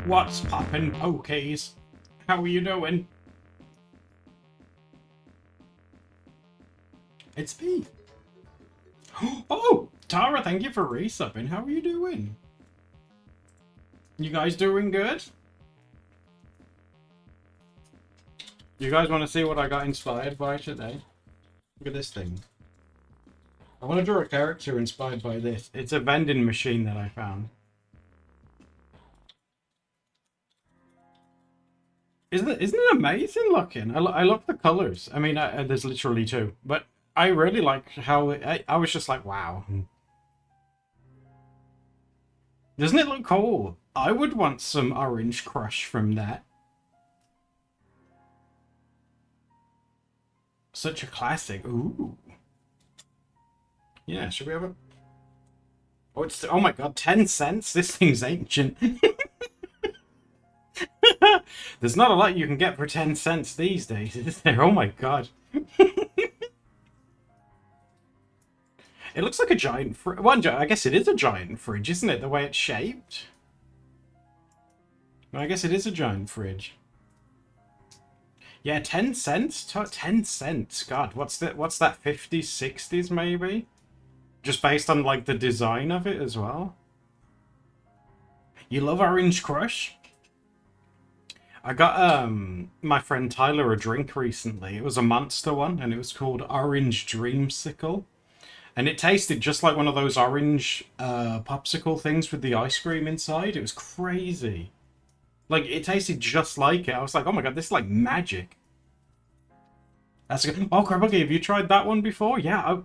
What's poppin', pokies? How are you doing? It's me. Oh, Tara, thank you for resubbing. How are you doing? You guys doing good? You guys want to see what I got inspired by today? Look at this thing. I want to draw a character inspired by this. It's a vending machine that I found. Isn't it amazing looking? I love the colors. I mean, there's literally two, but I really like how I was just like, wow. Doesn't it look cool? I would want some Orange Crush from that. Such a classic. Ooh. Yeah, should we have a... Oh, it's... Oh my god, 10 cents? This thing's ancient. There's not a lot you can get for 10 cents these days, is there? Oh my god. It looks like a giant fridge. Well, I guess it is a giant fridge, isn't it? The way it's shaped. Well, I guess it is a giant fridge. Yeah, 10 cents? 10 cents. God, what's that? What's that? 50s, 60s maybe? Just based on like the design of it as well. You love Orange Crush? I got my friend Tyler a drink recently. It was a Monster one, and it was called Orange Dreamsicle. And it tasted just like one of those orange popsicle things with the ice cream inside. It was crazy. Like, it tasted just like it. I was like, oh my god, this is like magic. That's a good... Oh, Crabuggy, have you tried that one before? Yeah,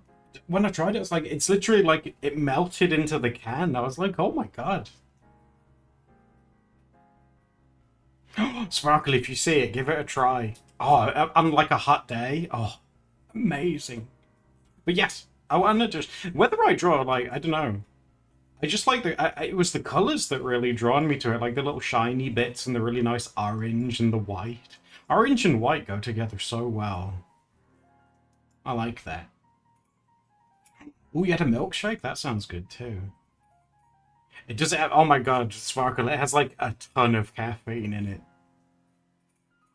when I tried it, it's like, it's literally like it melted into the can. I was like, oh my god. Sparkle, if you see it, give it a try. Oh, on like a hot day. Oh, amazing. But yes, I want to just... Whether I draw, like, I don't know. I just like the... it was the colours that really drawn me to it. Like the little shiny bits and the really nice orange and the white. Orange and white go together so well. I like that. Oh, you had a milkshake? That sounds good too. It does have... Oh my god, Sparkle, it has like a ton of caffeine in it.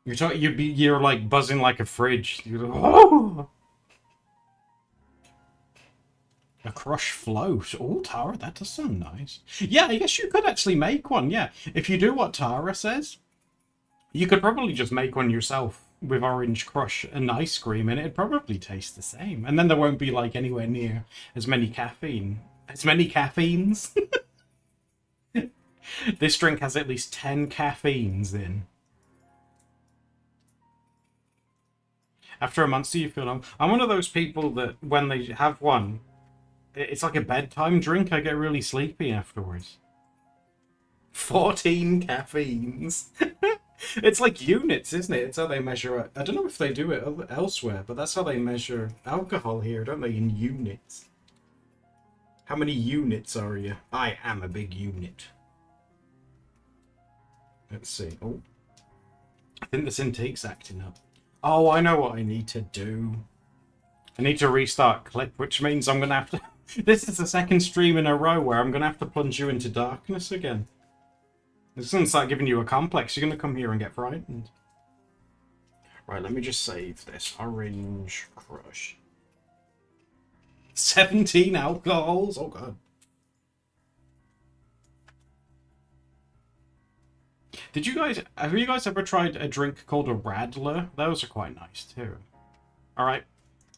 You're like buzzing like a fridge. You're like, oh! A crush float. Oh, Tara, that does sound nice. Yeah, I guess you could actually make one, yeah. If you do what Tara says, you could probably just make one yourself with Orange Crush and ice cream, and it'd probably taste the same. And then there won't be, like, anywhere near as many caffeine. As many caffeines? This drink has at least 10 caffeines in. After a month, do you feel... I'm one of those people that when they have one, it's like a bedtime drink. I get really sleepy afterwards. 14 caffeines. It's like units, isn't it? It's how they measure it. I don't know if they do it elsewhere, but that's how they measure alcohol here, don't they? In units. How many units are you? I am a big unit. Let's see. Oh, I think the Cintique's acting up. Oh, I know what I need to do. I need to restart Clip, which means I'm going to have to... This is the second stream in a row where I'm going to have to plunge you into darkness again. This doesn't start giving you a complex. You're going to come here and get frightened. Right, let me just save this. Orange Crush. 17 alcohols? Oh, God. Have you guys ever tried a drink called a Radler? Those are quite nice, too. Alright.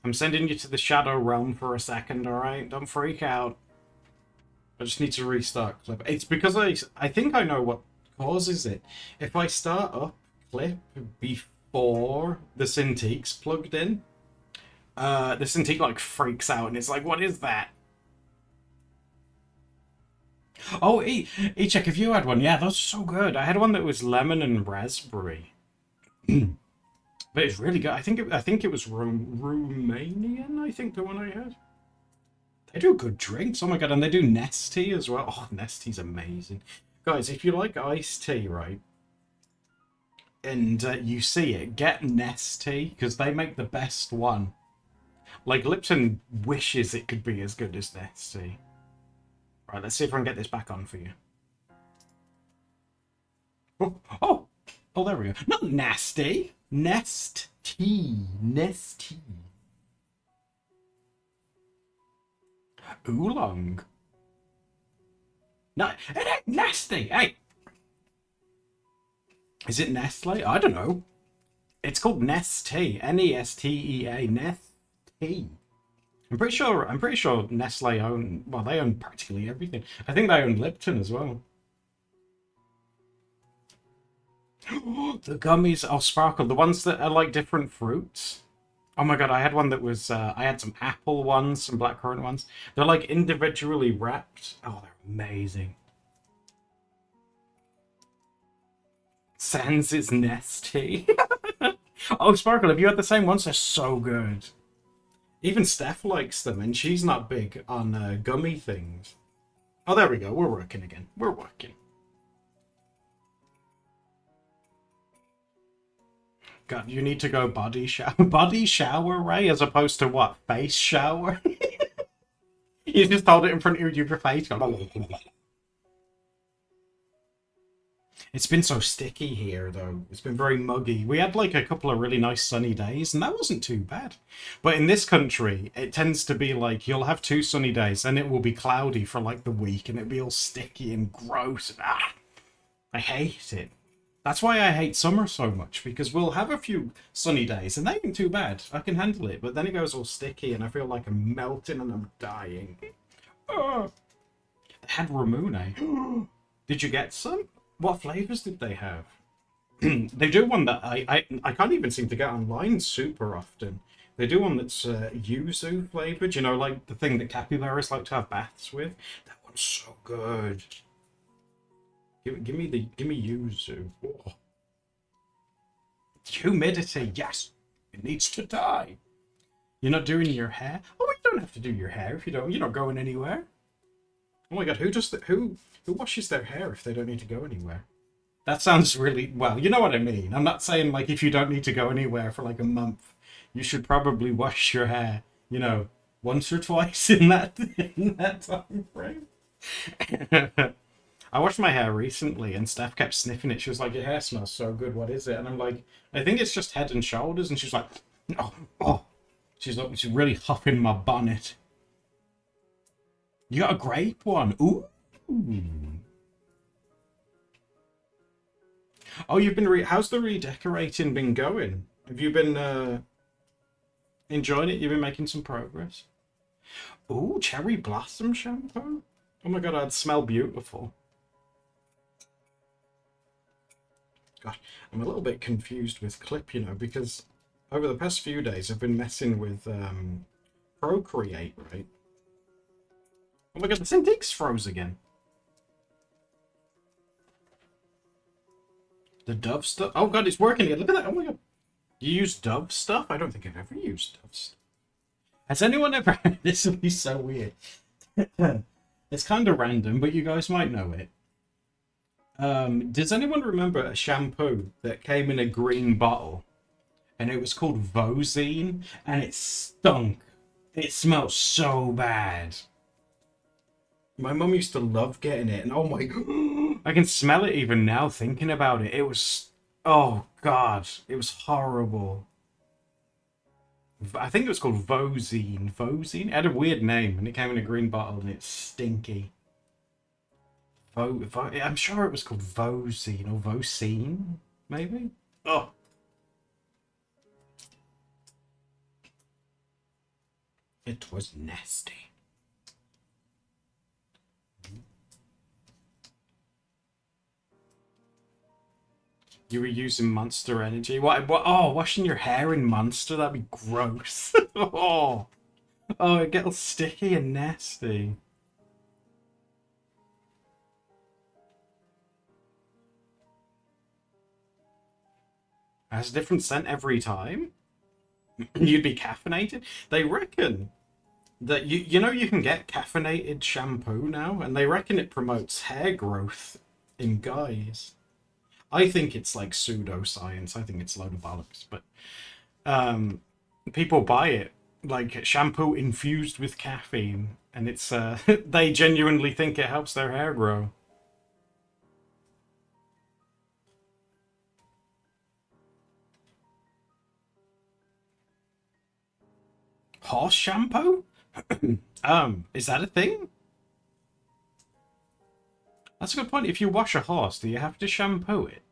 I'm sending you to the Shadow Realm for a second, alright? Don't freak out. I just need to restart Clip. It's because I think I know what causes it. If I start up Clip before the Cintique's plugged in, the Cintique, like, freaks out and it's like, what is that? Oh, E-Check, if you had one, yeah, those are so good. I had one that was lemon and raspberry. But it's really good. I think it was Romanian, I think, the one I had. They do good drinks. Oh my god, and they do Nestea as well. Oh, Nestea's amazing. Guys, if you like iced tea, right, and you see it, get Nestea, because they make the best one. Like, Lipton wishes it could be as good as Nestea. Right, let's see if I can get this back on for you. Oh, oh, oh, there we go. Not nasty. Nest tea. Nest tea. Oolong. No, it ain't nasty. Hey, is it Nestle? I don't know. It's called Nestea. Nestea. Nestea. I'm pretty sure Nestle own. Well, they own practically everything. I think they own Lipton as well. The gummies. Oh, Sparkle. The ones that are like different fruits. Oh my god, I had one that was. I had some apple ones, some blackcurrant ones. They're like individually wrapped. Oh, they're amazing. Sans is Nesty. Oh, Sparkle, have you had the same ones? They're so good. Even Steph likes them, and she's not big on gummy things. Oh, there we go. We're working again. We're working. God, you need to go body shower. Body shower, Ray, as opposed to what? Face shower? You just hold it in front of your face. It's been so sticky here, though. It's been very muggy. We had like a couple of really nice sunny days, and that wasn't too bad. But in this country, it tends to be like you'll have 2 sunny days, and it will be cloudy for like the week, and it'll be all sticky and gross. Ah, I hate it. That's why I hate summer so much, because we'll have a few sunny days, and they ain't too bad. I can handle it, but then it goes all sticky, and I feel like I'm melting and I'm dying. Oh. They had Ramune. Did you get some? What flavors did they have? They do one that I can't even seem to get online super often. They do one that's yuzu flavored, you know, like the thing that capybaras like to have baths with. That one's so good. Give me yuzu. Oh. Humidity, yes, it needs to die. You're not doing your hair? Oh, you don't have to do your hair if you don't. You're not going anywhere. Oh my god, who washes their hair if they don't need to go anywhere? That sounds really, well, you know what I mean. I'm not saying like if you don't need to go anywhere for like a month, you should probably wash your hair, you know, once or twice in that time frame. I washed my hair recently and Steph kept sniffing it. She was like, your hair smells so good, what is it? And I'm like, I think it's just Head and Shoulders. And she's like, oh, oh. She's really huffing my bonnet. You got a grape one. Ooh. Oh, you've been how's the redecorating been going? Have you been enjoying it? You've been making some progress? Ooh, cherry blossom shampoo. Oh my god, I'd smell beautiful. Gosh, I'm a little bit confused with Clip, you know, because over the past few days I've been messing with Procreate, right? Oh my god, the Cintiq's froze again. The Dove stuff? Oh god, it's working again. Look at that. Oh my god. You use Dove stuff? I don't think I've ever used Dove stuff. Has anyone ever... This would be so weird. It's kind of random, but you guys might know it. Does anyone remember a shampoo that came in a green bottle? And it was called Vosine, and it stunk. It smelled so bad. My mum used to love getting it, and oh my god, I can smell it even now thinking about it. It was, oh god, it was horrible. I think it was called Vosine. Vosine? It had a weird name, and it came in a green bottle, and it's stinky. I'm sure it was called Vosine, or Vosine, maybe? Oh. It was nasty. You were using Monster Energy? What? Oh, washing your hair in Monster? That'd be gross. Oh, it gets all sticky and nasty. It has a different scent every time? You'd be caffeinated? They reckon that you know you can get caffeinated shampoo now, and they reckon it promotes hair growth in guys. I think it's like pseudoscience. I think it's a load of bollocks, but people buy it like shampoo infused with caffeine, and it's they genuinely think it helps their hair grow. Horse shampoo? Is that a thing? That's a good point. If you wash a horse, do you have to shampoo it?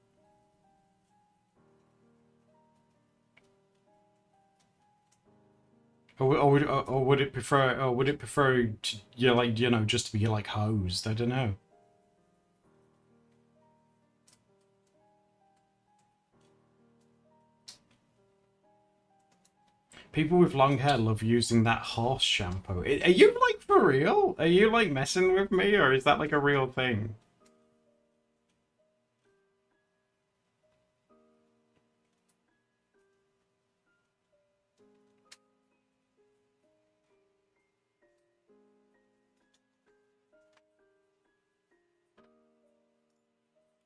Or would it prefer? Or would it prefer to, just to be like hosed? I don't know. People with long hair love using that horse shampoo. Are you like for real? Are you like messing with me, or is that like a real thing?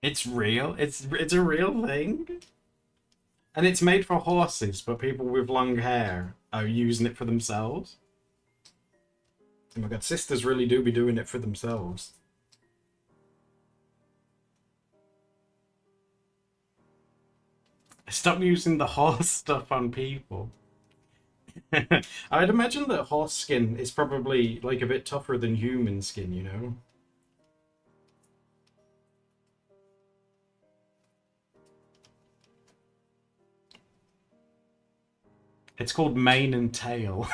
It's real. It's a real thing. And it's made for horses, but people with long hair are using it for themselves. Oh my god, sisters really do be doing it for themselves. Stop using the horse stuff on people. I'd imagine that horse skin is probably like a bit tougher than human skin, you know? It's called mane and tail.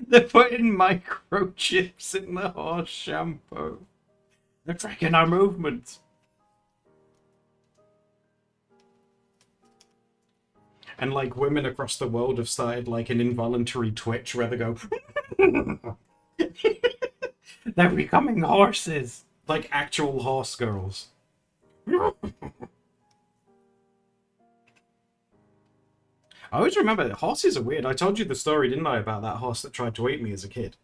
They're putting microchips in the horse shampoo. They're tracking our movements. And like women across the world have started like an involuntary twitch where they go, they're becoming horses. Like actual horse girls. I always remember that horses are weird. I told you the story, didn't I, about that horse that tried to eat me as a kid.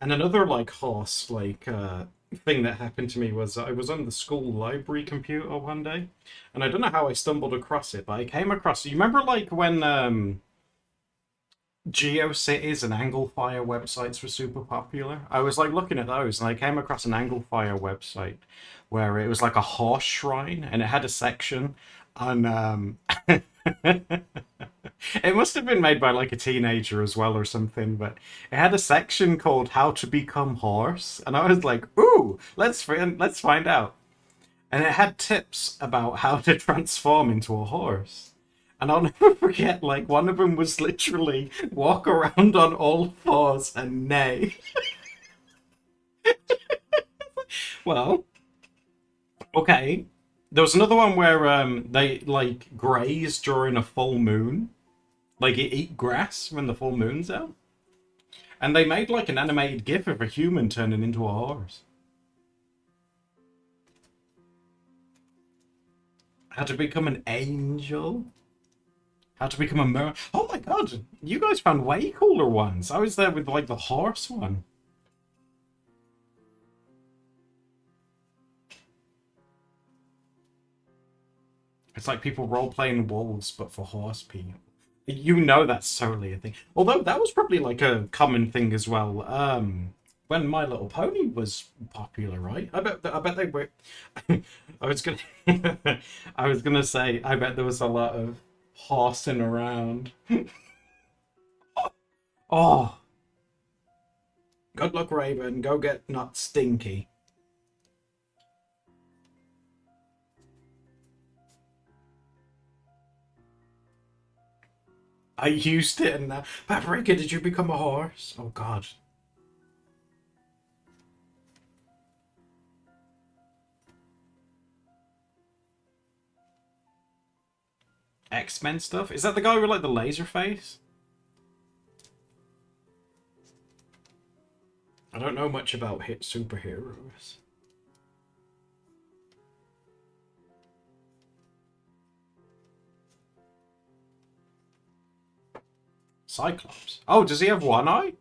And another like horse thing that happened to me was I was on the school library computer one day, and I don't know how I stumbled across it, but I came across. You remember like when GeoCities and Anglefire websites were super popular? I was like looking at those, and I came across an Anglefire website where it was like a horse shrine, and it had a section on it must have been made by like a teenager as well or something, but it had a section called "How to Become Horse," and I was like, "Ooh, let's find out." And it had tips about how to transform into a horse. And I'll never forget, like one of them was literally walk around on all fours and neigh. Well, okay. There was another one where they like graze during a full moon. Like it eat grass when the full moon's out. And they made like an animated gif of a human turning into a horse. How to become an angel. How to become a mer. Oh my god, you guys found way cooler ones. I was there with like the horse one. It's like people role playing wolves, but for horse people. You know that's totally a thing. Although that was probably like a common thing as well. When My Little Pony was popular, right? I bet they were. I was gonna, I was gonna say, I bet there was a lot of horsing around. Oh, good luck, Raven. Go get not stinky. I used it, and Paprika, did you become a horse? Oh God. X-Men stuff? Is that the guy with like the laser face? I don't know much about hit superheroes. Cyclops. Oh, does he have one eye?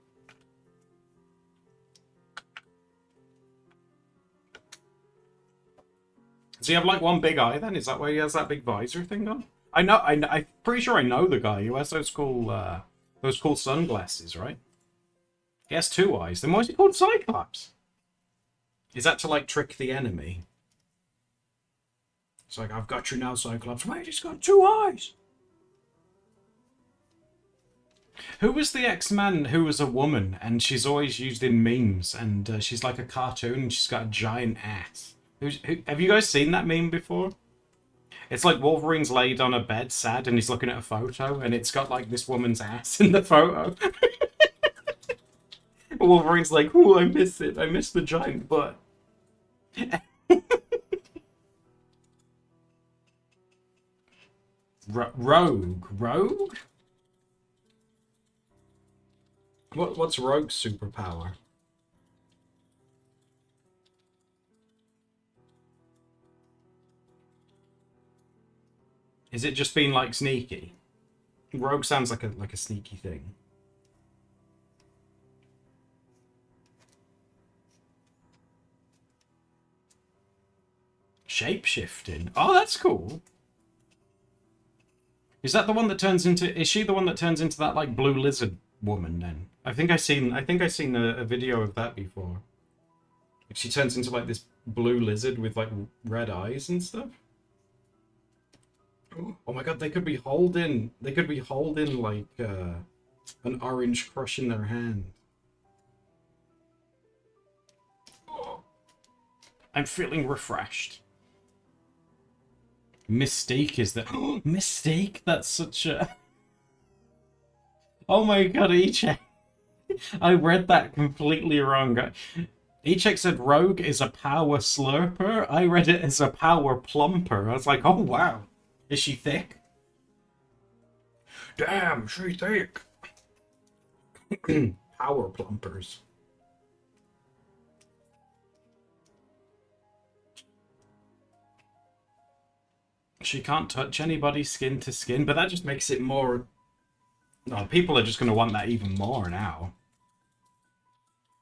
Does he have like one big eye then? Is that why he has that big visor thing on? I'm pretty sure I know the guy who has those cool sunglasses, right? He has two eyes. Then why is he called Cyclops? Is that to like trick the enemy? It's like, I've got you now, Cyclops. Wait, he's got two eyes. Who was the X-Man who was a woman and she's always used in memes and she's like a cartoon and she's got a giant ass? Have you guys seen that meme before? It's like Wolverine's laid on a bed sad and he's looking at a photo and it's got like this woman's ass in the photo. Wolverine's like, "Ooh, I miss it. I miss the giant butt." Rogue? What's Rogue's superpower? Is it just being like sneaky? Rogue sounds like a sneaky thing. Shape-shifting. Oh, that's cool. Is that the one that turns into? Is she the one that turns into that like blue lizard woman? Then I think I seen a video of that before. She turns into like this blue lizard with like red eyes and stuff. Oh my god, they could be holding like an orange crush in their hand. I'm feeling refreshed. Mystique is that. Mystique? That's such a. Oh my god, Echek. I read that completely wrong. Echek said Rogue is a power slurper. I read it as a power plumper. I was like, oh wow. Is she thick? Damn, she thick. Power plumpers. She can't touch anybody skin to skin, but that just makes it more... No, people are just going to want that even more now.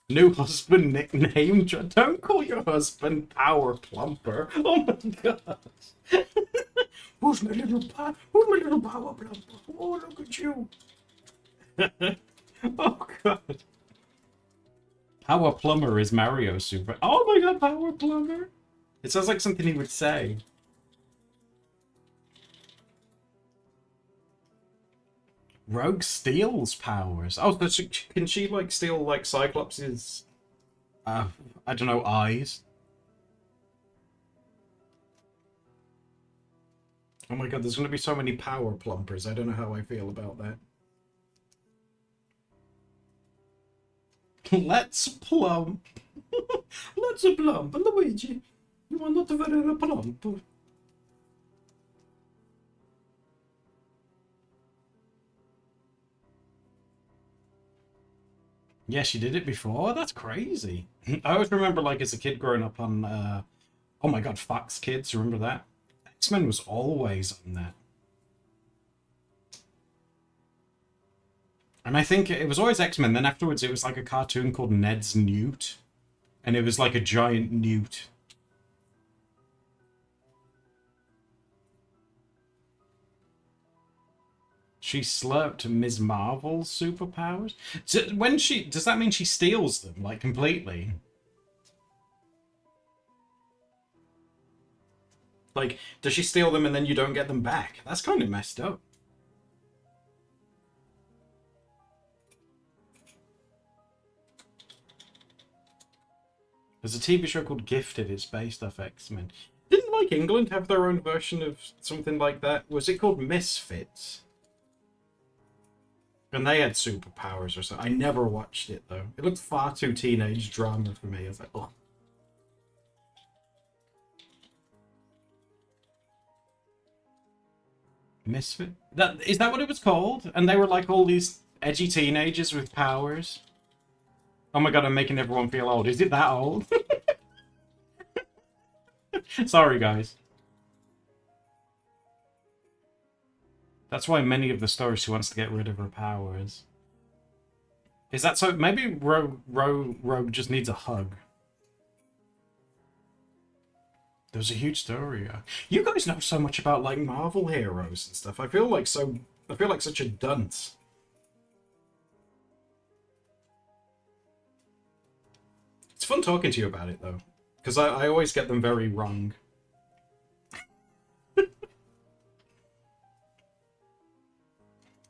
New husband nickname? Don't call your husband Power Plumper. Oh my god. Who's my little power plumper? Oh, look at you. Oh god. Power Plumber is Mario Super. Oh my god, Power Plumber. It sounds like something he would say. Rogue steals powers. Oh, so can she like steal like Cyclops' I don't know, eyes? Oh my god, there's gonna be so many power plumpers. I don't know how I feel about that. Let's plump. Let's plump, Luigi. You want not to very plump. Yeah, she did it before? That's crazy. I always remember, like, as a kid growing up on, oh my god, Fox Kids, remember that? X-Men was always on that. And I think it was always X-Men, then afterwards it was like a cartoon called Ned's Newt. And it was like a giant newt. She slurped Ms. Marvel's superpowers? So when she... Does that mean she steals them, like, completely? Like, does she steal them and then you don't get them back? That's kind of messed up. There's a TV show called Gifted. It's based off X-Men. Didn't, like, England have their own version of something like that? Was it called Misfits? And they had superpowers or something. I never watched it, though. It looked far too teenage drama for me. I was like, oh. Misfit? Is that what it was called? And they were like all these edgy teenagers with powers? Oh my god, I'm making everyone feel old. Is it that old? Sorry, guys. That's why many of the stories she wants to get rid of her powers. Is that so? Maybe Rogue just needs a hug. There was a huge story. You guys know so much about like Marvel heroes and stuff. I feel like such a dunce. It's fun talking to you about it though, because I always get them very wrong.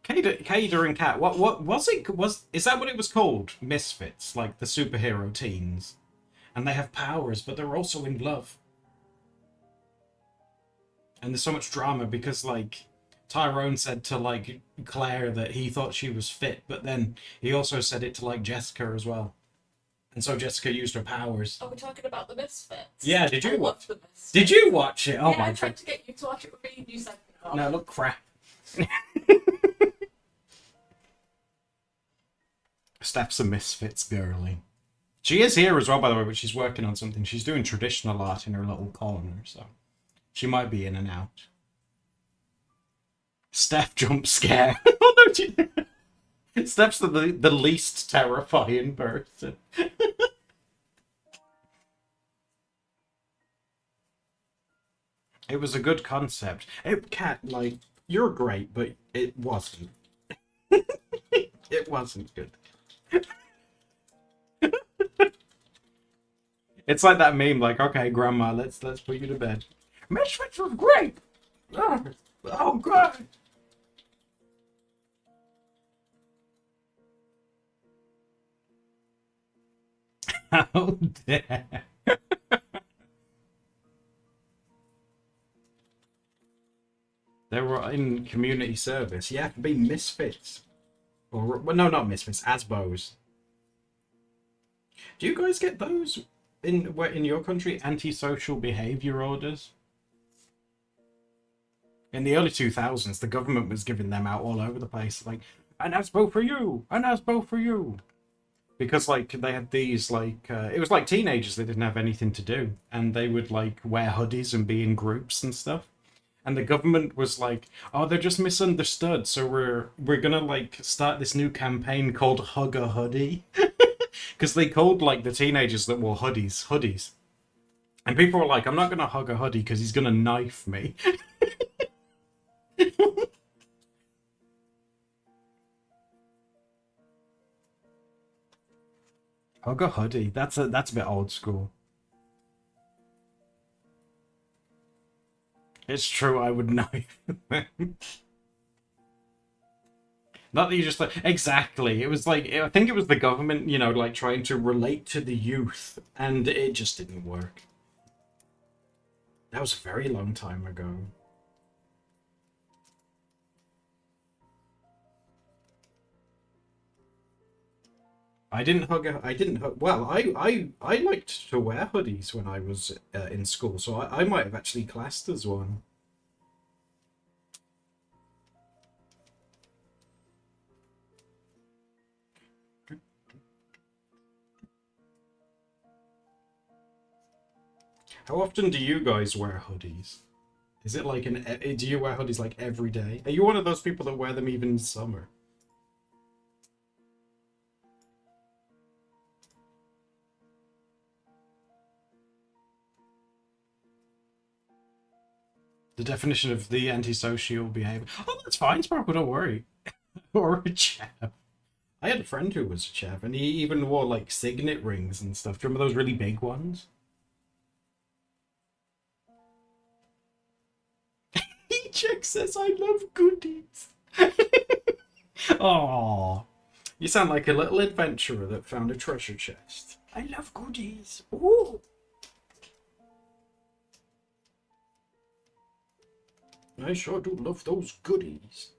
Katie Kader and Kat. What was it? Is that what it was called? Misfits, like the superhero teens, and they have powers, but they're also in love. And there's so much drama because like Tyrone said to like Claire that he thought she was fit, but then he also said it to like Jessica as well. And so Jessica used her powers. Are we talking about the Misfits? Yeah, did you watch the Misfits. Did you watch it? Oh yeah, my I god. tried to get you to watch it with me and you said no. No, look crap. Steph's a Misfits girly. She is here as well, by the way, but she's working on something. She's doing traditional art in her little corner, so she might be in and out. Steph jump scare. Oh no, Steph's the least terrifying person. It was a good concept. Kat, like, you're great, but it wasn't. It wasn't good. It's like that meme, like, okay, Grandma, let's put you to bed. Misfits was great. Oh God. How dare. They were in community service. You have to be misfits. Or, well, no, not misfits, ASBOs. Do you guys get those in your country? Antisocial behavior orders? In the early 2000s, the government was giving them out all over the place. Like, an ASBO for you! An ASBO for you! Because, like, they had these, like, it was like teenagers that didn't have anything to do. And they would, like, wear hoodies and be in groups and stuff. And the government was like, oh, they're just misunderstood. So we're gonna, like, start this new campaign called Hug a Hoodie. Because they called, like, the teenagers that wore hoodies. And people were like, I'm not gonna hug a hoodie because he's gonna knife me. Hug a hoodie. That's a bit old school. It's true, I would knife them. Not that you just like exactly. It was like I think it was the government, you know, like trying to relate to the youth, and it just didn't work. That was a very long time ago. I didn't hug. Well, I liked to wear hoodies when I was in school, so I might have actually classed as one. How often do you guys wear hoodies? Is it like do you wear hoodies like every day? Are you one of those people that wear them even in summer? The definition of the antisocial behavior. Oh, that's fine, Sparkle, don't worry. Or a chav. I had a friend who was a chav, and he even wore like signet rings and stuff. Do you remember those really big ones? Check says I love goodies. Oh, you sound like a little adventurer that found a treasure chest. I love goodies. Ooh. I sure do love those goodies.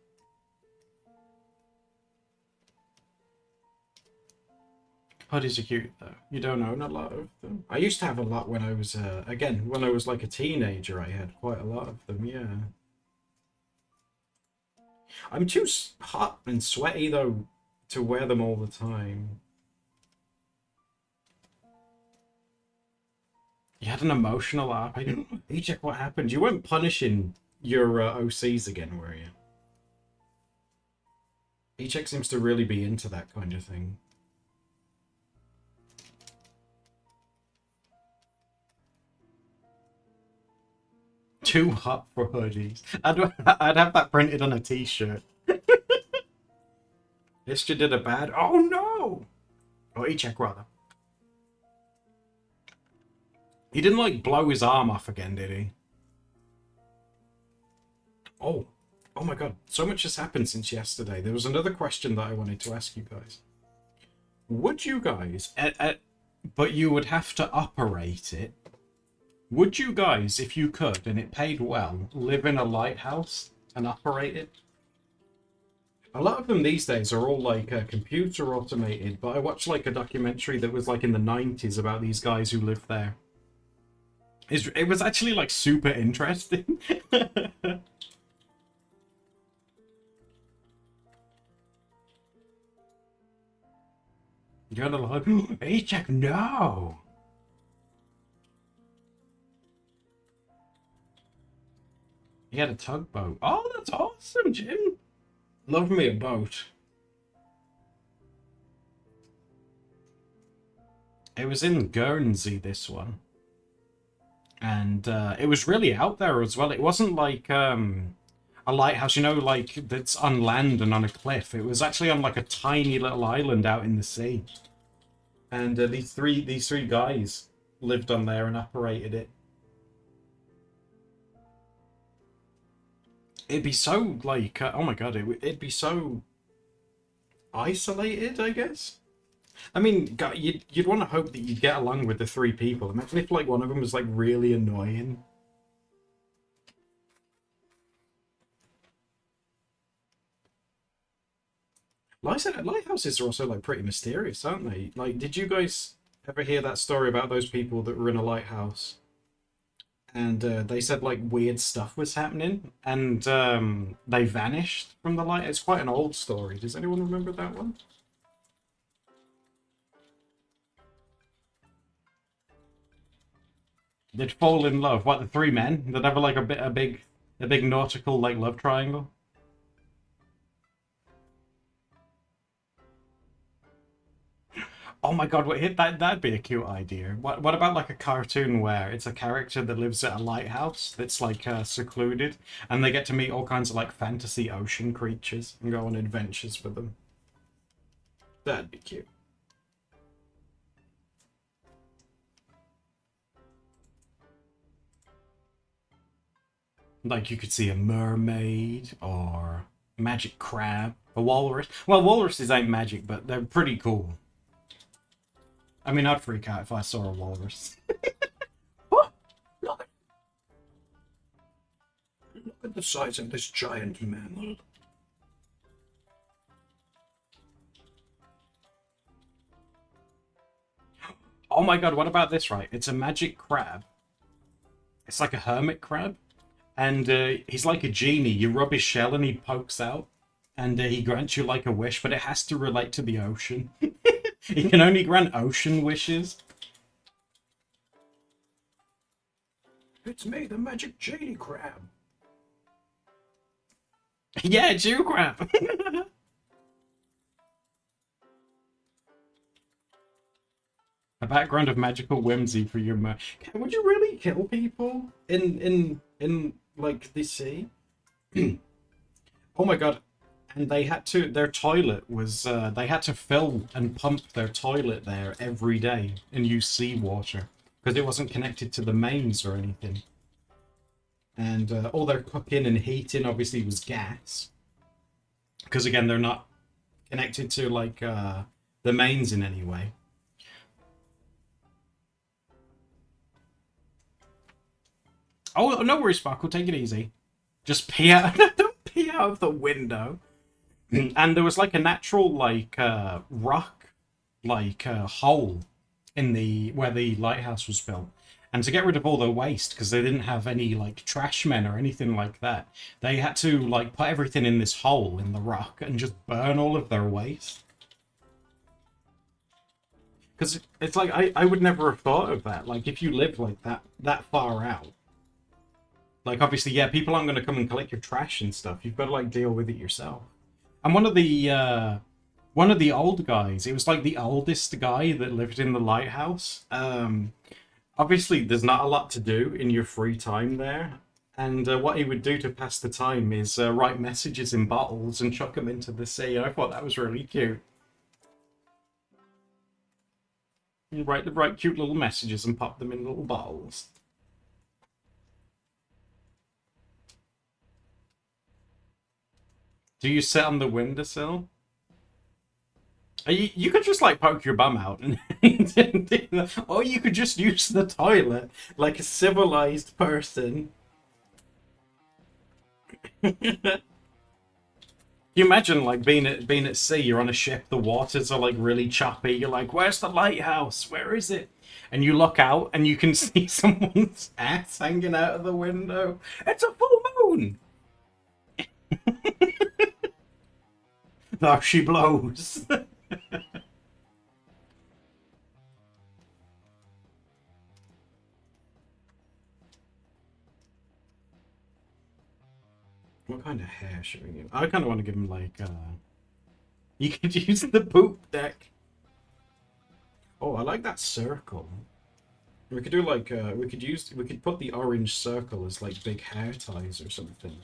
Hoodies are cute though. You don't own a lot of them. I used to have a lot when I was, again, when I was like a teenager, I had quite a lot of them, yeah. I'm too hot and sweaty though to wear them all the time. You had an emotional arc. You check what happened. You weren't punishing your OCs again, were you? E-check seems to really be into that kind of thing. Too hot for hoodies. I'd have that printed on a t-shirt. History did a bad. Oh no! Or E-check rather. He didn't like blow his arm off again, did he? Oh, Oh my god, so much has happened since yesterday. There was another question that I wanted to ask you guys. Would you guys, but you would have to operate it, would you guys, if you could, and it paid well, live in a lighthouse and operate it? A lot of them these days are all like computer automated, but I watched like a documentary that was like in the 90s about these guys who lived there. It was actually like super interesting. You're like, hey, check, no. He had a tugboat. Oh, that's awesome, Jim. Love me a boat. It was in Guernsey, this one. And it was really out there as well. It wasn't like a lighthouse, you know, like that's on land and on a cliff. It was actually on like a tiny little island out in the sea. And these three guys lived on there and operated it. It'd be so like, oh my god, it'd be so isolated, I guess. I mean, you'd want to hope that you'd get along with the three people. Imagine if like one of them was like really annoying. Like I said, lighthouses are also like pretty mysterious, aren't they? Like, did you guys ever hear that story about those people that were in a lighthouse? And they said like weird stuff was happening, and they vanished from the light. It's quite an old story. Does anyone remember that one? They'd fall in love. What, the three men? They'd have like a big nautical like love triangle. Oh my god, that'd be a cute idea. What about like a cartoon where it's a character that lives at a lighthouse that's like secluded, and they get to meet all kinds of like fantasy ocean creatures and go on adventures with them? That'd be cute. Like you could see a mermaid or a magic crab, a walrus. Well, walruses ain't magic, but they're pretty cool. I mean, I'd freak out if I saw a walrus. Oh, look at the size of this giant mammal. Oh my god, what about this, right? It's a magic crab. It's like a hermit crab. And he's like a genie. You rub his shell and he pokes out. And he grants you like a wish, but it has to relate to the ocean. He can only grant ocean wishes. It's me, the magic genie crab. Yeah, Jew crab. A background of magical whimsy for your would you really kill people in like the sea? Oh my god. And they had to, their toilet was, they had to fill and pump their toilet there every day and use seawater because it wasn't connected to the mains or anything. And all their cooking and heating obviously was gas. Because again, they're not connected to like the mains in any way. Oh, no worries, Sparkle. Take it easy. Just pee out. Don't pee out of the window. And there was like a natural like rock like hole in the where the lighthouse was built, and to get rid of all the waste, because they didn't have any like trash men or anything like that, they had to like put everything in this hole in the rock and just burn all of their waste. Because it's like I would never have thought of that. Like if you live like that far out, like obviously yeah, people aren't going to come and collect your trash and stuff. You've got to like deal with it yourself. And one of the old guys, it was like the oldest guy that lived in the lighthouse. Obviously, there's not a lot to do in your free time there. And what he would do to pass the time is write messages in bottles and chuck them into the sea. And I thought that was really cute. You write cute little messages and pop them in little bottles. Do you sit on the windowsill? You could just like poke your bum out, and or you could just use the toilet like a civilized person. You imagine like being at sea, you're on a ship, the waters are like really choppy, you're like, where's the lighthouse? Where is it? And you look out and you can see someone's ass hanging out of the window. It's a full moon! There she blows. What kind of hair should we give? I kind of want to give him like, you could use the poop deck. Oh, I like that circle. We could do like, we could put the orange circle as like big hair ties or something.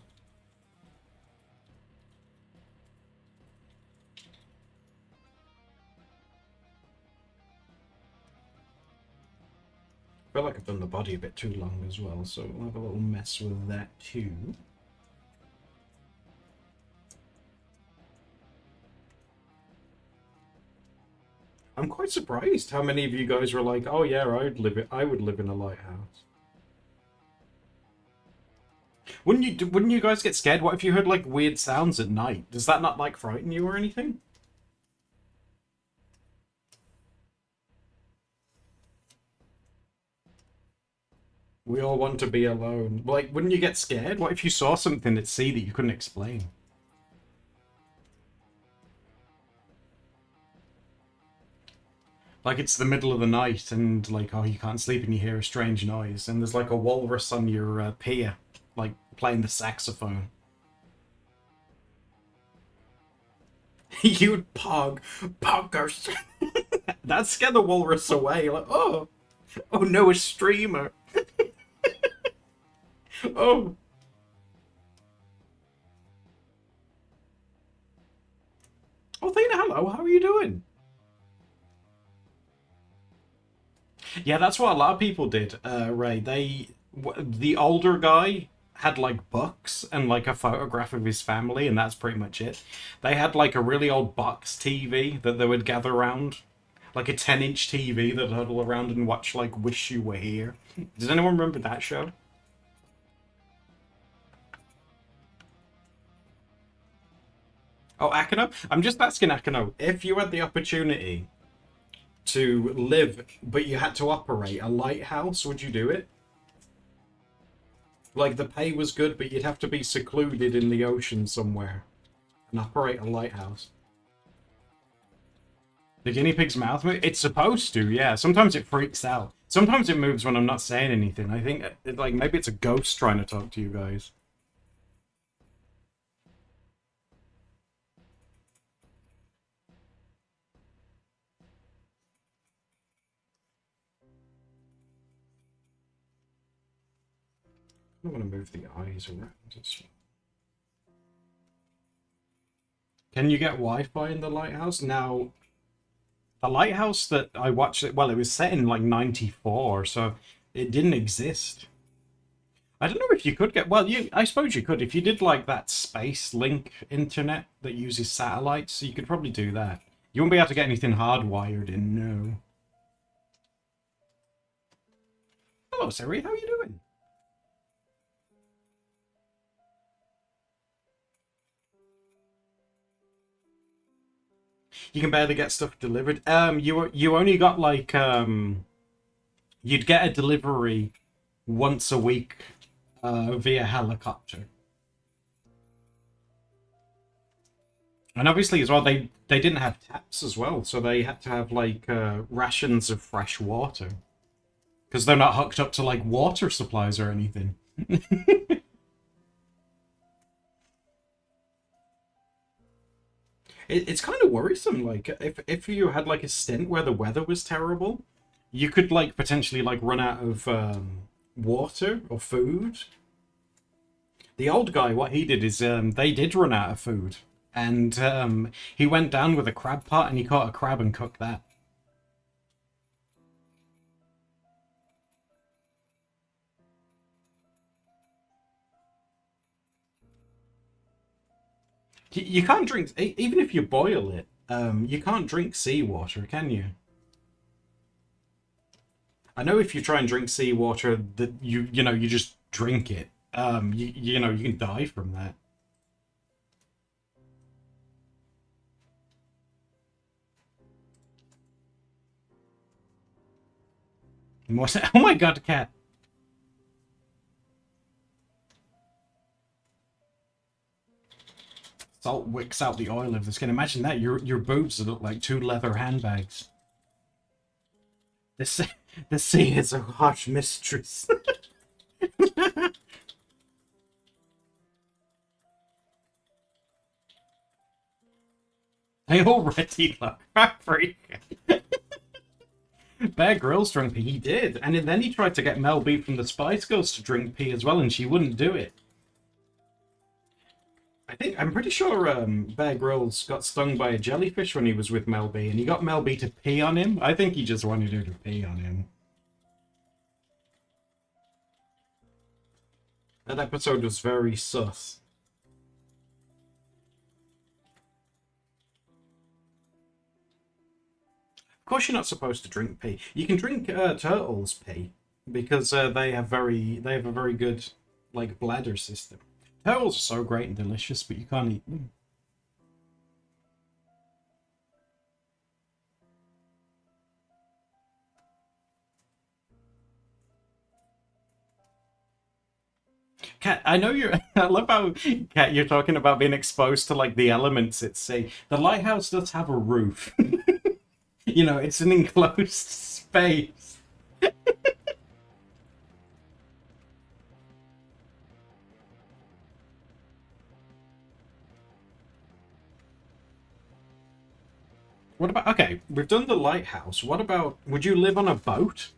I feel like I've done the body a bit too long as well, so we'll have a little mess with that too. I'm quite surprised how many of you guys were like, "Oh yeah, I would live in a lighthouse." Wouldn't you guys get scared? What if you heard like weird sounds at night? Does that not like frighten you or anything? We all want to be alone. Like, wouldn't you get scared? What if you saw something at sea that you couldn't explain? Like it's the middle of the night and like, oh, you can't sleep and you hear a strange noise and there's like a walrus on your pier, like playing the saxophone. You'd poggers. That scared the walrus away. Like, oh no, a streamer. Oh, Thena, hello. How are you doing? Yeah, that's what a lot of people did, Ray. The older guy had like books and like a photograph of his family, and that's pretty much it. They had like a really old box TV that they would gather around, like a 10-inch TV that huddle around and watch like Wish You Were Here. Does anyone remember that show? Oh, Akano? I'm just asking Akano, if you had the opportunity to live, but you had to operate a lighthouse, would you do it? Like the pay was good, but you'd have to be secluded in the ocean somewhere and operate a lighthouse. The guinea pig's mouth move? It's supposed to, yeah. Sometimes it freaks out. Sometimes it moves when I'm not saying anything. I think, like, maybe it's a ghost trying to talk to you guys. I want to move the eyes around as well. Can you get Wi-Fi in the lighthouse? Now, the lighthouse that I watched, well, it was set in like 94, so it didn't exist. I don't know if you could get, well, I suppose you could. If you did like that space link internet that uses satellites, you could probably do that. You won't be able to get anything hardwired in, no. Hello, Siri, how are you doing? You can barely get stuff delivered. You only got like you'd get a delivery once a week via helicopter. And obviously as well, they didn't have taps as well, so they had to have like rations of fresh water because they're not hooked up to like water supplies or anything. It's kind of worrisome. Like if you had like a stint where the weather was terrible, you could like potentially like run out of water or food. The old guy, what he did is they did run out of food, and he went down with a crab pot and he caught a crab and cooked that. You can't drink even if you boil it. You can't drink seawater, can you? I know if you try and drink seawater, that you just drink it. You can die from that. Oh my god, cat! Salt wicks out the oil of the skin. Imagine that. Your boobs look like two leather handbags. The sea is a harsh mistress. I already look freaking. Bear Grylls drank pee. He did, and then he tried to get Mel B from the Spice Girls to drink pee as well, and she wouldn't do it. I'm pretty sure Bear Grylls got stung by a jellyfish when he was with Mel B, and he got Mel B to pee on him. I think he just wanted her to pee on him. That episode was very sus. Of course, you're not supposed to drink pee. You can drink turtles' pee because they have a very good like bladder system. Turtles are so great and delicious, but you can't eat them. Kat, I know you're. I love how, Kat, you're talking about being exposed to like the elements at sea. The lighthouse does have a roof. It's an enclosed space. What about, okay, we've done the lighthouse. What about, would you live on a boat?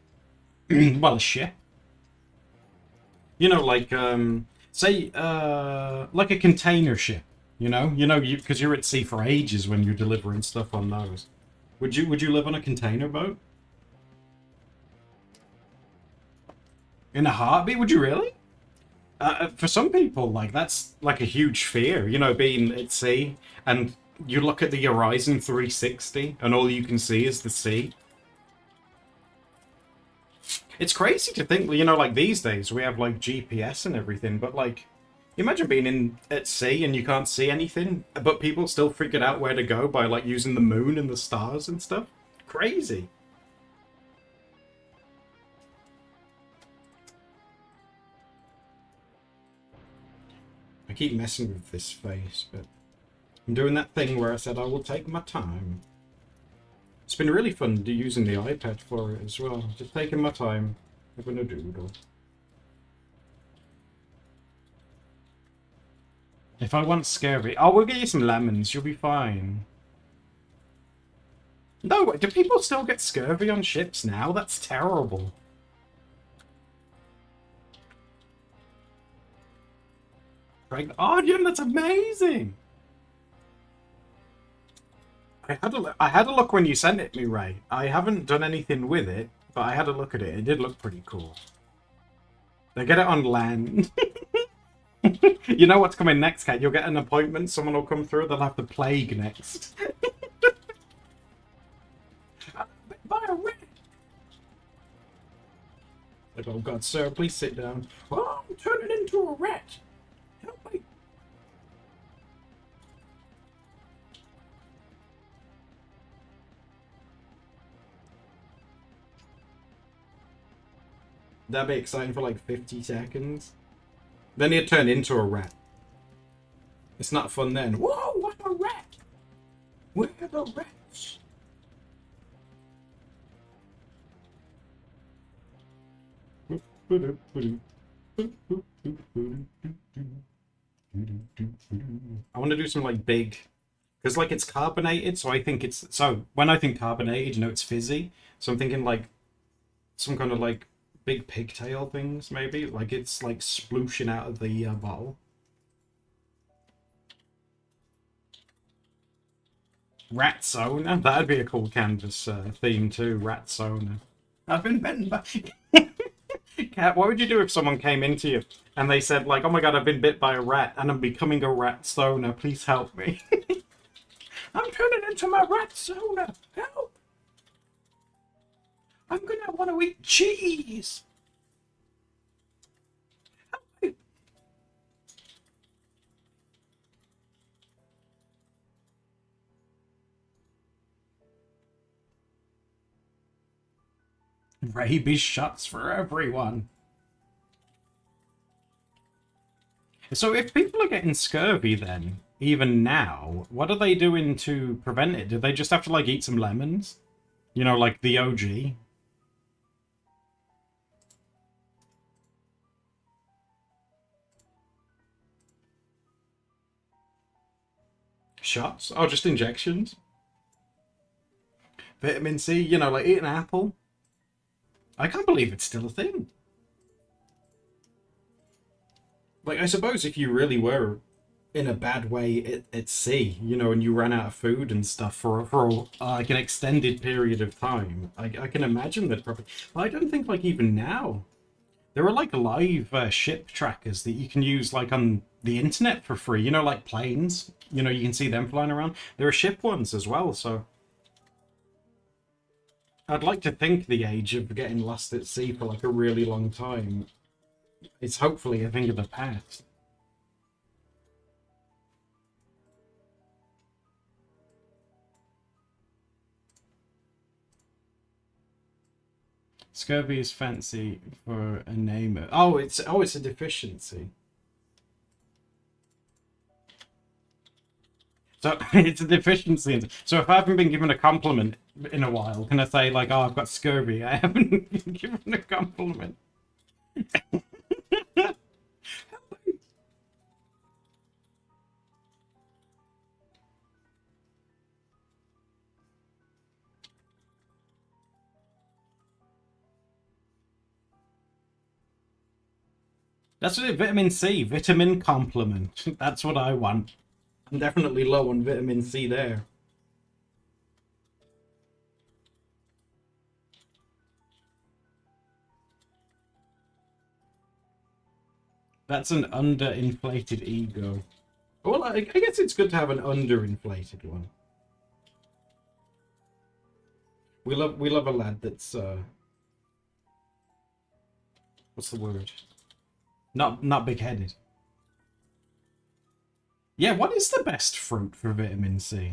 Well, a ship. Like, say, like a container ship, because you're at sea for ages when you're delivering stuff on those. Would you live on a container boat? In a heartbeat, would you really? For some people, like, that's like a huge fear, being at sea, and you look at the horizon 360, and all you can see is the sea. It's crazy to think, like these days we have like GPS and everything, but like, imagine being at sea and you can't see anything, but people still figured out where to go by like using the moon and the stars and stuff. Crazy. I keep messing with this face, but I'm doing that thing where I said I will take my time. It's been really fun using the iPad for it as well. Just taking my time, having a doodle. If I want scurvy, we'll get you some lemons. You'll be fine. No, do people still get scurvy on ships now? That's terrible. Oh, Jim, that's amazing. I had a look when you sent it me, Ray. I haven't done anything with it, but I had a look at it. It did look pretty cool. They get it on land. You know what's coming next, Kat? You'll get an appointment, someone will come through, they'll have the plague next. By a rat! Like, oh god, sir, please sit down. Oh, I'm turning into a rat! Help me! That'd be exciting for like 50 seconds. Then he'd turn into a rat. It's not fun then. Whoa, what a rat! Where are the rats? I want to do some like big, because like it's carbonated, so I think it's, so when I think carbonated, it's fizzy. So I'm thinking like some kind of like big pigtail things, maybe? Like it's like splooshing out of the bottle. Rat-sona? That'd be a cool canvas theme too, Rat-sona. I've been bitten by... Kat, what would you do if someone came into you and they said, like, oh my god, I've been bit by a rat and I'm becoming a rat sona, please help me. I'm turning into my rat sona, help! I'm gonna want to eat cheese! Help me. Rabies shots for everyone. So if people are getting scurvy then, even now, what are they doing to prevent it? Do they just have to, like, eat some lemons? You know, like the OG? Shots? Oh, just injections? Vitamin C, you know, like eat an apple. I can't believe it's still a thing. Like, I suppose if you really were in a bad way at sea, you know, and you ran out of food and stuff for like an extended period of time, I can imagine that probably. But I don't think, like, even now, there are like live ship trackers that you can use like on the internet for free. You know, like planes. You know, you can see them flying around. There are ship ones as well. So I'd like to think the age of getting lost at sea for like a really long time is hopefully a thing of the past. Scurvy is fancy for a name. Oh, it's a deficiency. So it's a deficiency. So if I haven't been given a compliment in a while, can I say like, "Oh, I've got scurvy"? I haven't been given a compliment. That's what vitamin C, vitamin compliment. That's what I want. I'm definitely low on vitamin C there. That's an underinflated ego. Well, I guess it's good to have an underinflated one. We love a lad that's what's the word? Not big-headed. Yeah, what is the best fruit for vitamin C?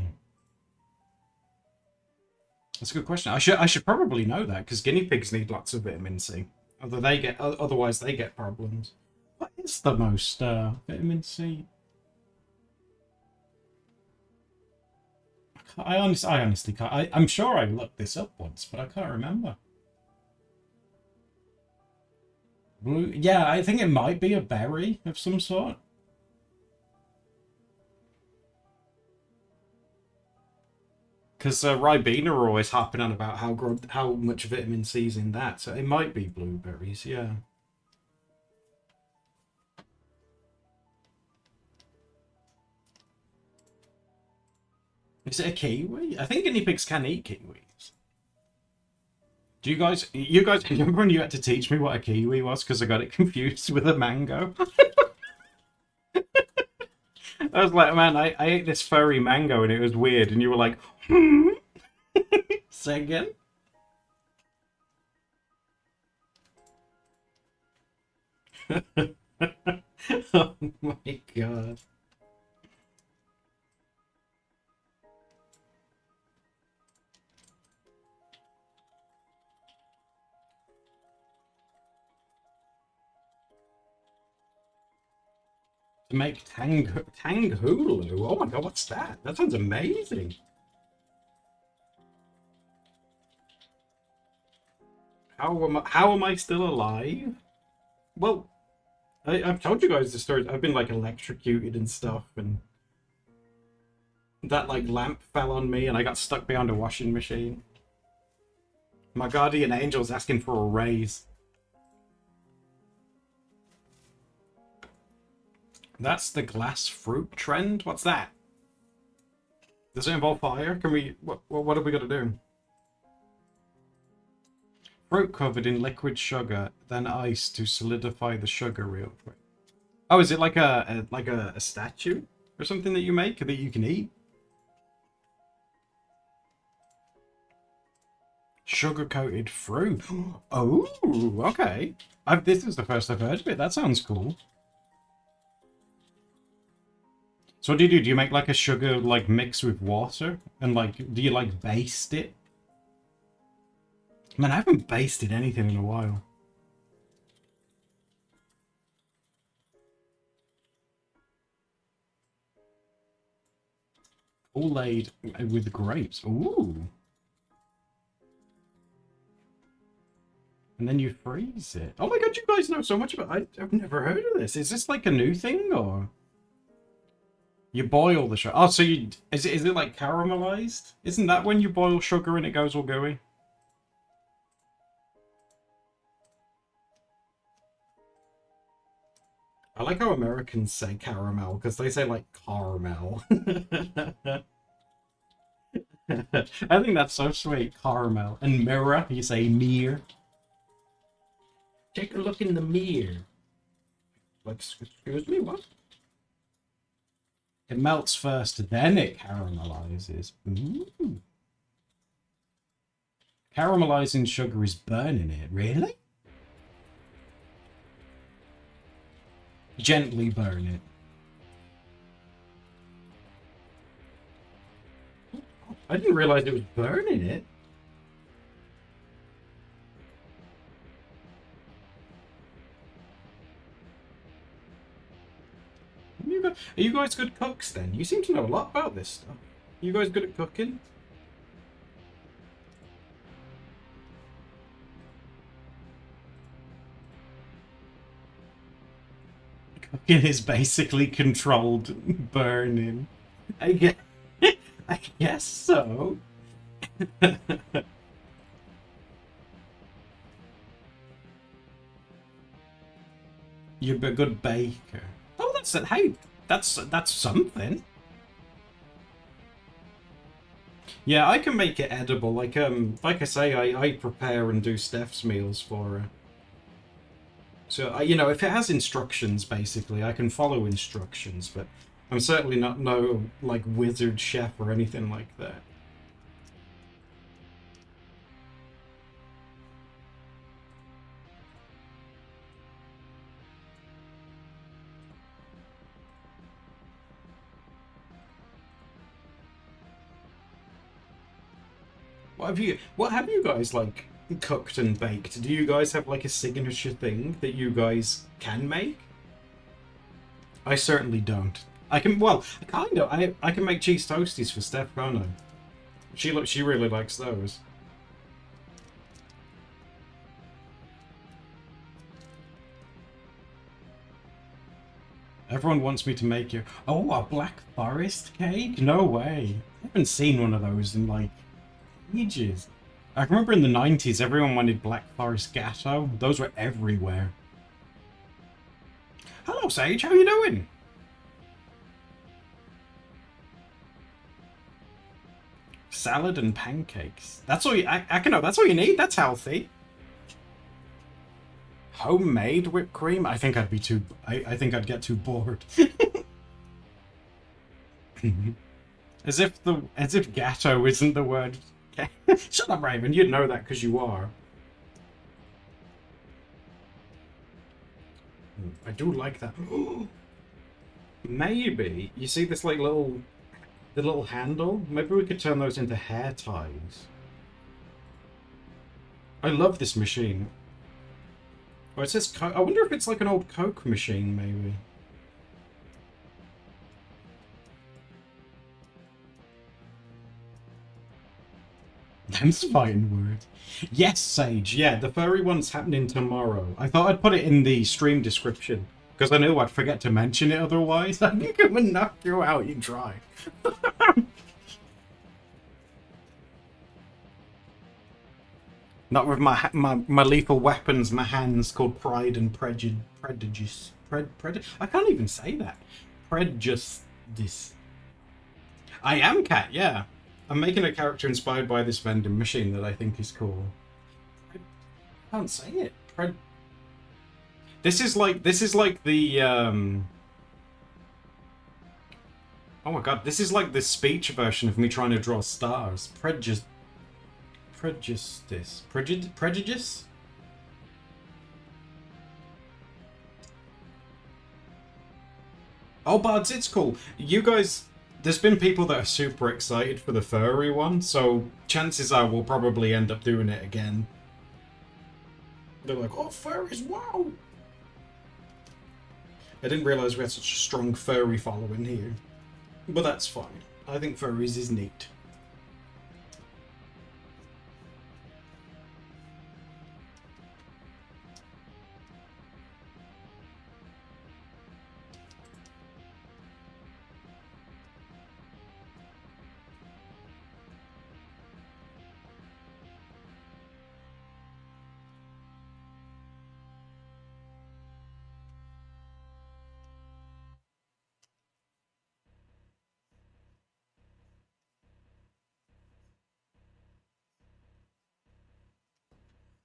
That's a good question. I should probably know that because guinea pigs need lots of vitamin C. Otherwise they get problems. What is the most vitamin C? I honestly can't. I'm sure I looked this up once, but I can't remember. Blue, yeah, I think it might be a berry of some sort. Because Ribena are always harping on about how much vitamin C's in that, so it might be blueberries, yeah. Is it a kiwi? I think guinea pigs can eat kiwis. Do you guys remember when you had to teach me what a kiwi was because I got it confused with a mango? I was like, man, I ate this furry mango and it was weird, and you were like, hmm? Say again? Oh my god. To make Tanghulu. Oh my god, what's that? That sounds amazing. How am I still alive? Well, I've told you guys the story. I've been like electrocuted and stuff, and that like lamp fell on me and I got stuck behind a washing machine. My guardian angel's asking for a raise. That's the glass fruit trend? What's that? Does it involve fire? Can we... What are we going to do? Fruit covered in liquid sugar, then ice to solidify the sugar real quick. Oh, is it like a statue or something that you make that you can eat? Sugar-coated fruit. Oh, okay. This is the first I've heard of it. That sounds cool. So what do you do? Do you make like a sugar like mix with water? And like, do you like baste it? Man, I haven't basted anything in a while. Kool-Aid with grapes. Ooh. And then you freeze it. Oh my god, you guys know so much about it. I've never heard of this. Is this like a new thing, or? You boil the sugar. Oh, so is it like caramelized? Isn't that when you boil sugar and it goes all gooey? I like how Americans say caramel, because they say like caramel. I think that's so sweet, caramel. And mirror, you say mirror. Take a look in the mirror. Like, excuse me, what? It melts first, then it caramelizes. Ooh. Caramelizing sugar is burning it, really? Gently burn it. I didn't realize it was burning it. Are you guys good cooks then? You seem to know a lot about this stuff. Are you guys good at cooking? Cooking is basically controlled burning. I guess, I guess so. You're a good baker. Oh, that's it. Hey, that's something. Yeah, I can make it edible. Like I say, I prepare and do Steph's meals for her. So you know, if it has instructions, basically, I can follow instructions. But I'm certainly not no like wizard chef or anything like that. What have you guys like cooked and baked? Do you guys have like a signature thing that you guys can make? I certainly don't. I can, well, kind of. I can make cheese toasties for Steph, can't I? She really likes those. Everyone wants me to make you. Oh, a Black Forest cake? No way. I haven't seen one of those in like ages. I remember in the 90s, everyone wanted Black Forest Gatto. Those were everywhere. Hello, Sage. How you doing? Salad and pancakes. That's all you. I can know. That's all you need. That's healthy. Homemade whipped cream. I think I'd be too. I think I'd get too bored. As if Gatto isn't the word. Shut up, Raven. You'd know that because you are. I do like that. Maybe you see this like the little handle. Maybe we could turn those into hair ties. I love this machine. Oh, it says I wonder if it's like an old Coke machine, maybe. Them's fighting words. Yes, Sage. Yeah, the furry one's happening tomorrow. I thought I'd put it in the stream description because I knew I'd forget to mention it otherwise. I'm gonna knock you out. You try. Not with my lethal weapons, my hands called Pride and Prejudice. I can't even say that. Prejudice. I am Cat, yeah. I'm making a character inspired by this vending machine that I think is cool. Can't say it. This is like the oh my god, this is like the speech version of me trying to draw stars. Prejudice. Prejudice? Oh, Bards, it's cool. You guys, there's been people that are super excited for the furry one, so chances are we'll probably end up doing it again. They're like, oh, furries, wow! I didn't realise we had such a strong furry following here. But that's fine. I think furries is neat.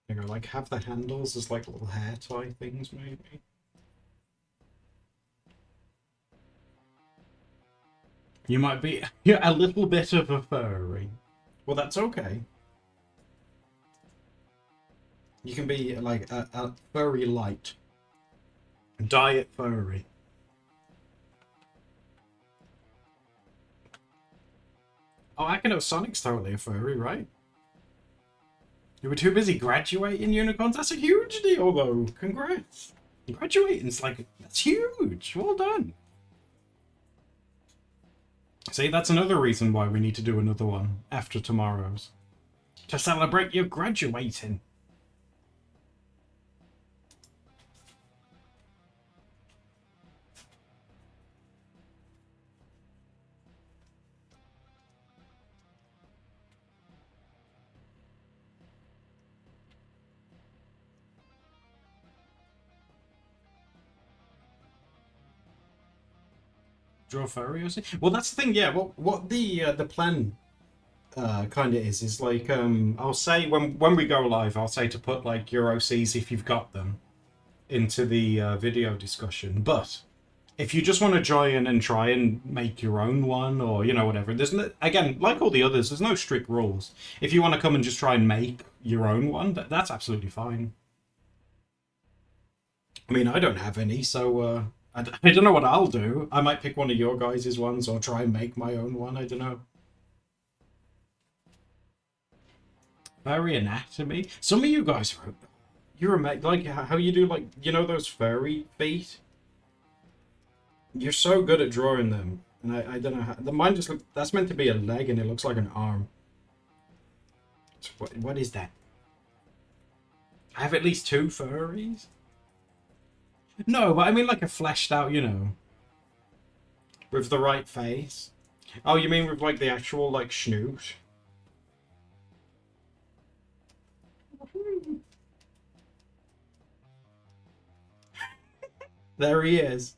You know, like have the handles as like little hair tie things, maybe. You might be a little bit of a furry. Well, that's okay. You can be like a furry light. Diet furry. Oh, I can know Sonic's totally a furry, right? You were too busy graduating unicorns? That's a huge deal, though. Congrats. Graduating's like, that's huge. Well done. See, that's another reason why we need to do another one after tomorrow's. To celebrate your graduating. Draw furry or something? Well, that's the thing, yeah. What the plan kind of is like I'll say when we go live, I'll say to put like your OCs if you've got them into the video discussion. But if you just want to join and try and make your own one, or you know whatever, there's no, again like all the others, there's no strict rules. If you want to come and just try and make your own one, that's absolutely fine. I mean, I don't have any, so I don't know what I'll do. I might pick one of your guys' ones or try and make my own one. I don't know. Furry anatomy. Some of you guys are you're like how you do like you know those furry feet. You're so good at drawing them, and I don't know how the mine just look. That's meant to be a leg, and it looks like an arm. So what is that? I have at least two furries. No, but I mean like a fleshed out, you know, with the right face. Oh, you mean with like the actual like snoot? There he is.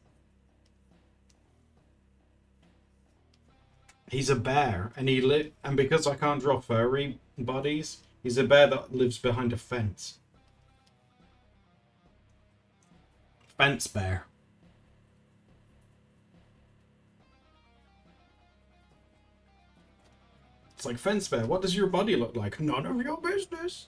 He's a bear, and and because I can't draw furry bodies, he's a bear that lives behind a fence. Fence bear. It's like, fence bear, what does your body look like? None of your business.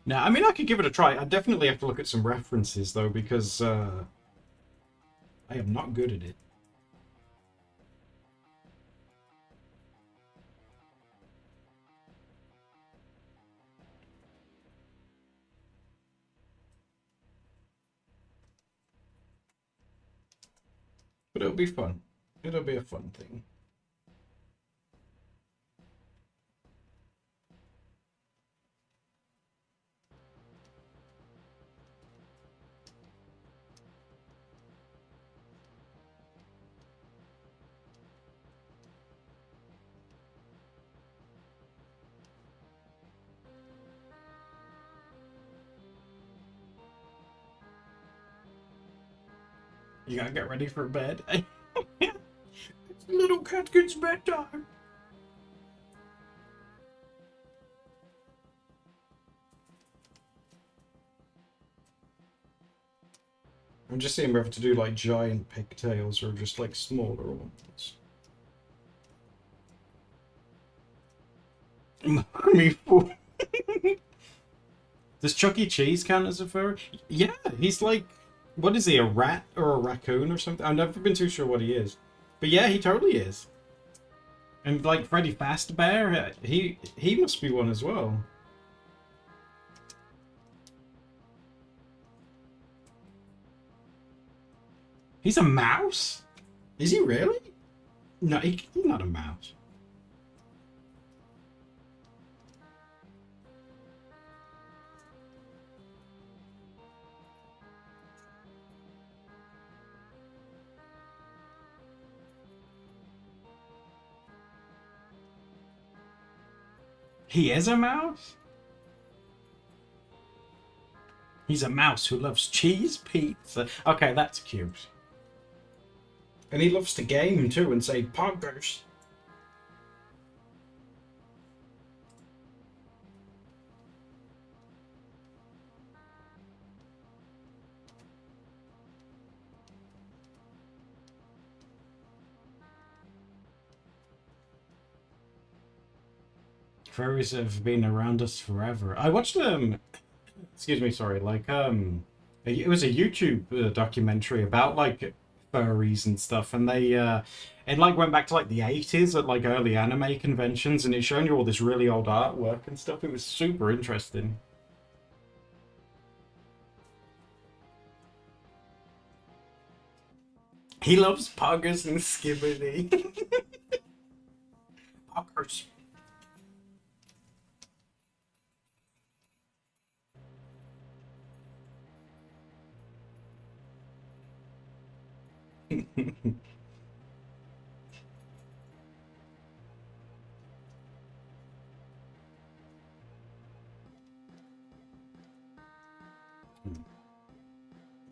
Now, I mean, I could give it a try. I definitely have to look at some references, though, because I am not good at it. But it'll be fun. It'll be a fun thing. You gotta get ready for bed. It's little Catkin's bedtime. I'm just seeing whether to do like giant pigtails or just like smaller ones. Mommy fool. Does Chuck E. Cheese count as a furry? Yeah, he's like, what is he, a rat or a raccoon or something? I've never been too sure what he is. But yeah, he totally is. And like Freddy Fazbear, he must be one as well. He's a mouse? Is he really? No, he's not a mouse. He is a mouse? He's a mouse who loves cheese pizza. Okay, that's cute. And he loves to game too and say poggers. Furries have been around us forever. I watched excuse me, sorry, like it was a YouTube documentary about like furries and stuff, and they it like went back to like the 80s at like early anime conventions, and it's showing you all this really old artwork and stuff. It was super interesting. He loves poggers and skibbity. Poggers.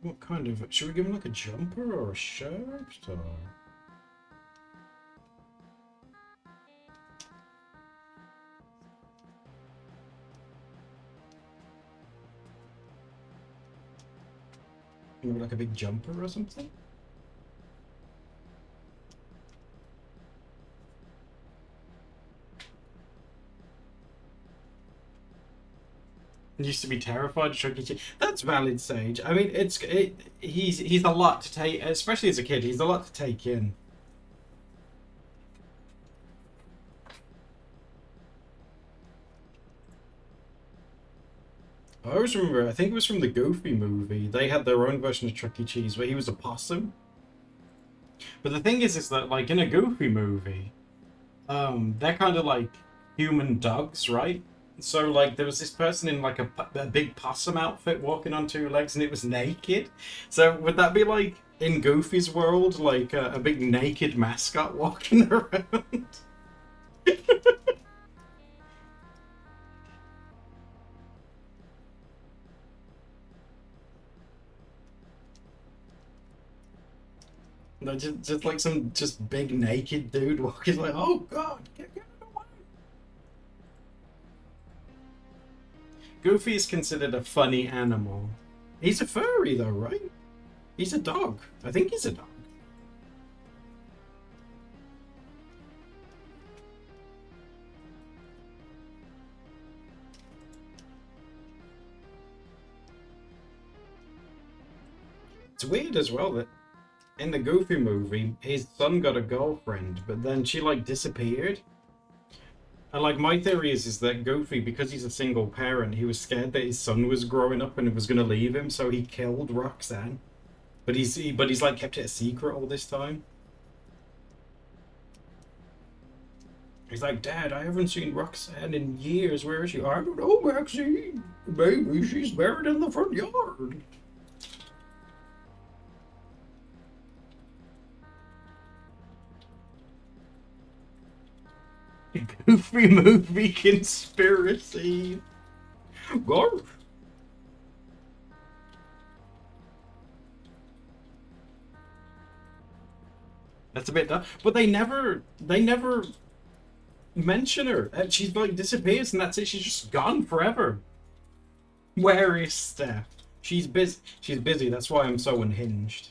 What kind of... Should we give him like a jumper or a shirt or... Maybe like a big jumper or something? Used to be terrified of Chuck E. Cheese. That's valid, Sage. I mean, he's a lot to take, especially as a kid. He's a lot to take in. I always remember, I think it was from the Goofy movie. They had their own version of Chuck E. Cheese where he was a possum. But the thing is that like in a Goofy movie, they're kind of like human dogs, right? So like there was this person in like a big possum outfit walking on two legs, and it was naked. So would that be like in Goofy's world, like a big naked mascot walking around? No, just like some just big naked dude walking like, oh god, get away. Goofy is considered a funny animal. He's a furry though, right? He's a dog. I think he's a dog. It's weird as well that in the Goofy movie, his son got a girlfriend, but then she like disappeared. And like my theory is that Goofy, because he's a single parent, he was scared that his son was growing up and was gonna leave him, so he killed Roxanne. But he's like kept it a secret all this time. He's like, Dad, I haven't seen Roxanne in years. Where is she? I don't know, Maxine. Maybe she's buried in the front yard. Goofy movie conspiracy. Garf. That's a bit dumb. But they never mention her. And she's like disappears and that's it. She's just gone forever. Where is Steph? She's busy. She's busy. That's why I'm so unhinged.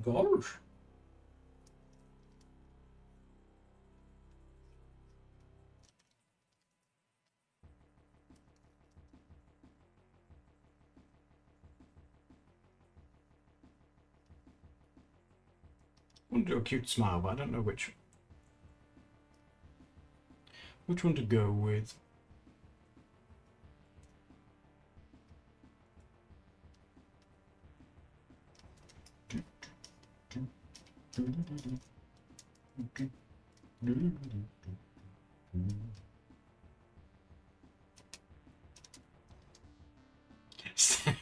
Gosh. I want to do a cute smile, but I don't know which one to go with.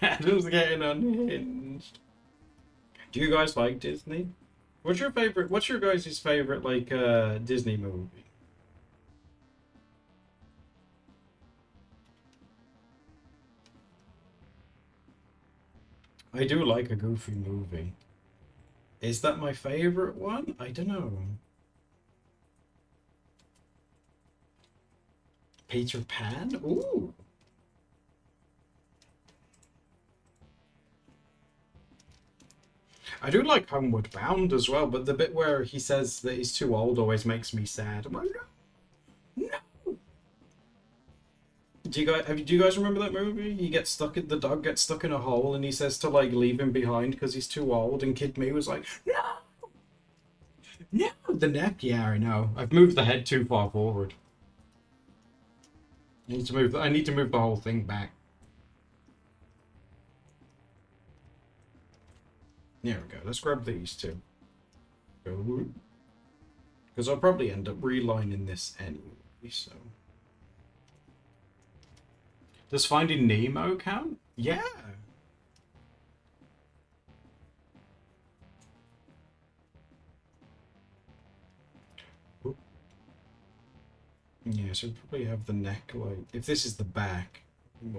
Adam's getting unhinged. Do you guys like Disney? What's your favorite? What's your guys' favorite like Disney movie? I do like a goofy movie. Is that my favorite one? I don't know. Peter Pan? Ooh. I do like Homeward Bound as well, but the bit where he says that he's too old always makes me sad. I'm like, no, no. Do you guys remember that movie? He gets stuck in the dog gets stuck in a hole, and he says to like leave him behind because he's too old. And Kid Me was like, no, no. The neck, yeah, I know. I've moved the head too far forward. I need to move the whole thing back. There we go. Let's grab these two. Because I'll probably end up relining this anyway, so. Does Finding Nemo count? Yeah. Yeah, so we probably have the neck like if this is the back,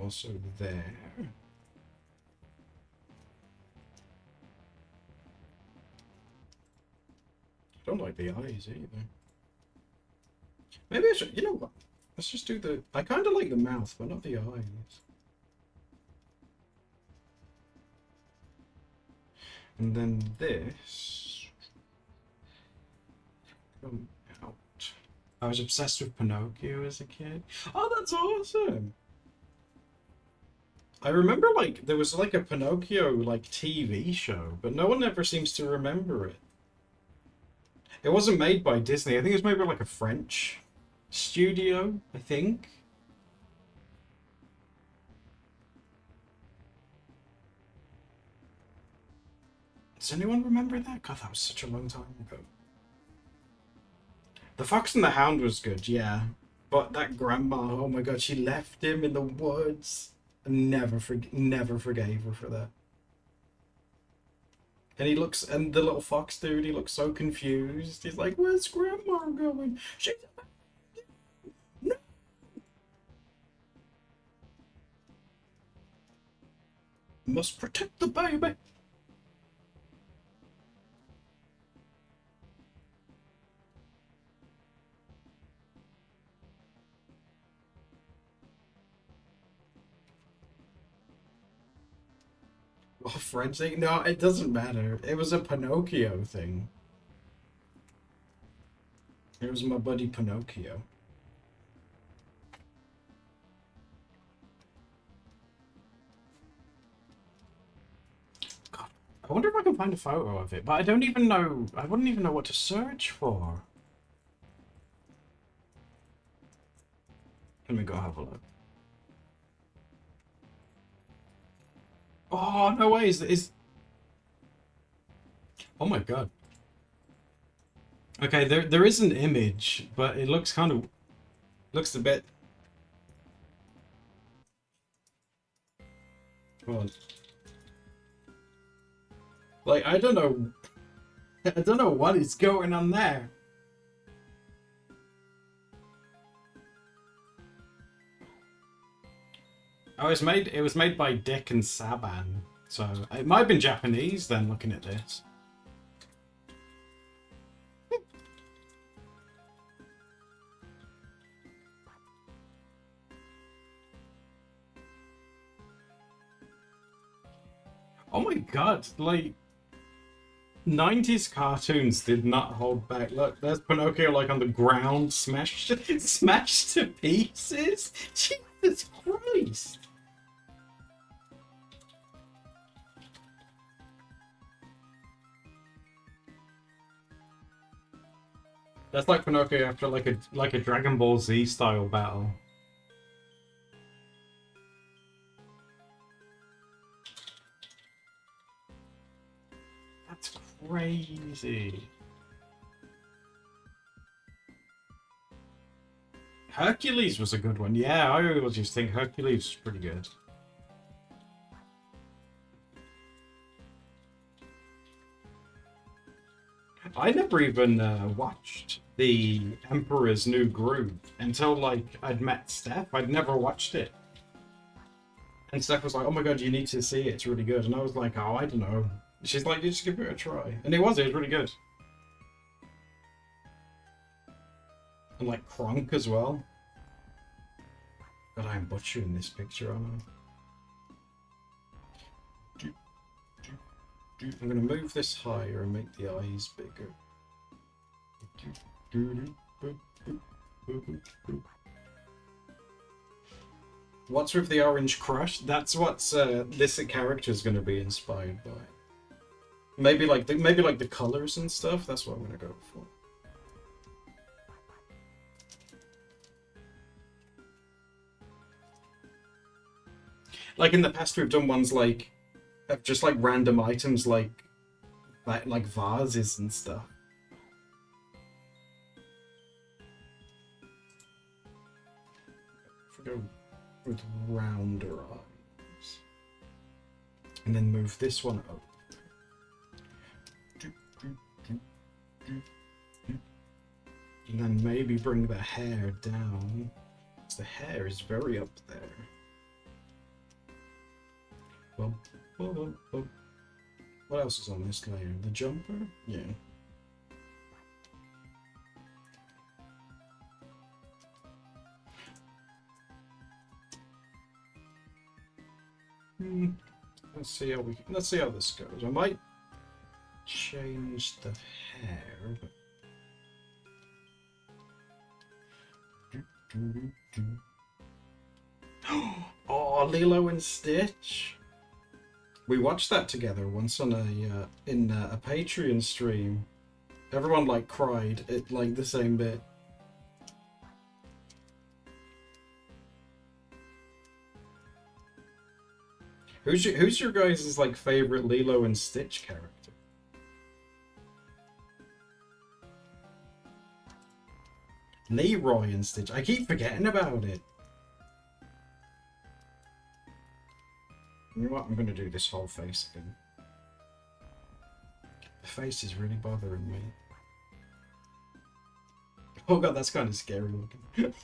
also there. I don't like the eyes either. Maybe I should, you know what? Let's just do the, I kind of like the mouth, but not the eyes. And then this. Come out. I was obsessed with Pinocchio as a kid. Oh, that's awesome! I remember like there was like a Pinocchio like TV show, but no one ever seems to remember it. It wasn't made by Disney. I think it was made by like a French studio, I think. Does anyone remember that? God, that was such a long time ago. The Fox and the Hound was good, yeah. But that grandma, oh my god, she left him in the woods. I never forgave her for that. And he looks, and the little fox dude, he looks so confused. He's like, "Where's Grandma going? She's no." Must protect the baby. Oh, Frenzy? No, it doesn't matter. It was a Pinocchio thing. It was my buddy Pinocchio. God, I wonder if I can find a photo of it, but I don't even know. I wouldn't even know what to search for. Let me go have a look. Oh, no way. Oh my god. Okay, there is an image, but it looks kind of looks a bit. Well, like I don't know, I don't know what is going on there. Oh, it was made by Dick and Saban, so it might have been Japanese then. Looking at this. Oh my god, like 90s cartoons did not hold back. Look, there's Pinocchio like on the ground, smashed smashed to pieces. Jesus Christ. That's like Pinocchio after like a Dragon Ball Z style battle. That's crazy. Hercules was a good one. Yeah, I always just think Hercules was pretty good. I never even watched The Emperor's New Groove until like I'd met Steph. I'd never watched it. And Steph was like, oh my god, you need to see it, it's really good. And I was like, oh, I don't know. She's like, you just give it a try. And it was really good. And like Kronk as well. God, I'm butchering this picture, aren't I? I'm gonna move this higher and make the eyes bigger. What's with the orange crush? That's what's this character is gonna be inspired by. Maybe like the colors and stuff. That's what I'm gonna go for. Like in the past, we've done ones like just like random items like vases and stuff. If we go with rounder eyes, and then move this one up. And then maybe bring the hair down, because the hair is very up there. Well, what else is on this layer? The jumper? Yeah. Let's see how this goes. I might change the hair, but oh, Lilo and Stitch. We watched that together once on in a Patreon stream. Everyone like cried at like the same bit. Who's your guys' like favorite Lilo and Stitch character? Leroy and Stitch. I keep forgetting about it. You know what? I'm gonna do this whole face again. The face is really bothering me. Oh god, that's kind of scary looking.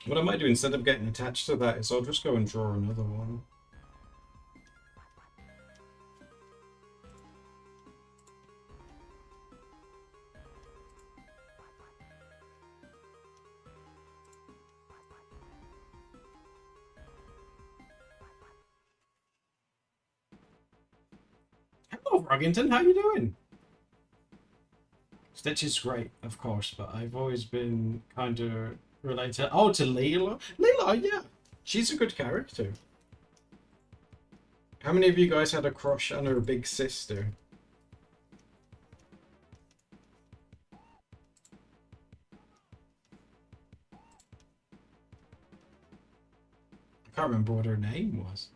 What I might do instead of getting attached to that is I'll just go and draw another one. Hello, Ruggington, how you doing? Stitch is great, of course, but I've always been kind of related. Oh, to Lilo? Lilo, yeah. She's a good character. How many of you guys had a crush on her big sister? I can't remember what her name was.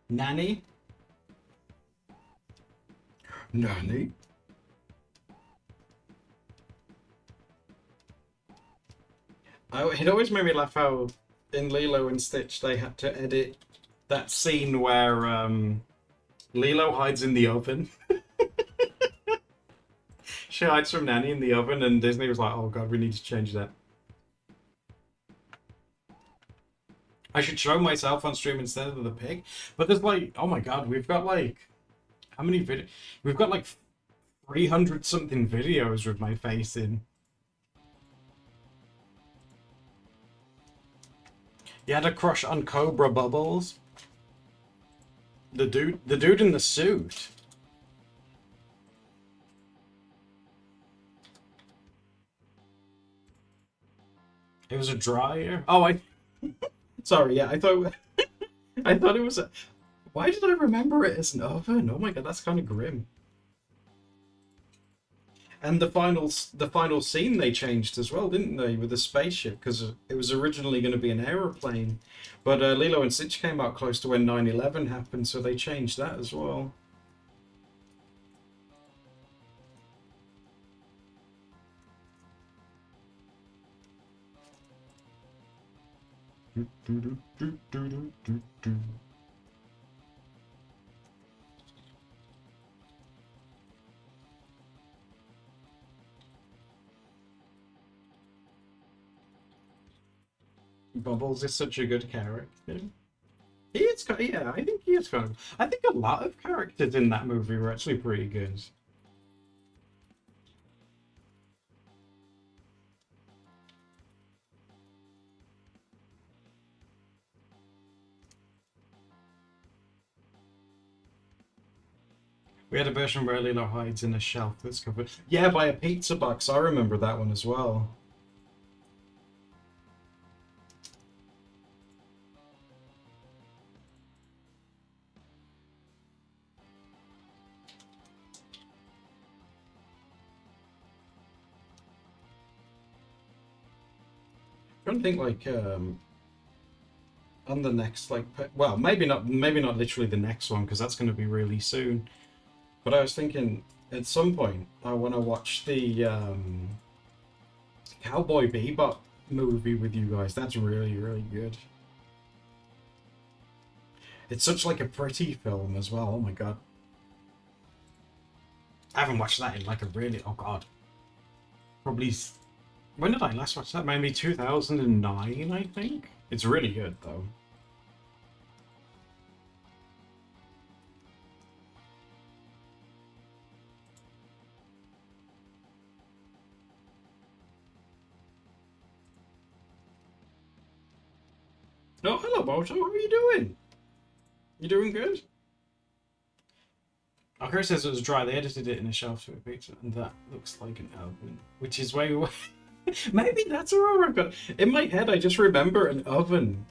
Nanny? Nanny? It always made me laugh how in Lilo and Stitch they had to edit that scene where Lilo hides in the oven. She hides from Nanny in the oven and Disney was like, oh god, we need to change that. I should show myself on stream instead of the pig. But there's like, oh my god, we've got like, how many videos? We've got like 300 something videos with my face in. You had a crush on Cobra Bubbles? The dude in the suit. It was a dryer. Oh, sorry, yeah, I thought it was a. Why did I remember it as an oven? Oh my god, that's kind of grim. And the final scene they changed as well, didn't they, with the spaceship? Because it was originally going to be an aeroplane, but Lilo and Stitch came out close to when 9/11 happened, so they changed that as well. Bubbles is such a good character. He is, yeah, I think he is kind of. I think a lot of characters in that movie were actually pretty good. We had a version where Lilo hides in a shelf that's covered. Yeah, by a pizza box. I remember that one as well. I don't think like on the next like well maybe not literally the next one because that's going to be really soon. But I was thinking at some point I want to watch the Cowboy Bebop movie with you guys. That's really good. It's such like a pretty film as well. Oh my god. I haven't watched that in like a really oh god. Probably when did I last watch that? Maybe 2009, I think. It's really good though. Oh, hello, Boto. How are you doing? You doing good? Akira says it was dry. They edited it in a shelf to a pizza, and that looks like an oven, which is way. Maybe that's where I've got. In my head, I just remember an oven.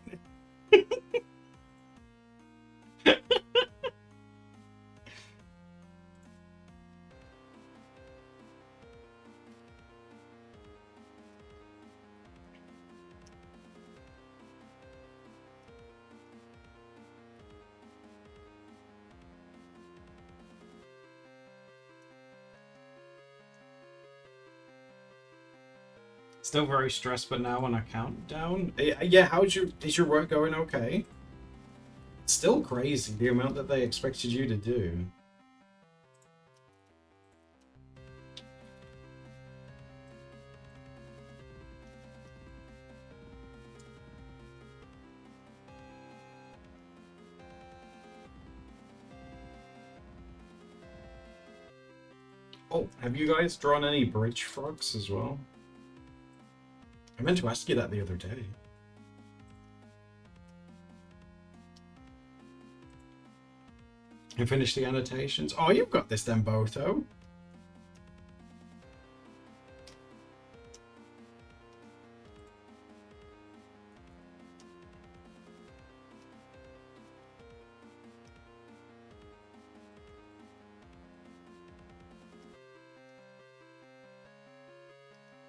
Still very stressed, but now on a countdown. Yeah, is your work going okay? It's still crazy the amount that they expected you to do. Oh, have you guys drawn any bridge frogs as well? I meant to ask you that the other day. And finish the annotations. Oh, you've got this then, Boto.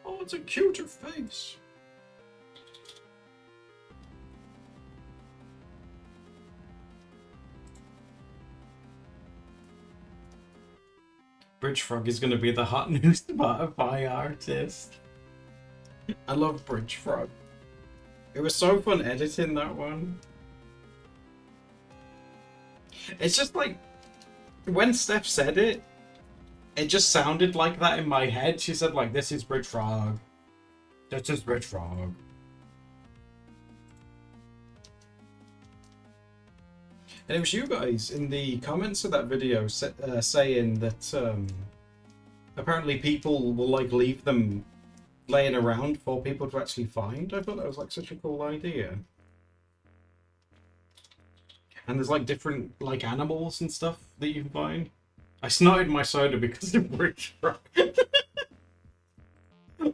Oh, it's a cuter face. Bridge Frog is going to be the hot new Spotify artist. I love Bridge Frog. It was so fun editing that one. It's just like, when Steph said it, it just sounded like that in my head. She said like, this is Bridge Frog. This is Bridge Frog. And it was you guys in the comments of that video saying that apparently people will like leave them laying around for people to actually find. I thought that was like such a cool idea. And there's like different like animals and stuff that you can find. I snorted my soda because of Bridge Frog.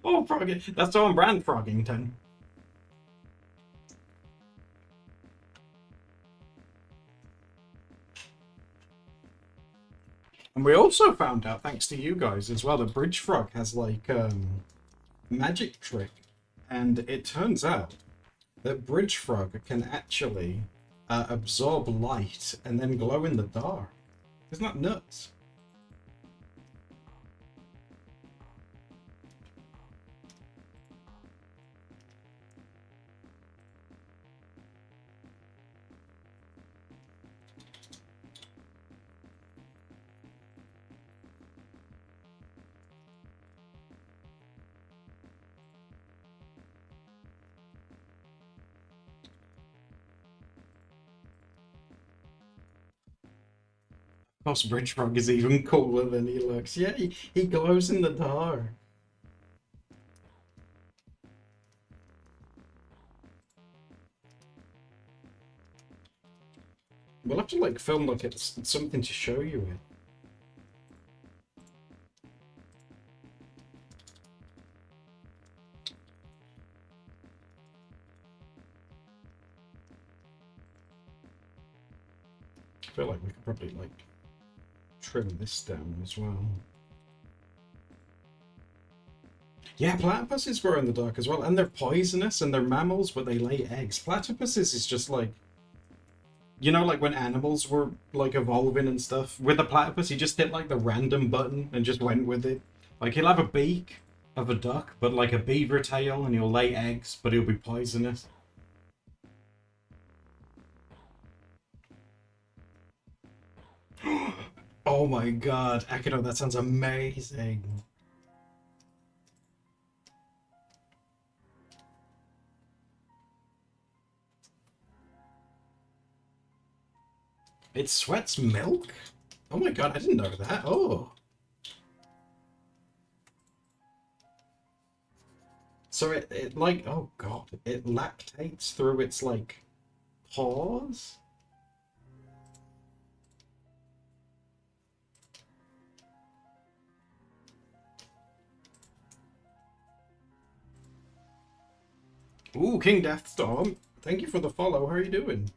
Oh, Frog! That's on brand, Froggington. And we also found out, thanks to you guys as well, that Bridge Frog has like magic trick, and it turns out that Bridge Frog can actually absorb light and then glow in the dark. Isn't that nuts? Of course, Bridge Frog is even cooler than he looks. Yeah, he glows in the dark. We'll have to like film like it's something to show you it. I feel like we could probably like trim this down as well. Yeah, platypuses grow in the dark as well, and they're poisonous and they're mammals, but they lay eggs. Platypuses is just like, you know, like when animals were like evolving and stuff. With the platypus, he just hit like the random button and just went with it. Like he'll have a beak of a duck, but like a beaver tail, and he'll lay eggs, but he'll be poisonous. Oh my god, Akino, that sounds amazing. It sweats milk? Oh my god, I didn't know that. Oh. So it like, oh god, it lactates through its like pores? Ooh, King Deathstorm. Thank you for the follow. How are you doing?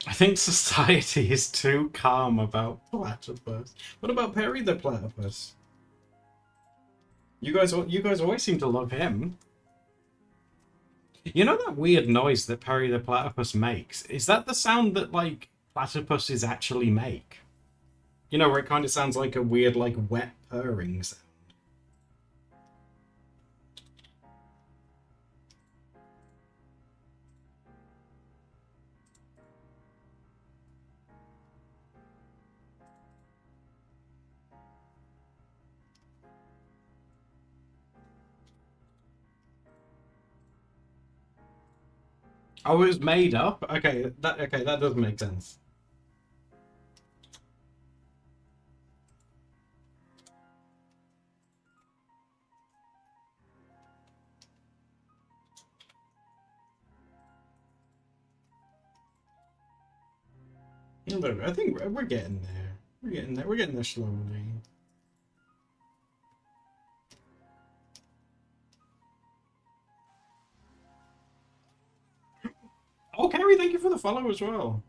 I think society is too calm about platypus. What about Perry the platypus? You guys always seem to love him. You know that weird noise that Perry the platypus makes? Is that the sound that like platypuses actually make? You know, where it kind of sounds like a weird, like wet purring sound. Oh, it was made up. Okay, that does make sense. Look, I think we're getting there. We're getting there. We're getting there slowly. Oh, Carrie, thank you for the follow as well.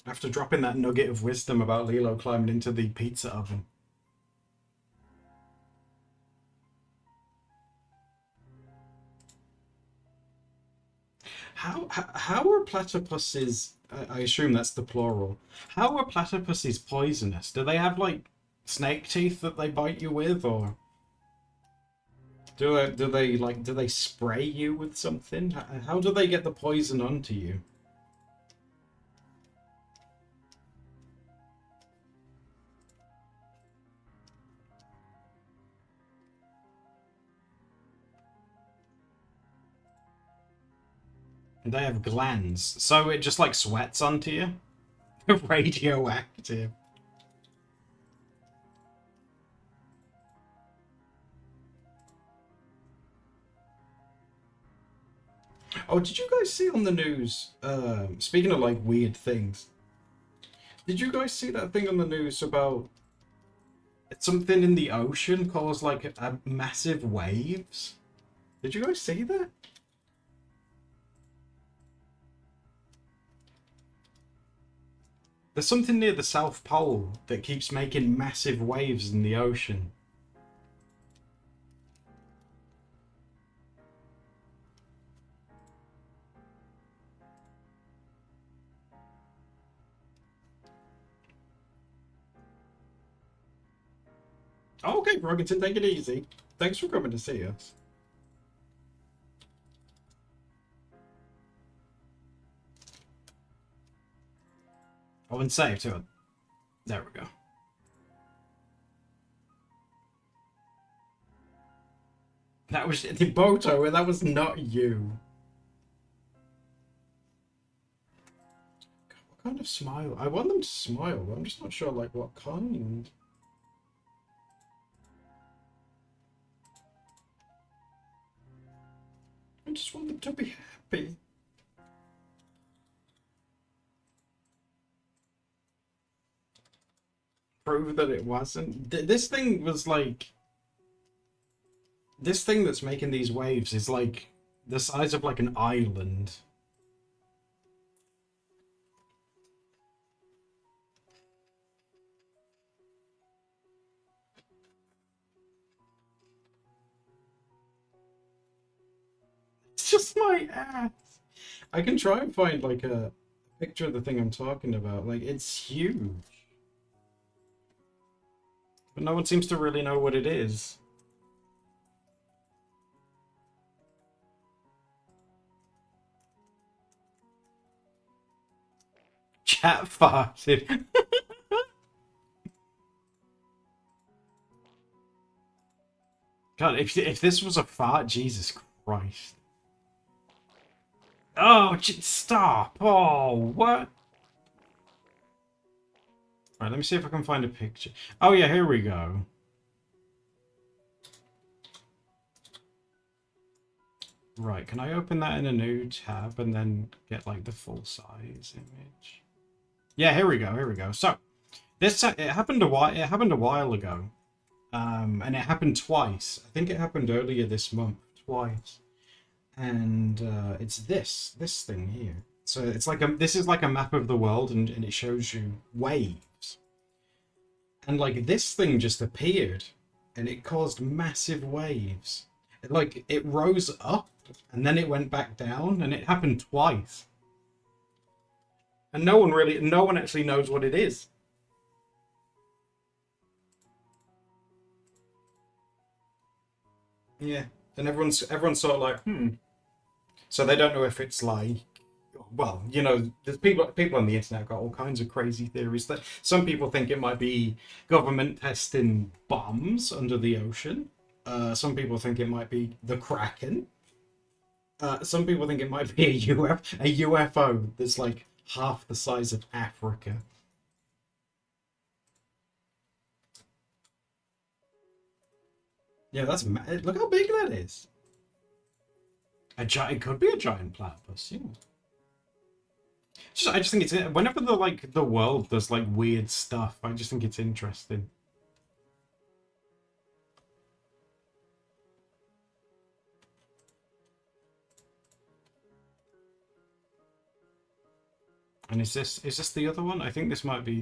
After dropping that nugget of wisdom about Lilo climbing into the pizza oven. How are platypuses? I assume that's the plural. How are platypuses poisonous? Do they have like snake teeth that they bite you with, or? Do they spray you with something? How do they get the poison onto you? They have glands, so it just like sweats onto you. Radioactive. Oh, did you guys see on the news? Speaking of like weird things, did you guys see that thing on the news about something in the ocean caused like a massive waves? Did you guys see that? There's something near the South Pole that keeps making massive waves in the ocean. Okay, Brogington, take it easy. Thanks for coming to see us. Oh, and save too. There we go. That was the Boto, and that was not you. God, what kind of smile? I want them to smile, but I'm just not sure like what kind. I just want them to be happy. Prove that it wasn't. This thing was like... This thing that's making these waves is like the size of like an island. It's just my ass. I can try and find like a picture of the thing I'm talking about. Like, it's huge. But no one seems to really know what it is. Chat farted. God, if this was a fart, Jesus Christ. Oh, stop. Oh, what? Right, let me see if I can find a picture. Oh, yeah, here we go. Right, can I open that in a new tab and then get, like, the full-size image? Yeah, here we go, here we go. So, this, it happened a while ago. And it happened twice. I think it happened earlier this month, twice. And it's this thing here. So it's like this is like a map of the world, and it shows you waves. And like this thing just appeared, and it caused massive waves. It rose up, and then it went back down, and it happened twice. And no one actually knows what it is. Yeah, and everyone's sort of like, So they don't know if it's like, well, you know, there's people on the internet got all kinds of crazy theories. That some people think it might be government testing bombs under the ocean. Some people think it might be the Kraken. Some people think it might be a UFO that's like half the size of Africa. Yeah, look how big that is. It could be a giant platypus, yeah. I just think it's whenever the world does like weird stuff, I just think it's interesting. And is this the other one? I think this might be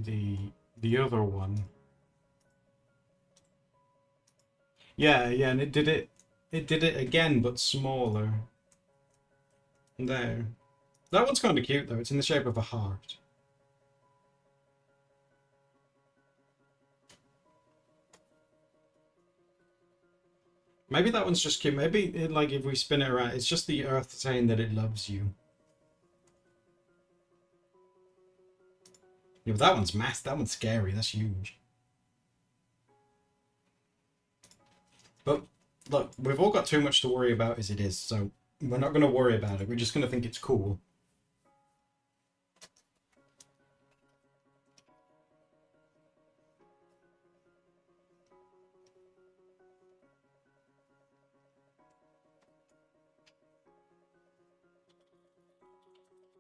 the other one. Yeah, and it did it again, but smaller. There. That one's kind of cute though. It's in the shape of a heart. Maybe that one's just cute. Maybe, like, if we spin it around, it's just the Earth saying that it loves you. Yeah, but that one's massive. That one's scary. That's huge. But, look, we've all got too much to worry about as it is, so we're not going to worry about it. We're just going to think it's cool.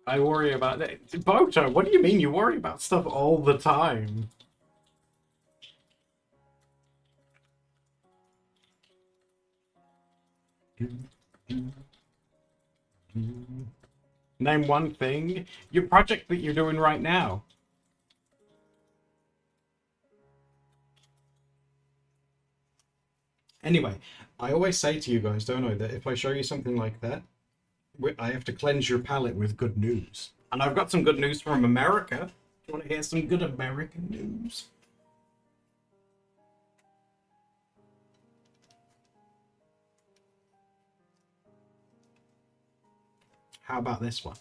I worry about it. Boto, what do you mean you worry about stuff all the time? Name one thing. Your project that you're doing right now. Anyway, I always say to you guys, don't I, that if I show you something like that, I have to cleanse your palate with good news. And I've got some good news from America. Do you want to hear some good American news? How about this one?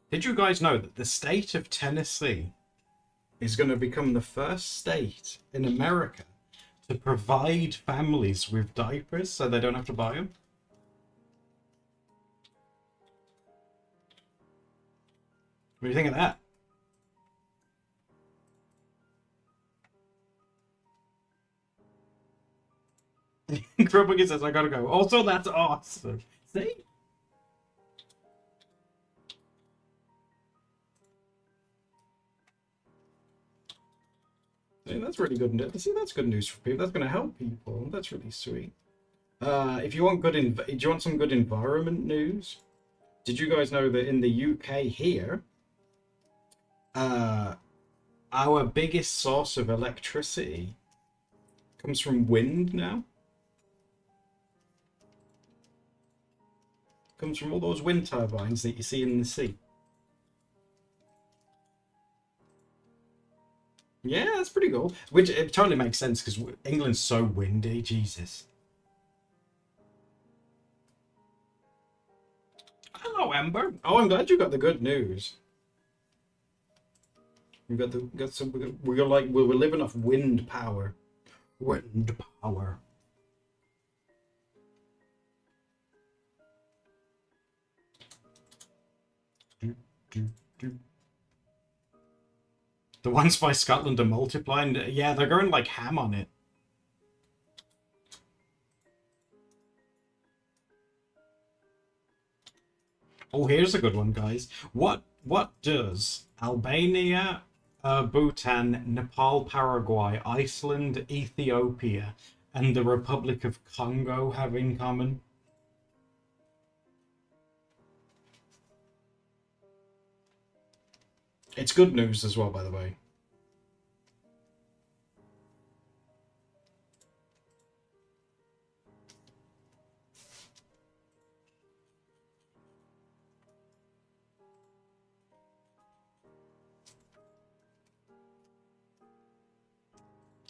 Did you guys know that the state of Tennessee is going to become the first state in America to provide families with diapers so they don't have to buy them? What do you think of that? Grubbucky says, I gotta go. Also, that's awesome. See? See, that's really good. See, that's good news for people. That's going to help people. That's really sweet. If you want do you want some good environment news? Did you guys know that in the UK here, our biggest source of electricity comes from wind now? Comes from all those wind turbines that you see in the sea. Yeah, that's pretty cool. Which it totally makes sense because England's so windy. Jesus. Hello, Amber. Oh, I'm glad you got the good news. We got some. We're like we're living off wind power. Wind power. The ones by Scotland are multiplying. Yeah, they're going like ham on it. Oh, here's a good one, guys. What does Albania, Bhutan, Nepal, Paraguay, Iceland, Ethiopia, and the Republic of Congo have in common? It's good news as well, by the way.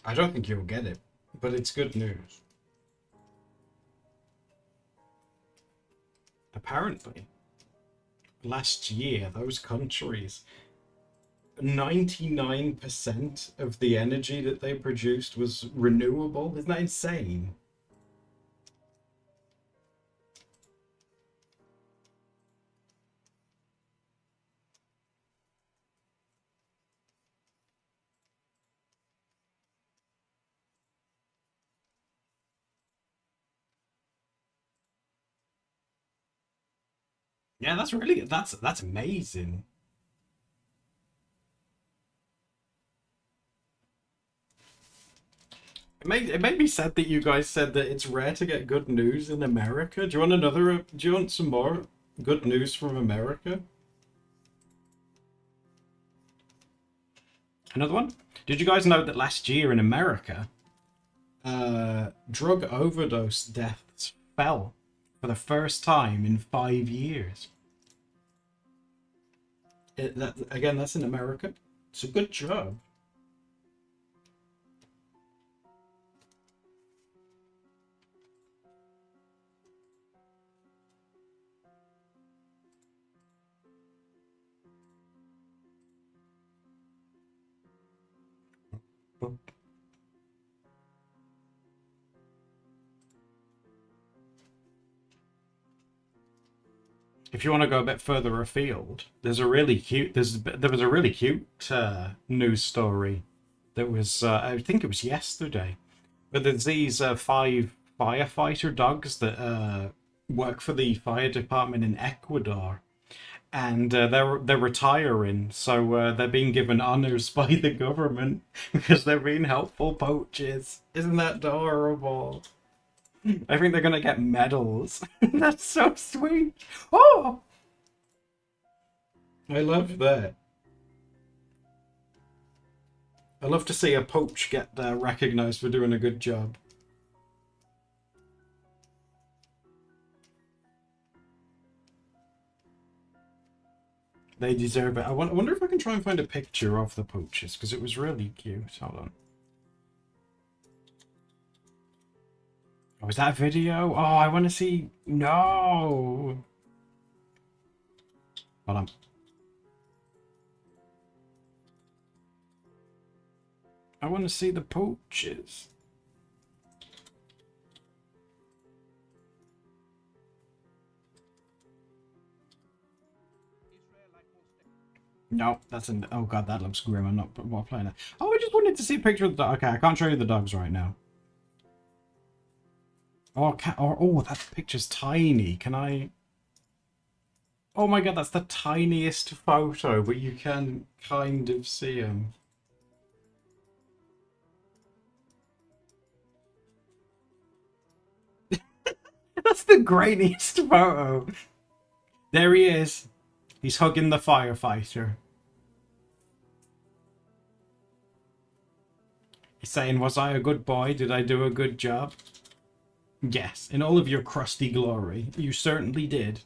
I don't think you'll get it, but it's good news. Apparently, last year, those countries, 99% of the energy that they produced was renewable. Isn't that insane? Yeah, that's amazing. It made me sad that you guys said that it's rare to get good news in America. Do you want another? Do you want some more good news from America? Another one? Did you guys know that last year in America, drug overdose deaths fell for the first time in 5 years? Again, that's in America. It's a good job. If you want to go a bit further afield, there was a really cute news story that was I think it was yesterday, but there's these five firefighter dogs that work for the fire department in Ecuador, and they're retiring, so they're being given honors by the government because they're being helpful poachers. Isn't that adorable? I think they're gonna get medals. That's so sweet. Oh, I love that. I love to see a poach get recognized for doing a good job. They deserve it. I wonder if I can try and find a picture of the poachers, because it was really cute. Hold on. Oh, is that a video? Oh, I want to see... No! Hold on. I want to see the poachers. No, that's an... Oh god, that looks grim. I'm not playing it. Oh, I just wanted to see a picture of the dog. Okay, I can't show you the dogs right now. Oh, that picture's tiny. Can I... Oh my god, that's the tiniest photo, but you can kind of see him. That's the grainiest photo. There he is. He's hugging the firefighter. He's saying, was I a good boy? Did I do a good job? Yes, in all of your crusty glory, you certainly did.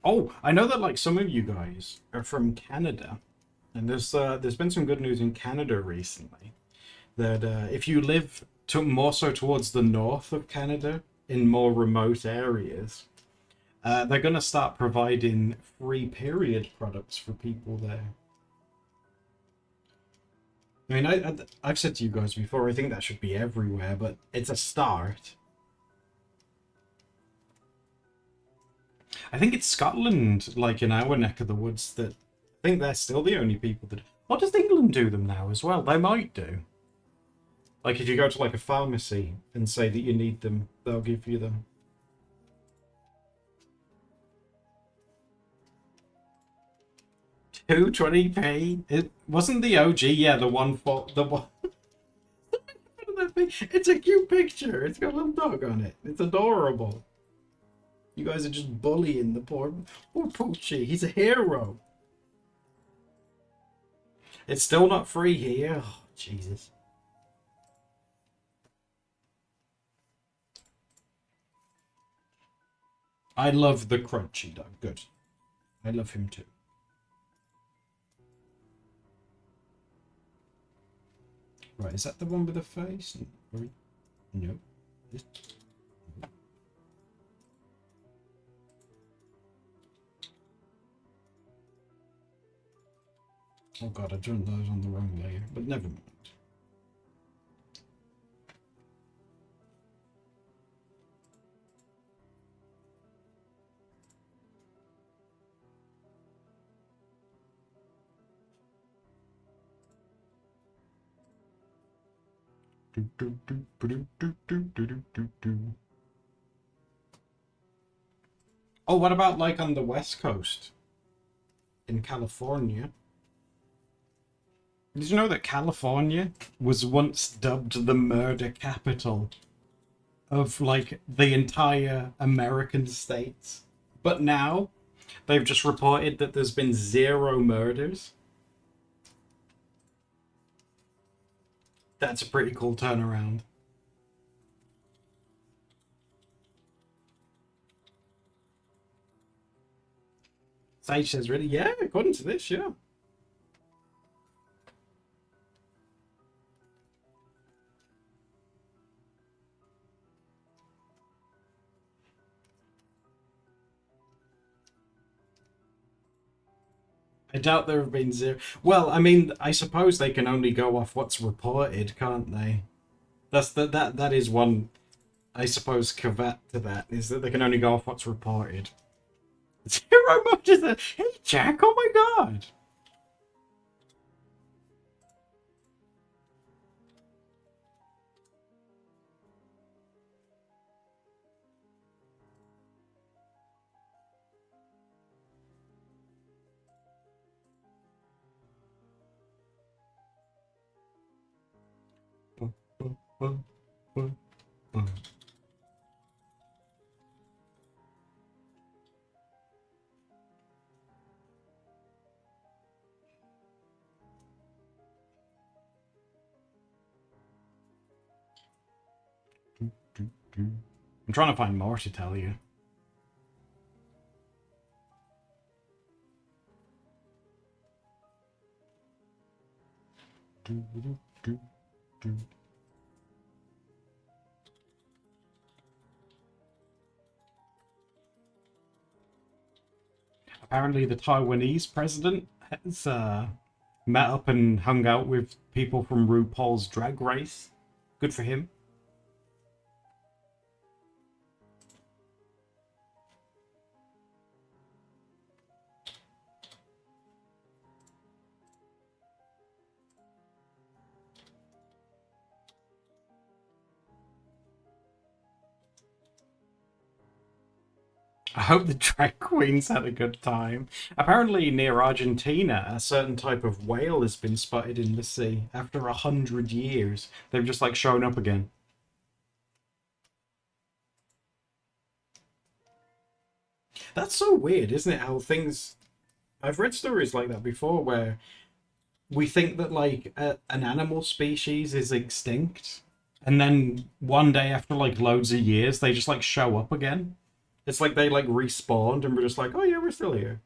Oh, I know that like some of you guys are from Canada, and there's been some good news in Canada recently. That if you live more so towards the north of Canada, in more remote areas, they're going to start providing free period products for people there. I mean, I've said to you guys before, I think that should be everywhere, but it's a start. I think it's Scotland, like in our neck of the woods, that I think they're still the only people that... Or does England do them now as well? They might do. Like if you go to like a pharmacy and say that you need them, they'll give you them. $2.20p? It wasn't the OG, yeah, the one for the one. It's a cute picture. It's got a little dog on it. It's adorable. You guys are just bullying the poor Poochie. He's a hero. It's still not free here. Oh, Jesus. I love the crunchy dog. Good. I love him too. Right, is that the one with the face? No. Oh god, I drew those on the wrong layer, but never mind. Oh, what about like on the West Coast? In California? Did you know that California was once dubbed the murder capital of like the entire American states? But now they've just reported that there's been 0 murders. That's a pretty cool turnaround. Sage says, really? Yeah, according to this, yeah. I doubt there have been zero. Well, I mean, I suppose they can only go off what's reported, can't they? That is one, I suppose, caveat to that, is that they can only go off what's reported. Zero much is a hey Jack, oh my god. I'm trying to find more to tell you. Apparently, the Taiwanese president has met up and hung out with people from RuPaul's Drag Race. Good for him. I hope the drag queens had a good time. Apparently, near Argentina, a certain type of whale has been spotted in the sea. After 100 years, they've just like shown up again. That's so weird, isn't it? How things. I've read stories like that before where we think that like an animal species is extinct, and then one day after like loads of years, they just like show up again. It's like they like respawned and we're just like, oh yeah, we're still here.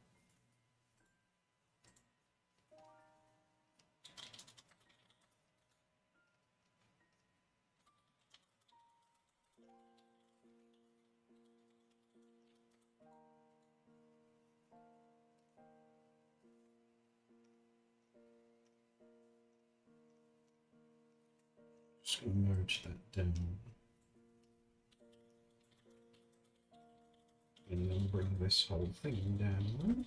Just gonna merge that down. And then bring this whole thing down.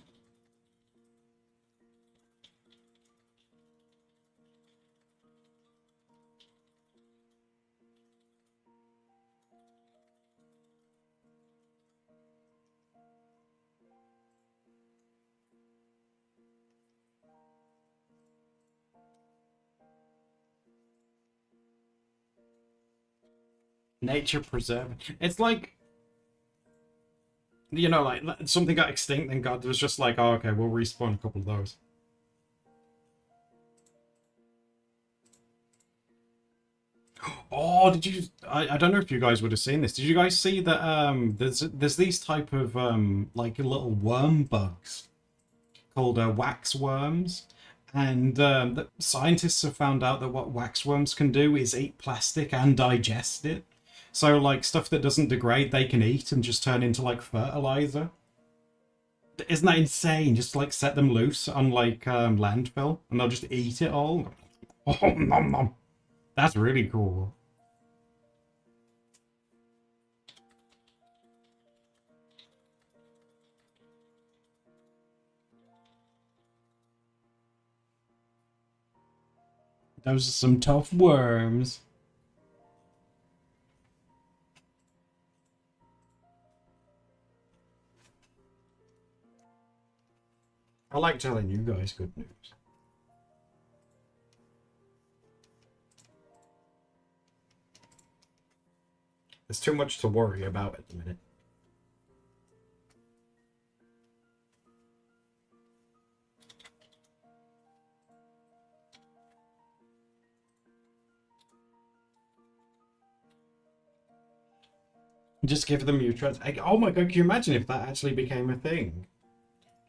Nature preserve. It's like, you know, like something got extinct and God was just like, oh, okay, we'll respawn a couple of those. Oh, did you? I don't know if you guys would have seen this. Did you guys see that? There's these type of like little worm bugs called wax worms, and the scientists have found out that what wax worms can do is eat plastic and digest it. So like stuff that doesn't degrade, they can eat and just turn into like fertilizer. Isn't that insane? Just like set them loose on like landfill, and they'll just eat it all. Oh, nom nom. That's really cool. Those are some tough worms. I like telling you guys good news. There's too much to worry about at the minute. Just give them neutrons. Oh my god, can you imagine if that actually became a thing?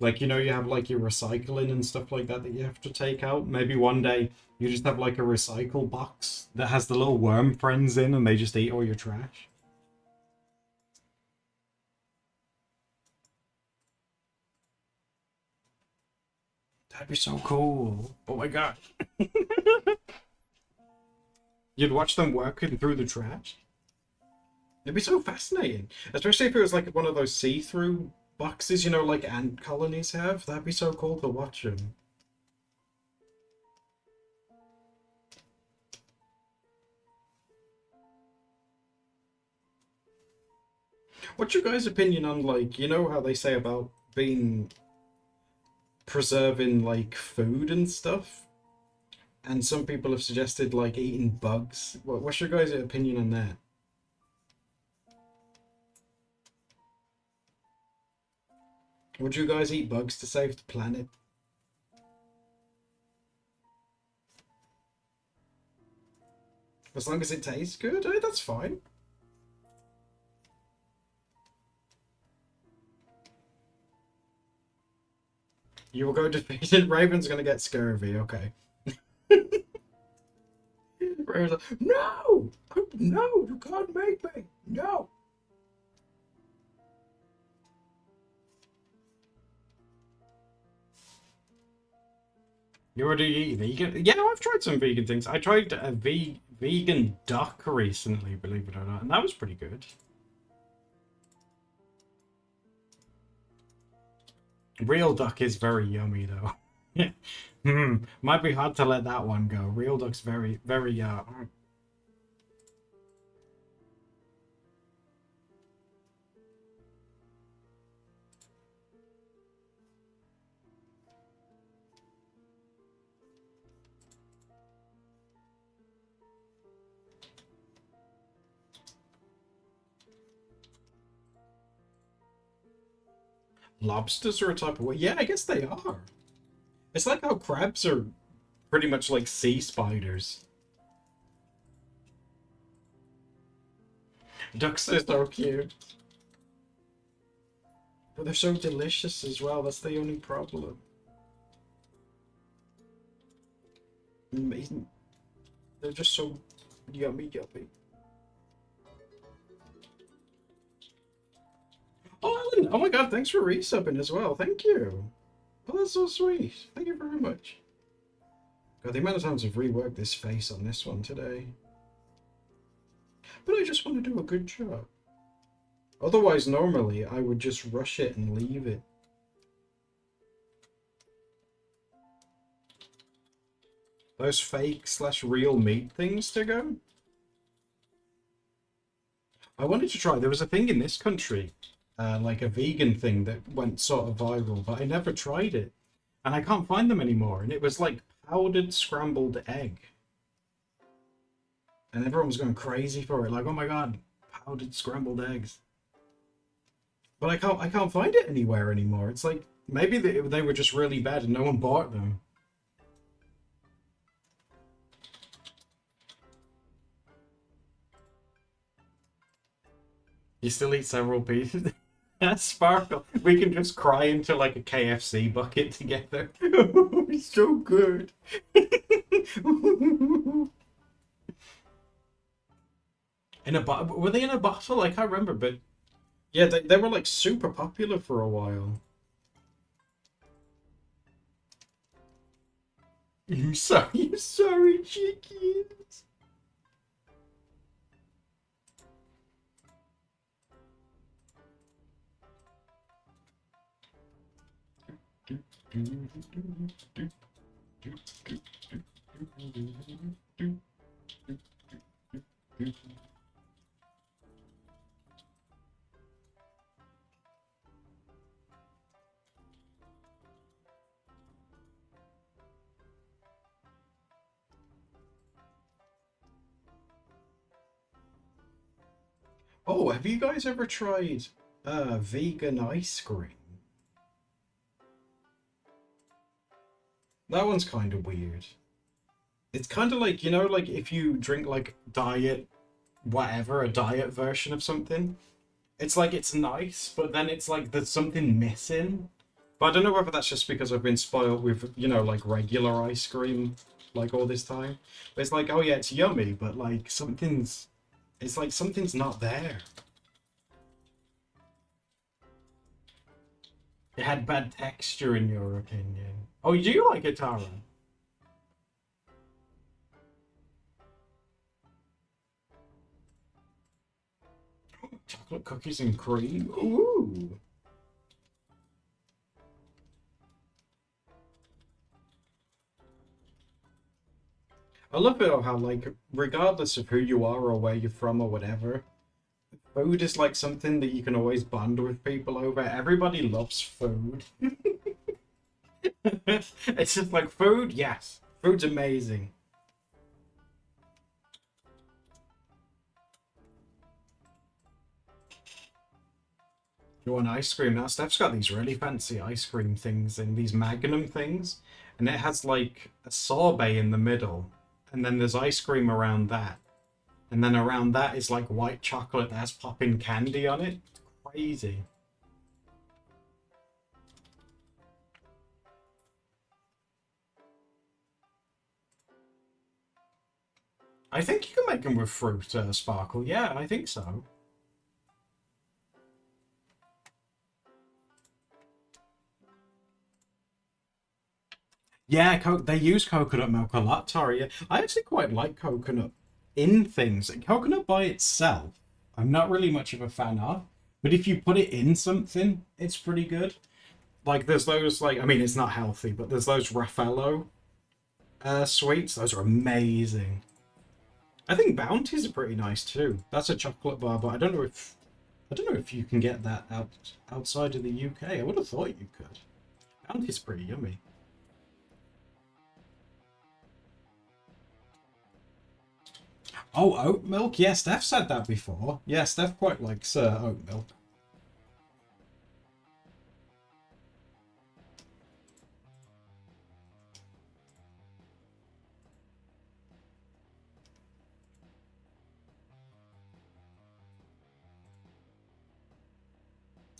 Like, you know, you have like your recycling and stuff like that that you have to take out. Maybe one day you just have like a recycle box that has the little worm friends in and they just eat all your trash. That'd be so cool. Oh my god. You'd watch them working through the trash. It'd be so fascinating. Especially if it was like one of those see-through boxes, you know, like ant colonies have. That'd be so cool to watch them. What's your guys' opinion on, like, you know how they say about being preserving like food and stuff? And some people have suggested like eating bugs. What's your guys' opinion on that? Would you guys eat bugs to save the planet? As long as it tastes good, that's fine. You will go defeated. Raven's gonna get scurvy, okay. Raven's like, no! No, you can't make me! No! You already eat vegan? Yeah, I've tried some vegan things. I tried a vegan duck recently, believe it or not, and that was pretty good. Real duck is very yummy, though. Might be hard to let that one go. Real duck's very, very, Lobsters are a type of way. Yeah, I guess they are. It's like how crabs are pretty much like sea spiders. Ducks are so cute. But they're so delicious as well. That's the only problem. Amazing. They're just so yummy, yummy. Oh, Alan! Oh my god, thanks for resubbing as well. Thank you. Oh, that's so sweet. Thank you very much. God, the amount of times I've reworked this face on this one today. But I just want to do a good job. Otherwise, normally, I would just rush it and leave it. Those fake/real meat things to go? I wanted to try. There was a thing in this country, like a vegan thing that went sort of viral, but I never tried it. And I can't find them anymore. And it was like powdered scrambled egg. And everyone was going crazy for it. Like, oh my god, powdered scrambled eggs. But I can't find it anywhere anymore. It's like, maybe they were just really bad and no one bought them. You still eat several pieces? That's Sparkle. We can just cry into like a KFC bucket together. It's so good. In a bottle? Were they in a bottle? I can't remember, but yeah, they were like super popular for a while. You sorry chickens. Oh, have you guys ever tried vegan ice cream? That one's kind of weird. It's kind of like, you know, like if you drink like diet, whatever, a diet version of something. It's like it's nice, but then it's like there's something missing. But I don't know whether that's just because I've been spoiled with, you know, like regular ice cream, like all this time. But it's like, oh yeah, it's yummy, but like it's like something's not there. It had bad texture, in your opinion. Oh, do you like it, Tara? Chocolate cookies and cream? Ooh. I love it how, like, regardless of who you are or where you're from or whatever, food is like something that you can always bond with people over. Everybody loves food. It's just like food, yes. Food's amazing. You want ice cream? Now, Steph's got these really fancy ice cream things in these Magnum things, and it has like a sorbet in the middle, and then there's ice cream around that, and then around that is like white chocolate that has popping candy on it. It's crazy. I think you can make them with fruit, Sparkle. Yeah, I think so. Yeah, they use coconut milk a lot, Tori. Yeah. I actually quite like coconut in things. Coconut by itself, I'm not really much of a fan of. But if you put it in something, it's pretty good. Like there's those like I mean it's not healthy, but there's those Raffaello sweets. Those are amazing. I think Bounty's are pretty nice too. That's a chocolate bar, but I don't know if you can get that outside of the UK. I would have thought you could. Bounty's pretty yummy. Oh, oat milk? Yeah, Steph said that before. Yeah, Steph quite likes oat milk.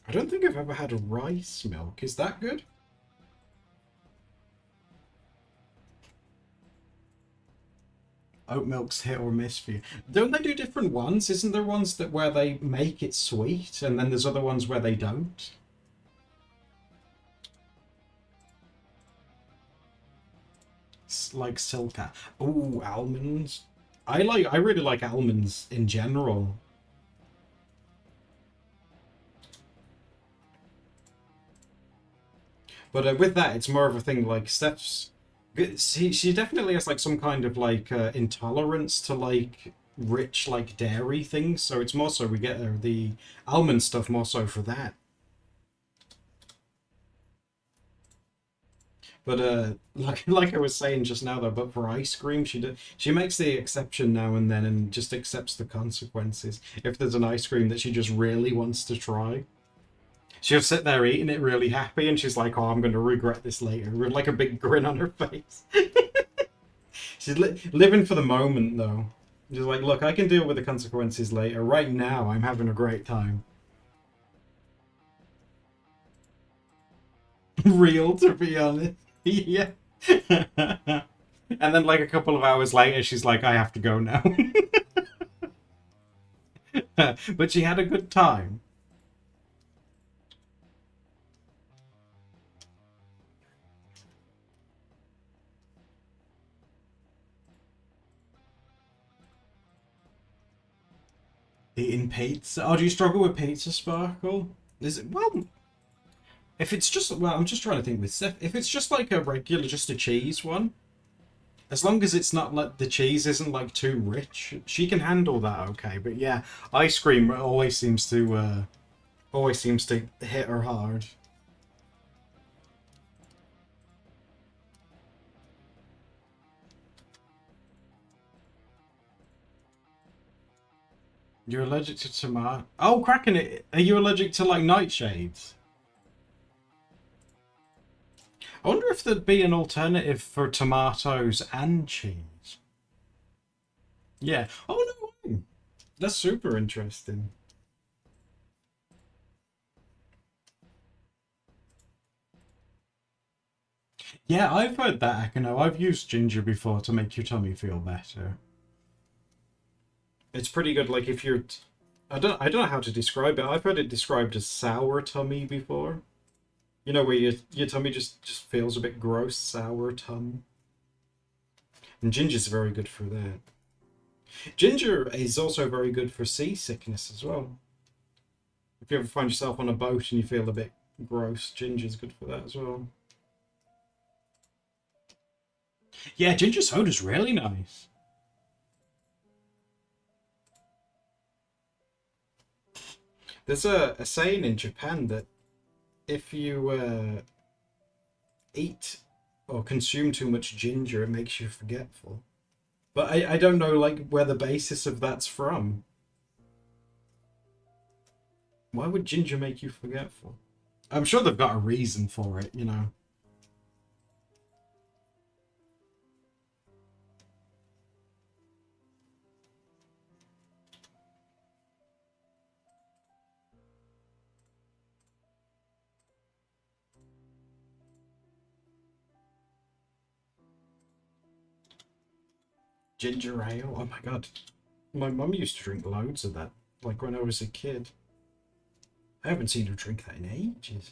I don't think I've ever had a rice milk. Is that good? Oat milk's hit or miss for you. Don't they do different ones? Isn't there ones that where they make it sweet and then there's other ones where they don't? Like Silka. Oh, almonds. I really like almonds in general. But with that, it's more of a thing like Steph's. She definitely has like some kind of like intolerance to like rich like dairy things. So it's more so we get the almond stuff more so for that. But like I was saying just now though, but for ice cream, she makes the exception now and then and just accepts the consequences. If there's an ice cream that she just really wants to try. She'll sit there eating it really happy, and she's like, "Oh, I'm going to regret this later," with like a big grin on her face. She's living for the moment, though. She's like, "Look, I can deal with the consequences later. Right now, I'm having a great time." Real, to be honest. Yeah. And then, like a couple of hours later, she's like, "I have to go now." But she had a good time. Eating pizza. Oh, do you struggle with pizza, Sparkle? Is it well? If it's just well, I'm just trying to think with Steph. If it's just like a regular, just a cheese one, as long as it's not like the cheese isn't like too rich, she can handle that okay. But yeah, ice cream always seems to hit her hard. You're allergic to tomato. Oh, cracking it! Are you allergic to like nightshades? I wonder if there'd be an alternative for tomatoes and cheese. Yeah. Oh no way. That's super interesting. Yeah, I've heard that, Akano. I've used ginger before to make your tummy feel better. It's pretty good. Like if you're, I don't know how to describe it. I've heard it described as sour tummy before. You know, where your tummy just feels a bit gross, sour tum. And ginger's very good for that. Ginger is also very good for seasickness as well. If you ever find yourself on a boat and you feel a bit gross, ginger's good for that as well. Yeah, ginger soda's really nice. There's a saying in Japan that if you eat or consume too much ginger, it makes you forgetful. But I don't know like where the basis of that's from. Why would ginger make you forgetful? I'm sure they've got a reason for it, you know. Ginger ale? Oh my god. My mum used to drink loads of that, like when I was a kid. I haven't seen her drink that in ages.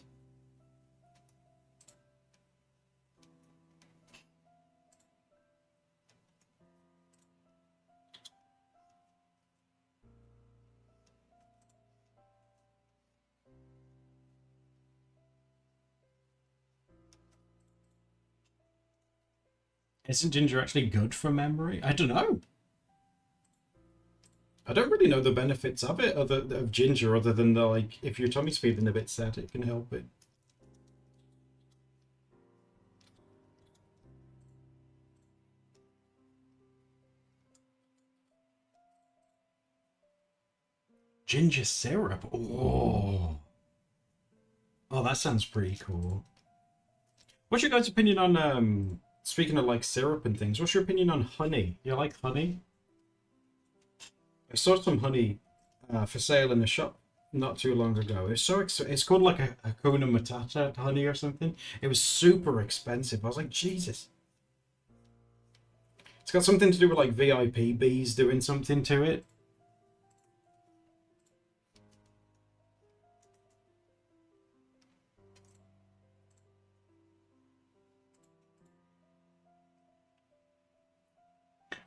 Isn't ginger actually good for memory? I don't know. I don't really know the benefits of it, of ginger, other than the like, if your tummy's feeling a bit sad, it can help it. Ginger syrup. Oh, oh, that sounds pretty cool. What's your guys' opinion on speaking of like syrup and things? What's your opinion on honey? You like honey? I saw some honey for sale in a shop not too long ago. It's so it's called like a Hakuna Matata honey or something. It was super expensive. I was like, Jesus. It's got something to do with like VIP bees doing something to it.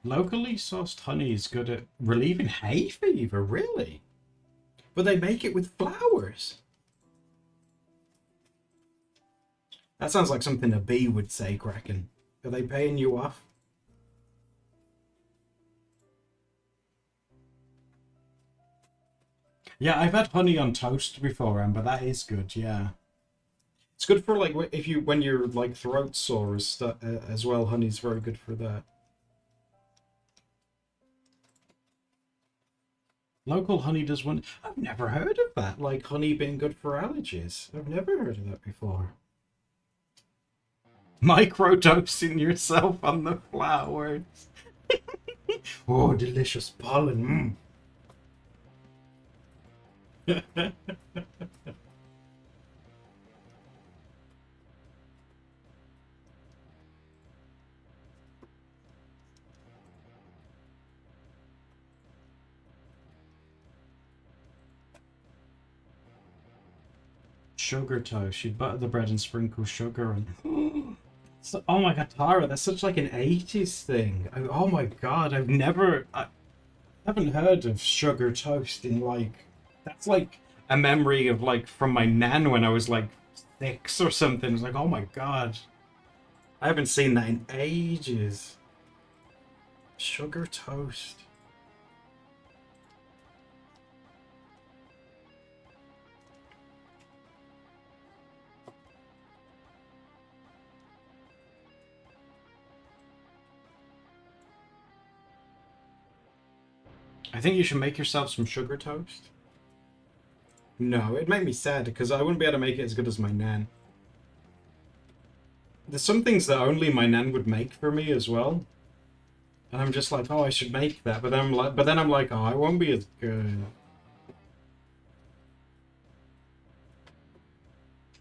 Locally sourced honey is good at relieving hay fever, really? But they make it with flowers. That sounds like something a bee would say, Kraken. Are they paying you off? Yeah, I've had honey on toast before, Amber. That is good, yeah. It's good for like if you when your like throat sore as well. Honey's very good for that. Local honey does one. I've never heard of that. Like honey being good for allergies. I've never heard of that before. Microdosing yourself on the flowers. Oh, delicious pollen. Sugar toast. You'd butter the bread and sprinkle sugar and. So, oh my god, Tara, that's such like an 80s thing. Oh my god, I haven't heard of sugar toast in like, that's like a memory of like from my nan when I was like 6 or something. It's like, oh my god, I haven't seen that in ages. Sugar toast. I think you should make yourself some sugar toast. No, it'd make me sad because I wouldn't be able to make it as good as my nan. There's some things that only my nan would make for me as well. And I'm just like, oh, I should make that, but then I'm like, oh, I won't be as good.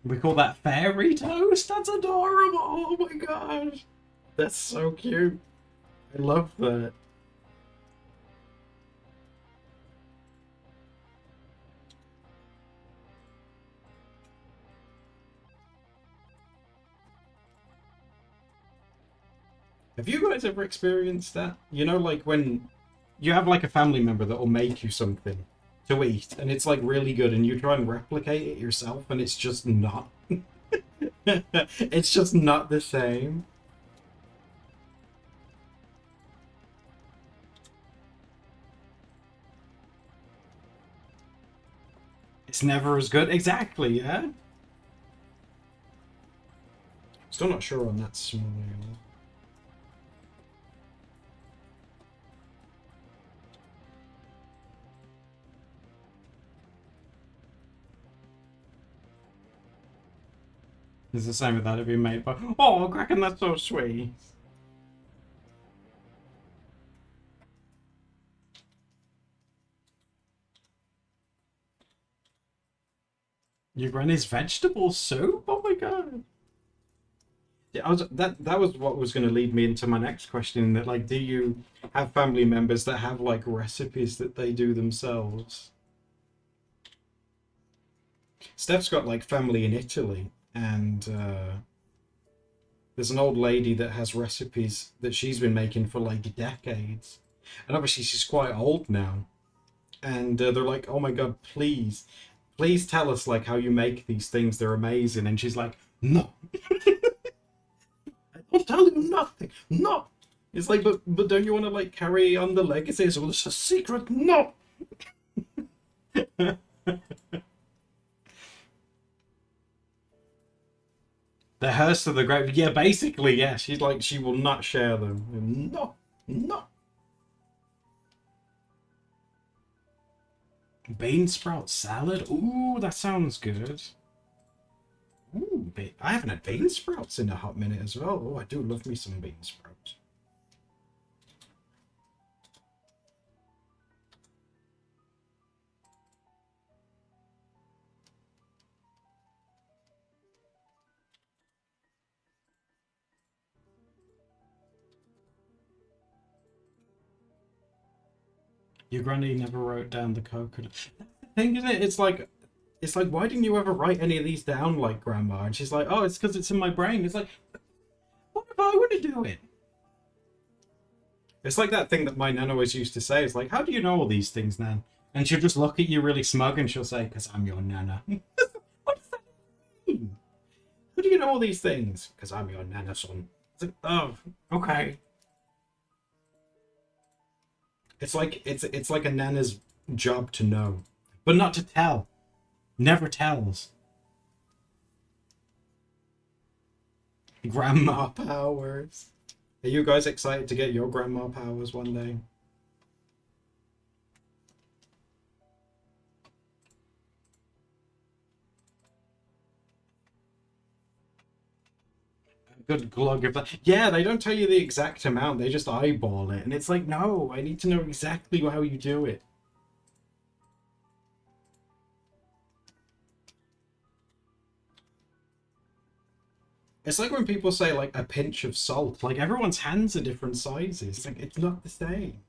We call that fairy toast. That's adorable. Oh my gosh. That's so cute. I love that. Have you guys ever experienced that? You know, like when you have like a family member that will make you something to eat and it's like really good and you try and replicate it yourself and it's just not. It's just not the same. It's never as good. Exactly, yeah? Still not sure on that small. It's the same with that if you made, but oh, Kraken, that's so sweet. Your granny's vegetable soup? Oh my god. Yeah, that was what was going to lead me into my next question. That like, do you have family members that have like recipes that they do themselves? Steph's got like family in Italy, and there's an old lady that has recipes that she's been making for like decades, and obviously she's quite old now. And they're like, "Oh my god, please tell us like how you make these things. They're amazing." And she's like, "No, I'll tell you nothing. No." It's like, but don't you want to like carry on the legacy? So it's a secret. No. The hearse of the grave. Yeah, basically, yeah. She's like, she will not share them. No, no. Bean sprout salad. Ooh, that sounds good. Ooh, I haven't had bean sprouts in a hot minute as well. Oh, I do love me some bean sprouts. Your granny never wrote down the coconut. That's the thing, isn't it? It's like, why didn't you ever write any of these down, like grandma? And she's like, oh, it's because it's in my brain. It's like, what if I were to do it? It's like that thing that my nan always used to say. It's like, how do you know all these things, nan? And she'll just look at you really smug and she'll say, because I'm your nana. What does that mean? How do you know all these things? Because I'm your nana, son. It's like, oh, okay. It's like a nana's job to know, but not to tell. Never tells. Grandma powers. Are you guys excited to get your grandma powers one day? Good glug of that. Yeah, they don't tell you the exact amount. They just eyeball it, and it's like, no, I need to know exactly how you do it. It's like when people say like a pinch of salt. Like everyone's hands are different sizes. It's like it's not the same.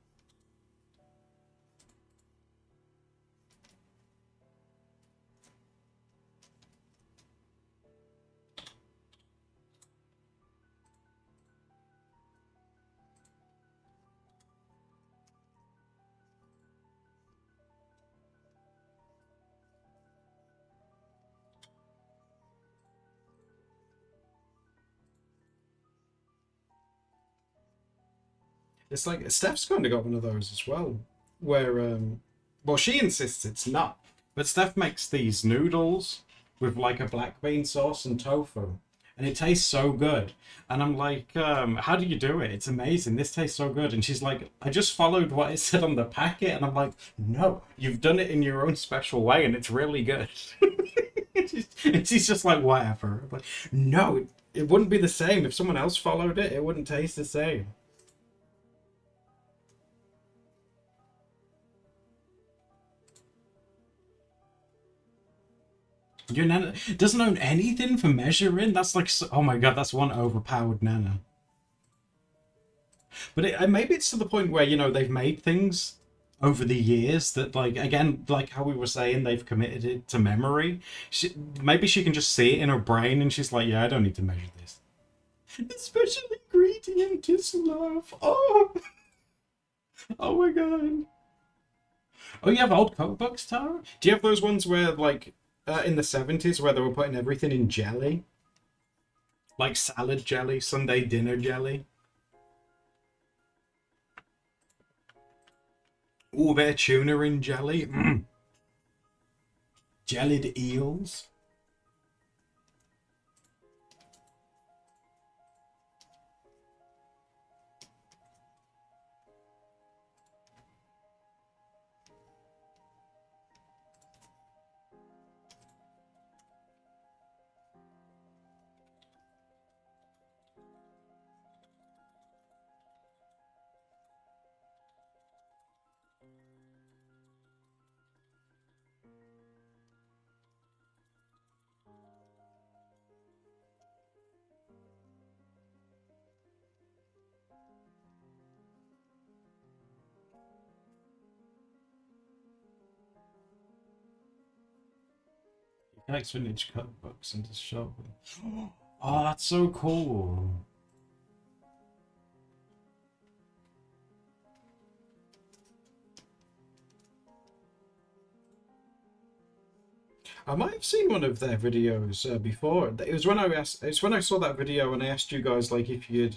It's like Steph's kind of got one of those as well, where well, she insists it's not, but Steph makes these noodles with like a black bean sauce and tofu, and it tastes so good. And I'm like, how do you do it? It's amazing. This tastes so good. And she's like, I just followed what it said on the packet, and I'm like, no, you've done it in your own special way, and it's really good. And she's just like, whatever. I'm like, no, it wouldn't be the same if someone else followed it. It wouldn't taste the same. Your Nana doesn't own anything for measuring? That's like, oh my god, that's one overpowered Nana. But maybe it's to the point where, you know, they've made things over the years that, like, again, like how we were saying, they've committed it to memory. Maybe she can just see it in her brain and she's like, yeah, I don't need to measure this. The special ingredient is love. Oh, oh my god. Oh, you have old cookbooks, Tara? Do you have those ones where, like, in the 70s, where they were putting everything in jelly? Like salad jelly, Sunday dinner jelly? Ooh, their tuna in jelly. Mm. Jellied eels. He collects vintage cookbooks and just show them. Oh, that's so cool. I might have seen one of their videos before. It was when I asked. It's when I saw that video and I asked you guys like if you'd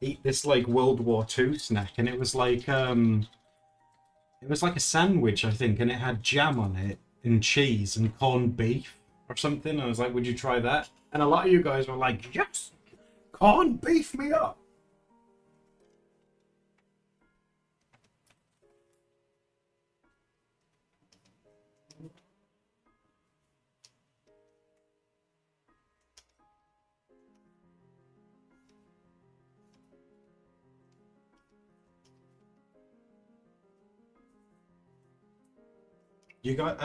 eat this like World War II snack, and it was like a sandwich, I think, and it had jam on it and cheese and corned beef or something. I was like, would you try that? And a lot of you guys were like, yes, corned beef me up. You guys,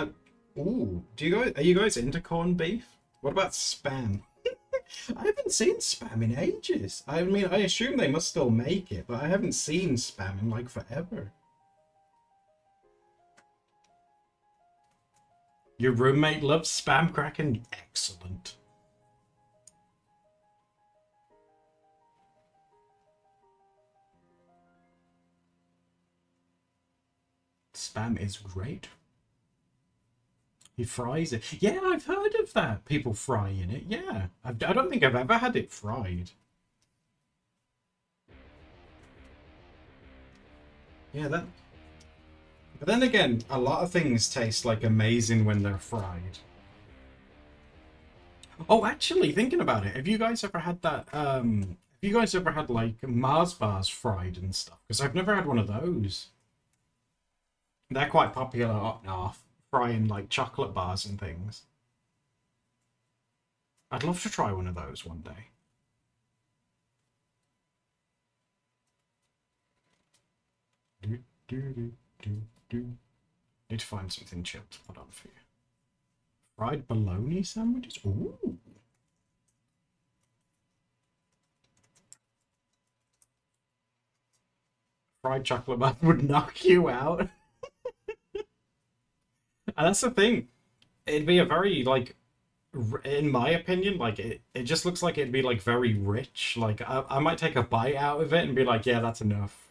ooh, are you guys into corned beef? What about spam? I haven't seen spam in ages. I mean, I assume they must still make it, but I haven't seen spam in like forever. Your roommate loves spam cracking? Excellent. Spam is great. He fries it. Yeah, I've heard of that. People frying it. Yeah. I don't think I've ever had it fried. Yeah, that. But then again, a lot of things taste like amazing when they're fried. Oh, actually, thinking about it, have you guys ever had that? Have you guys ever had like Mars bars fried and stuff? Because I've never had one of those. They're quite popular up north, frying like chocolate bars and things. I'd love to try one of those one day. Do, do, do, do, do. Need to find something chilled to put on for you. Fried bologna sandwiches? Ooh. Fried chocolate bar would knock you out. And that's the thing. It'd be a very, like, in my opinion, like, it just looks like it'd be, like, very rich. Like, I might take a bite out of it and be like, yeah, that's enough.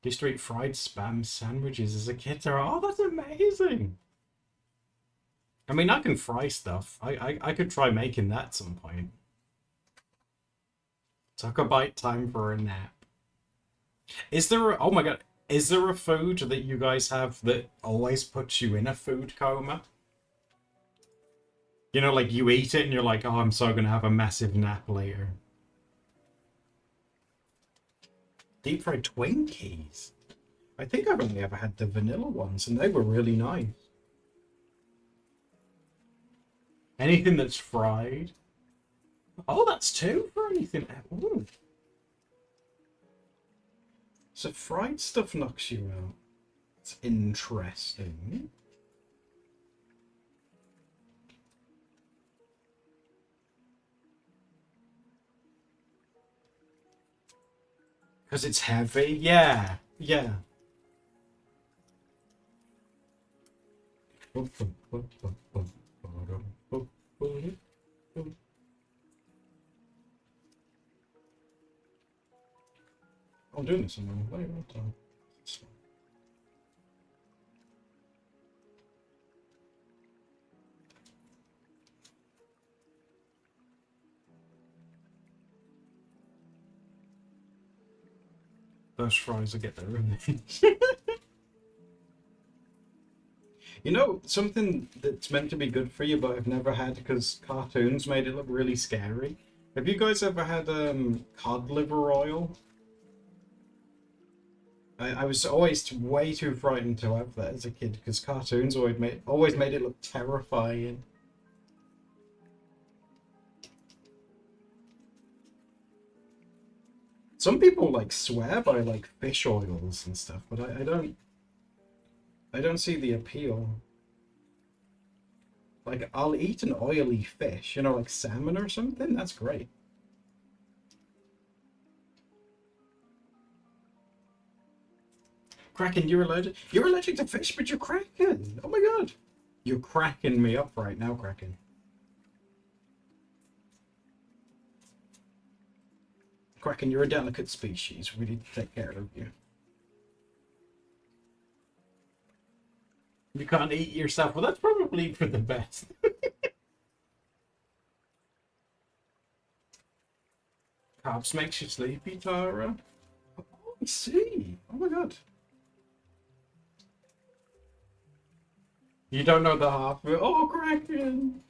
Used to eat fried spam sandwiches as a kid. Oh, that's amazing. I mean, I can fry stuff. I could try making that at some point. Took a bite, time for a nap. Is there oh my god, is there a food that you guys have that always puts you in a food coma? You know, like you eat it and you're like, oh, I'm so gonna have a massive nap later. Deep fried Twinkies. I think I've only ever had the vanilla ones and they were really nice. Anything that's fried. Oh, that's two for anything. Ooh. So fried stuff knocks you out. It's interesting. Because it's heavy? Yeah. Yeah. I'm doing this in the way. What time? Those fries will get there, isn't it? You know, something that's meant to be good for you, but I've never had because cartoons made it look really scary. Have you guys ever had cod liver oil? I was always way too frightened to have that as a kid because cartoons always made it look terrifying. Some people like swear by like fish oils and stuff, but I don't see the appeal. Like I'll eat an oily fish, you know, like salmon or something. That's great. Kraken, you're allergic. You're allergic to fish, but you're Kraken. Oh my god. You're cracking me up right now, Kraken. Kraken, you're a delicate species. We need to take care of you. You can't eat yourself. Well, that's probably for the best. Carbs makes you sleepy, Tara. Oh, I see. Oh my god. You don't know the half of it. Oh, Kraken.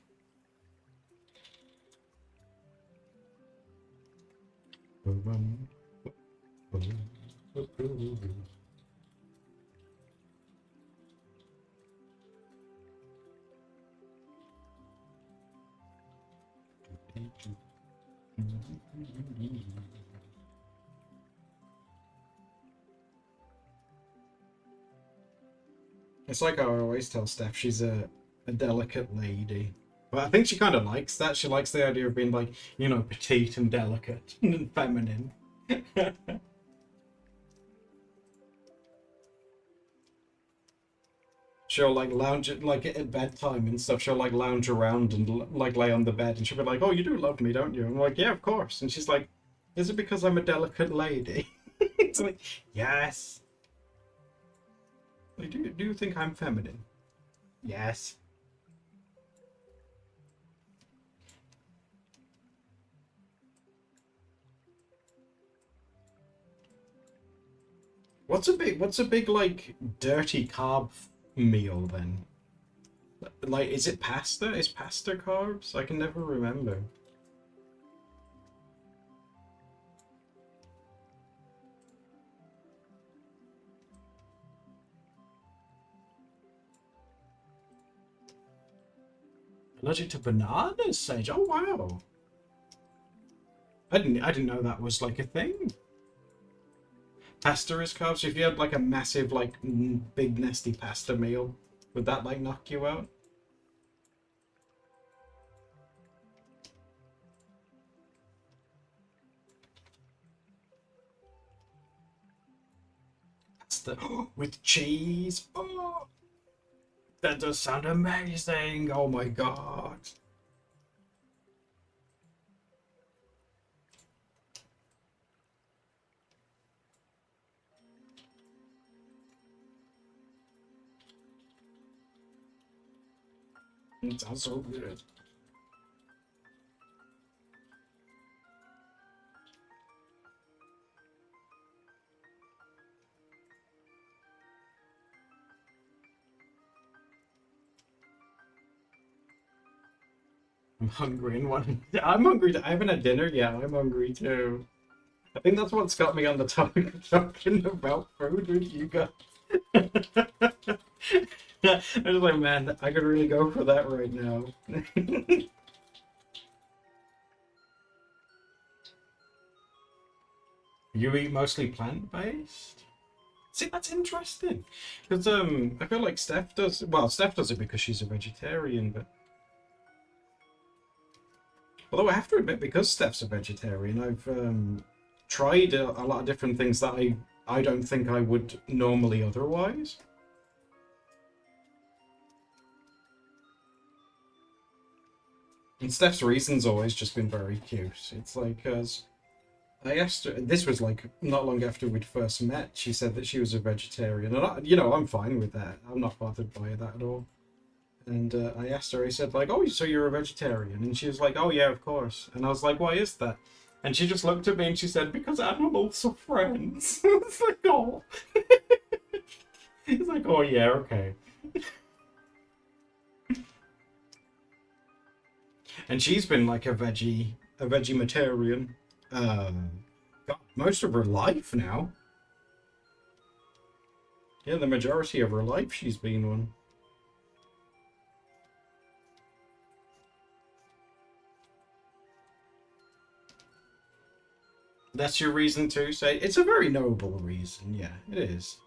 It's like I always tell Steph, she's a delicate lady. But I think she kind of likes that. She likes the idea of being like, you know, petite and delicate and feminine. She'll like lounge like at bedtime and stuff. She'll like lounge around and like lay on the bed, and she'll be like, "Oh, you do love me, don't you?" I'm like, "Yeah, of course." And she's like, "Is it because I'm a delicate lady?" It's like, yes. Like, do you think I'm feminine? Yes. What's a big like dirty carb meal then? Like, is it pasta? Is pasta carbs? I can never remember. Allergic to bananas, Sage. Oh wow. I didn't know that was like a thing. Pasta is carbs. If you had like a massive like big nasty pasta meal, would that like knock you out? Pasta with cheese. Oh, that does sound amazing. Oh my god. It sounds so good. I'm hungry and one. I'm hungry. I haven't had dinner yet. I'm hungry too. I think that's what's got me on the topic of talking about food with you guys. I was like, man, I could really go for that right now. You eat mostly plant-based? See, that's interesting. Because I feel like Steph does. Well, Steph does it because she's a vegetarian, but although I have to admit, because Steph's a vegetarian, I've tried a lot of different things that I don't think I would normally otherwise. And Steph's reason's always just been very cute. It's like, I asked her, this was like not long after we'd first met, she said that she was a vegetarian. And, I'm fine with that. I'm not bothered by that at all. And I asked her, I said, like, oh, so you're a vegetarian? And she was like, oh, yeah, of course. And I was like, why is that? And she just looked at me and she said, because animals are friends. It's like, oh. It's like, oh, yeah, okay. And she's been like a vegetarian, God, most of her life now. Yeah, the majority of her life she's been one. That's your reason to say? It's a very noble reason, yeah, it is.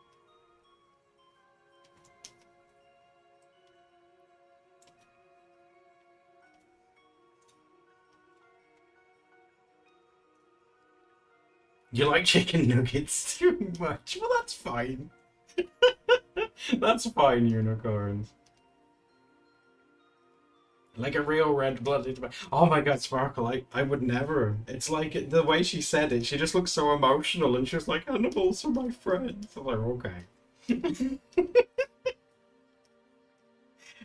You like chicken nuggets too much? Well, that's fine. That's fine, unicorns. Like a real red-blooded... Oh my god, Sparkle, I would never. It's like, the way she said it, she just looks so emotional, and she was like, animals are my friends. I'm like, okay.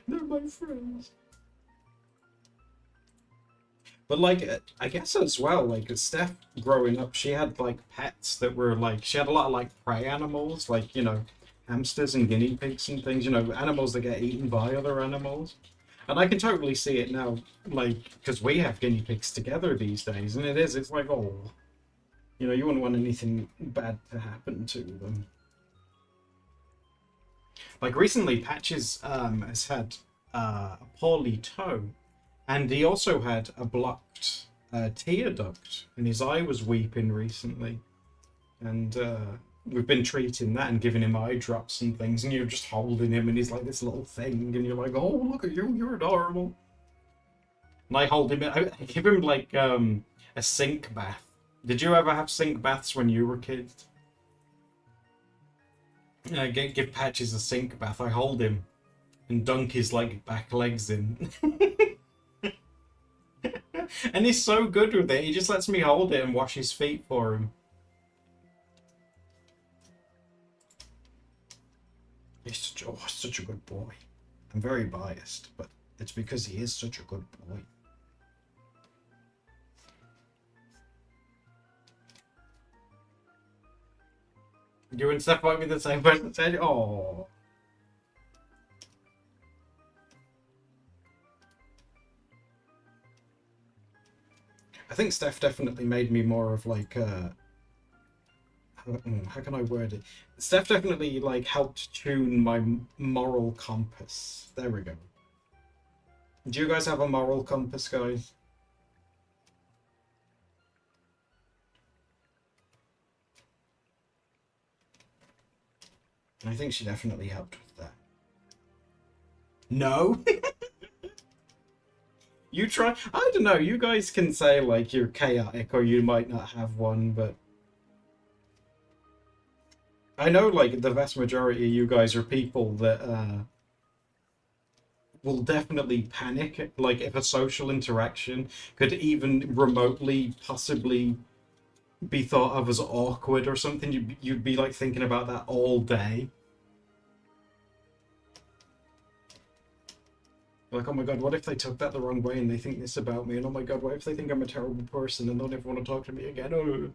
They're my friends. But like, I guess as well, like Steph growing up, she had like pets that were like, she had a lot of like prey animals, like, hamsters and guinea pigs and things, animals that get eaten by other animals. And I can totally see it now, like, because we have guinea pigs together these days, and it's like, oh, you wouldn't want anything bad to happen to them. Like recently, Patches has had a poorly toe, and he also had a blocked tear duct, and his eye was weeping recently. And we've been treating that and giving him eye drops and things, and you're just holding him, and he's like this little thing, and you're like, oh, look at you, you're adorable. And I hold him, I give him like a sink bath. Did you ever have sink baths when you were kids? Give Patches a sink bath. I hold him and dunk his like back legs in. And he's so good with it. He just lets me hold it and wash his feet for him. He's such a good boy. I'm very biased, but it's because he is such a good boy. You and Steph might be the same person. Oh. I think Steph definitely made me more of like how can I word it? Steph definitely like helped tune my moral compass. There we go. Do you guys have a moral compass, guys? I think she definitely helped with that. No? You try. I don't know. You guys can say like you're chaotic or you might not have one, but I know like the vast majority of you guys are people that will definitely panic like if a social interaction could even remotely possibly be thought of as awkward or something. You'd be like thinking about that all day. Like, oh my god, what if they took that the wrong way and they think this about me? And oh my god, what if they think I'm a terrible person and don't ever want to talk to me again? Oh.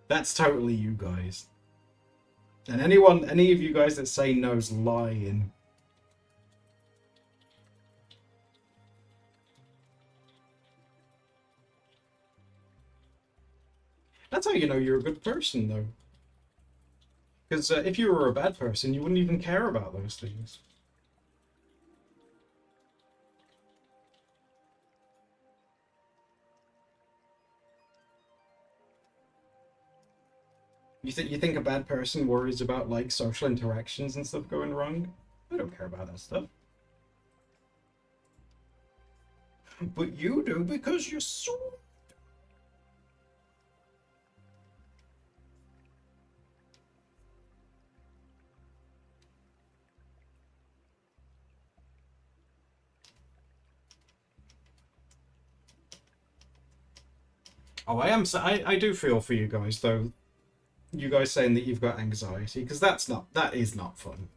That's totally you guys. And any of you guys that say no's lying. That's how you know you're a good person, though. Because if you were a bad person, you wouldn't even care about those things. You think a bad person worries about like social interactions and stuff going wrong? I don't care about that stuff. But you do because you're so. Oh, I am. I do feel for you guys though. You guys saying that you've got anxiety because that is not fun.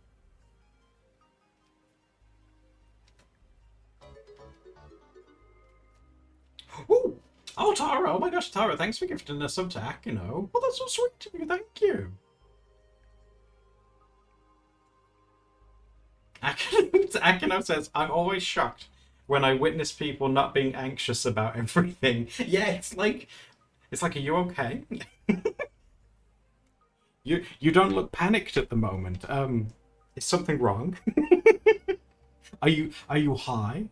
Ooh. Oh, Tara! Oh my gosh, Tara! Thanks for gifting us sub to Akino. Oh, that's so sweet of you. Thank you. Akino says, "I'm always shocked when I witness people not being anxious about everything." Yeah, it's like, are you okay? You don't look panicked at the moment. Is something wrong? Are you high?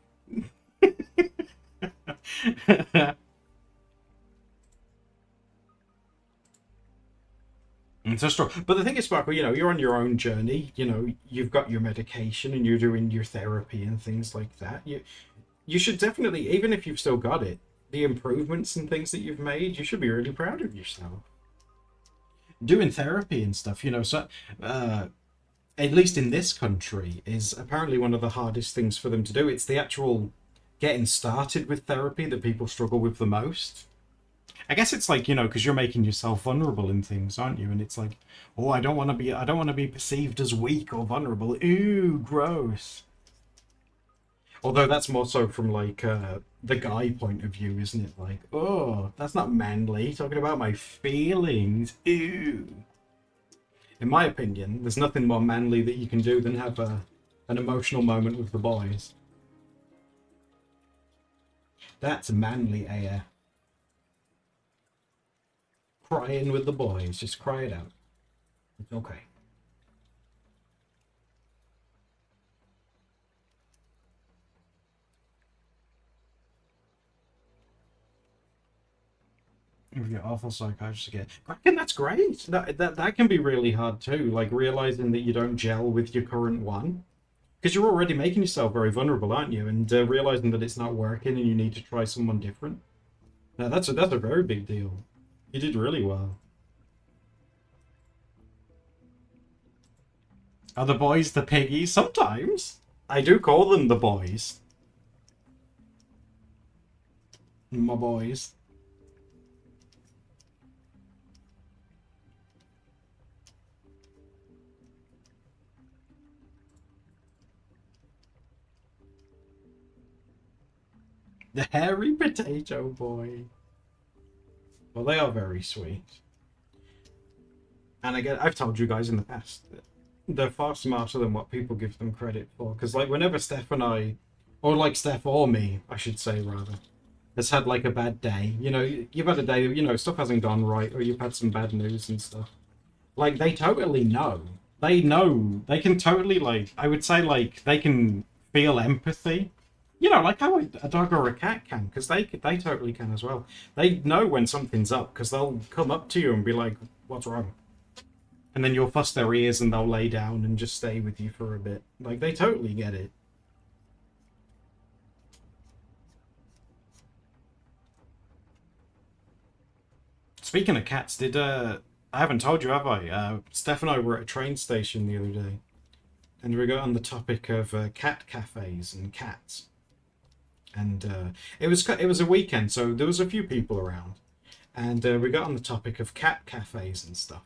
It's a struggle. But the thing is, Sparkle, you're on your own journey. You've got your medication and you're doing your therapy and things like that. You should definitely, even if you've still got it, the improvements and things that you've made, you should be really proud of yourself. Doing therapy and stuff, so at least in this country, is apparently one of the hardest things for them to do. It's the actual getting started with therapy that people struggle with the most. I guess it's like, because you're making yourself vulnerable in things, aren't you? And it's like, oh, I don't want to be perceived as weak or vulnerable. Ooh, gross. Although that's more so from like the guy point of view, isn't it? Like, oh, that's not manly. Talking about my feelings. Ooh. In my opinion, there's nothing more manly that you can do than have an emotional moment with the boys. That's manly AF. Crying with the boys. Just cry it out. It's okay. If you're awful psychiatrist again. Kraken, that's great. That can be really hard too, like realizing that you don't gel with your current one. Because you're already making yourself very vulnerable, aren't you? And realizing that it's not working and you need to try someone different. Now, that's a very big deal. You did really well. Are the boys the piggies? Sometimes. I do call them the boys. My boys. The hairy potato boy. Well, they are very sweet. And again, I've told you guys in the past that they're far smarter than what people give them credit for. Because, like, whenever Steph and I, or like Steph or me, I should say rather, has had like a bad day, you've had a day, stuff hasn't gone right, or you've had some bad news and stuff. Like, they totally know. They know. They can totally, like, I would say, like, they can feel empathy. Like how a dog or a cat can, because they totally can as well. They know when something's up, because they'll come up to you and be like, "What's wrong?" And then you'll fuss their ears and they'll lay down and just stay with you for a bit. Like, they totally get it. Speaking of cats, I haven't told you, have I? Steph and I were at a train station the other day, and we got on the topic of cat cafes and cats. And it was a weekend, so there was a few people around, and we got on the topic of cat cafes and stuff.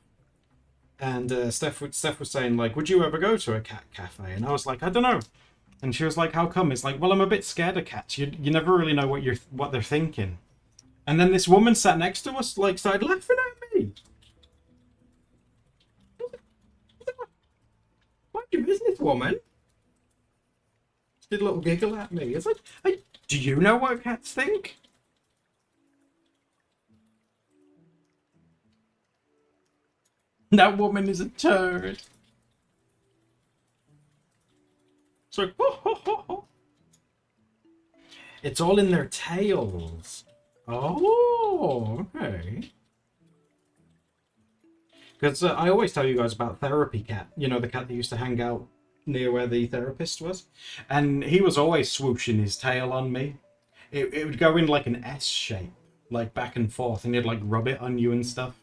And Steph was saying, like, would you ever go to a cat cafe? And I was like, I don't know. And she was like, how come? It's like, well, I'm a bit scared of cats. You never really know what they're thinking. And then this woman sat next to us, like, started laughing at me. What's your business, woman? She did a little giggle at me. It's like, hey, do you know what cats think? That woman is a turd. It's like, ho, ho, ho, ho. It's all in their tails. Oh, okay. Because I always tell you guys about Therapy Cat. You know, the cat that used to hang out near where the therapist was. And he was always swooshing his tail on me. It would go in like an S shape, like back and forth, and he'd like rub it on you and stuff.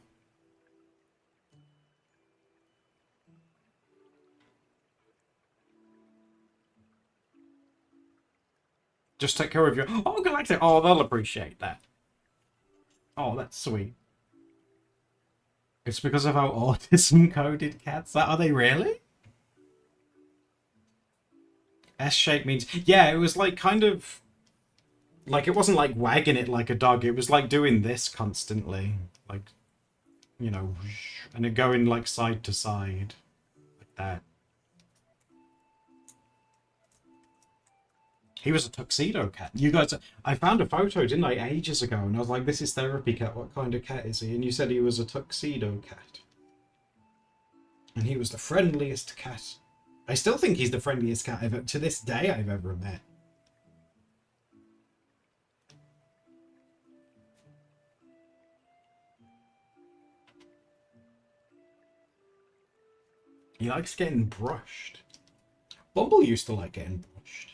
Just take care of your... Oh, Galactic! Oh, they'll appreciate that. Oh, that's sweet. It's because of our autism-coded cats. Are they really? S-shape means... Yeah, it was like kind of... Like, it wasn't like wagging it like a dog. It was like doing this constantly. Like, you know, and it going like side to side. Like that. He was a tuxedo cat. You guys... I found a photo, didn't I, ages ago, and I was like, this is Therapy Cat. What kind of cat is he? And you said he was a tuxedo cat. And he was the friendliest cat. I still think he's the friendliest cat to this day I've ever met. He likes getting brushed. Bumble used to like getting brushed.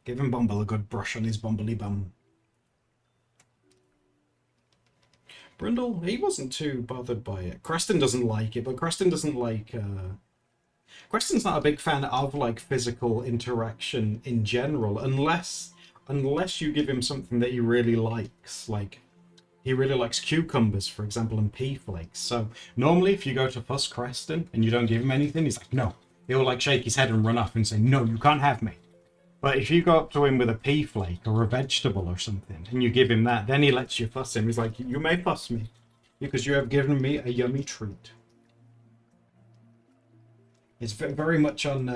Giving Bumble a good brush on his bumbly bum. Brindle, he wasn't too bothered by it. Creston doesn't like it, but Creston doesn't like... Creston's not a big fan of, like, physical interaction in general, unless you give him something that he really likes. Like, he really likes cucumbers, for example, and pea flakes. So, normally, if you go to fuss Creston and you don't give him anything, he's like, no. He'll, like, shake his head and run off and say, no, you can't have me. But if you go up to him with a pea flake or a vegetable or something, and you give him that, then he lets you fuss him. He's like, you may fuss me, because you have given me a yummy treat. It's very much on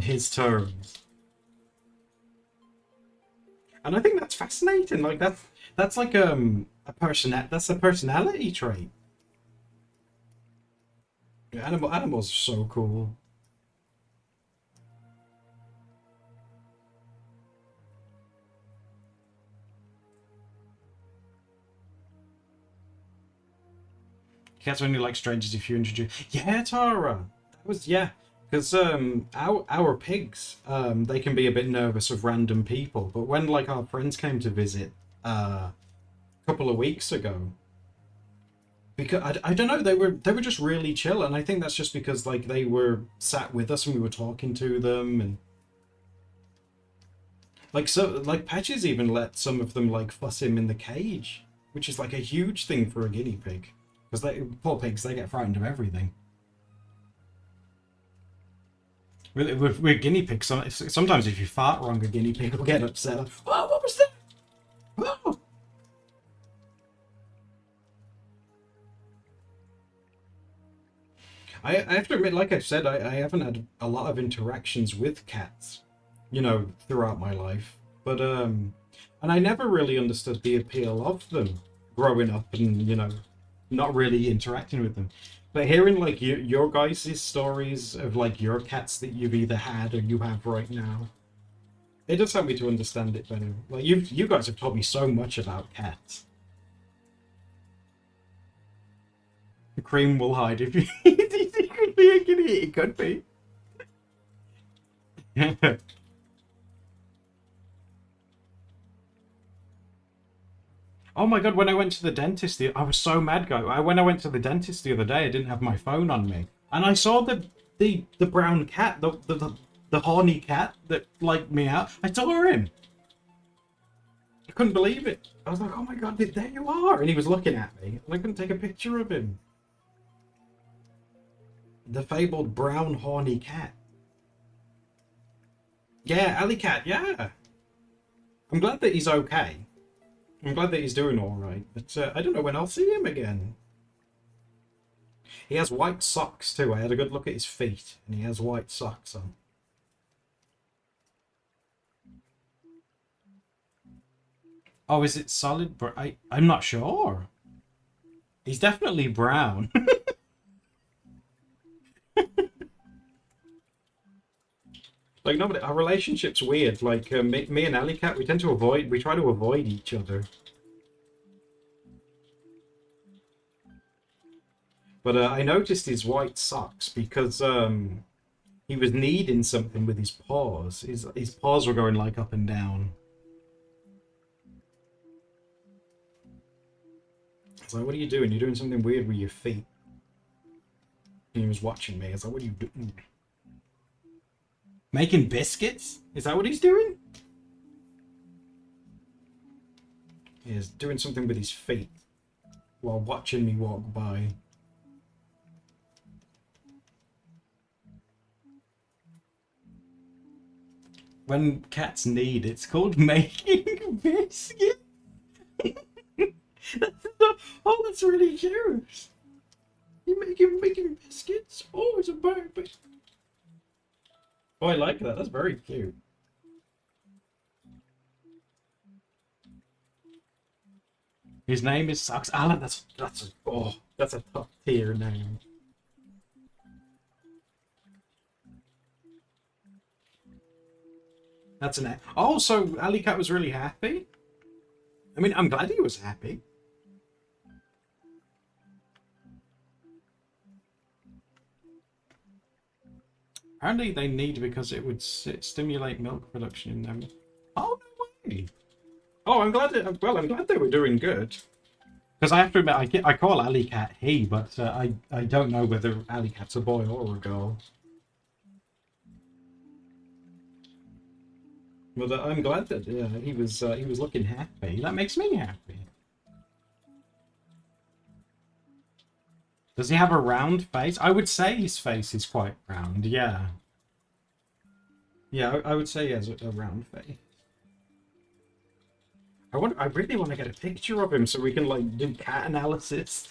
his terms. And I think that's fascinating. Like that's like that's a personality trait. Yeah, animals are so cool. Cats only like strangers if you introduce. Yeah, Tara. That was because our pigs they can be a bit nervous of random people, but when like our friends came to visit a couple of weeks ago, because I don't know, they were just really chill, and I think that's just because like they were sat with us and we were talking to them, and like so like Patches even let some of them like fuss him in the cage, which is like a huge thing for a guinea pig. Because they, poor pigs, they get frightened of everything. With guinea pigs, sometimes if you fart wrong, a guinea pig will get upset. Like, oh, what was that? Oh. I have to admit, like I've said, I haven't had a lot of interactions with cats, you know, throughout my life. But, and I never really understood the appeal of them growing up and, you know, not really interacting with them. But hearing like your guys' stories of like your cats that you've either had or you have right now, it does help me to understand it better. Like you guys have told me so much about cats. The cream will hide if you it could be a guinea, it could be. Oh my god, when I went to the dentist, I was so mad, guy. When I went to the dentist the other day, I didn't have my phone on me. And I saw the brown cat, the horny cat that liked me out. I saw him. I couldn't believe it. I was like, oh my god, there you are. And he was looking at me. And I couldn't take a picture of him. The fabled brown horny cat. Yeah, Alley Cat, yeah. I'm glad that he's okay. I'm glad that he's doing all right, but I don't know when I'll see him again. He has white socks too. I had a good look at his feet, and he has white socks on. Oh, is it solid? I'm not sure. He's definitely brown. Like nobody, our relationship's weird. Like me and Alley Cat, we try to avoid each other. But I noticed his white socks because he was kneading something with his paws. His paws were going like up and down. I was like, "What are you doing? You're doing something weird with your feet." And he was watching me. I was like, "What are you doing?" Making biscuits? Is that what he's doing? He's doing something with his feet while watching me walk by. When cats need, it's called making biscuits. Oh, that's really cute. You making biscuits? Oh, it's a baby. Oh, I like that. That's very cute. His name is Sucks Alan. That's a top tier name. That's an. Oh, so Alley Cat was really happy. I mean, I'm glad he was happy. Apparently, they need because it would stimulate milk production in them. Oh no way! Oh, I'm glad. Well, I'm glad they were doing good. Because I have to admit, I call Alley Cat he, but I don't know whether Alley Cat's a boy or a girl. But I'm glad that he was looking happy. That makes me happy. Does he have a round face? I would say his face is quite round. Yeah. Yeah, I would say he has a round face. I really want to get a picture of him so we can like do cat analysis.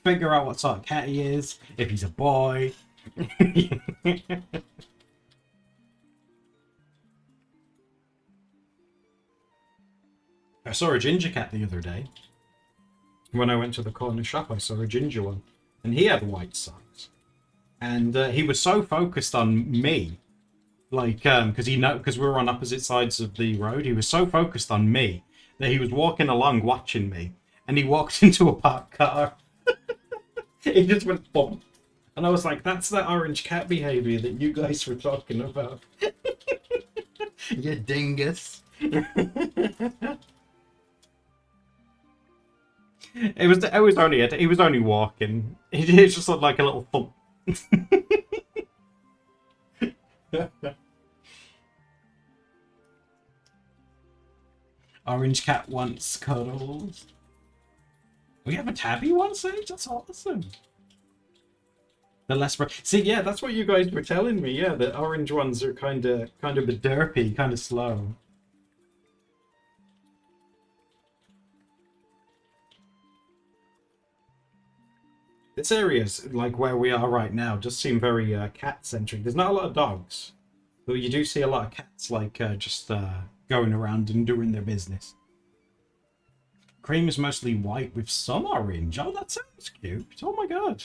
Figure out what sort of cat he is, if he's a boy. I saw a ginger cat the other day. When I went to the corner shop, I saw a ginger one, and he had white socks. And he was so focused on me, like, because we were on opposite sides of the road. He was so focused on me that he was walking along watching me, and he walked into a parked car. He just went bump, and I was like, "That's that orange cat behavior that you guys were talking about." You dingus. He was only walking. He just looked like a little thump. Orange cat wants cuddles. We have a tabby one, Sage? That's awesome. The less see, yeah, that's what you guys were telling me. Yeah, the orange ones are kind of a derpy, kind of slow. This area's like where we are right now. Just seem very cat centric. There's not a lot of dogs, but you do see a lot of cats like just going around and doing their business. Cream is mostly white with some orange. Oh, that sounds cute. Oh my god.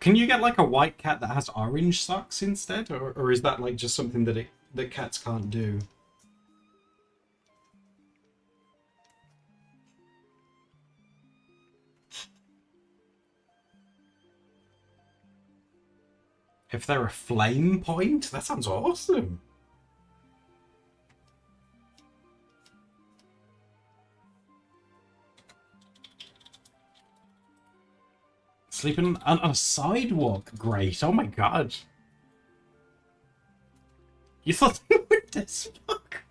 Can you get like a white cat that has orange socks instead, or is that like just something that cats can't do? If they're a flame point, that sounds awesome. Sleeping on a sidewalk, great. Oh my god. You thought they were this fuck?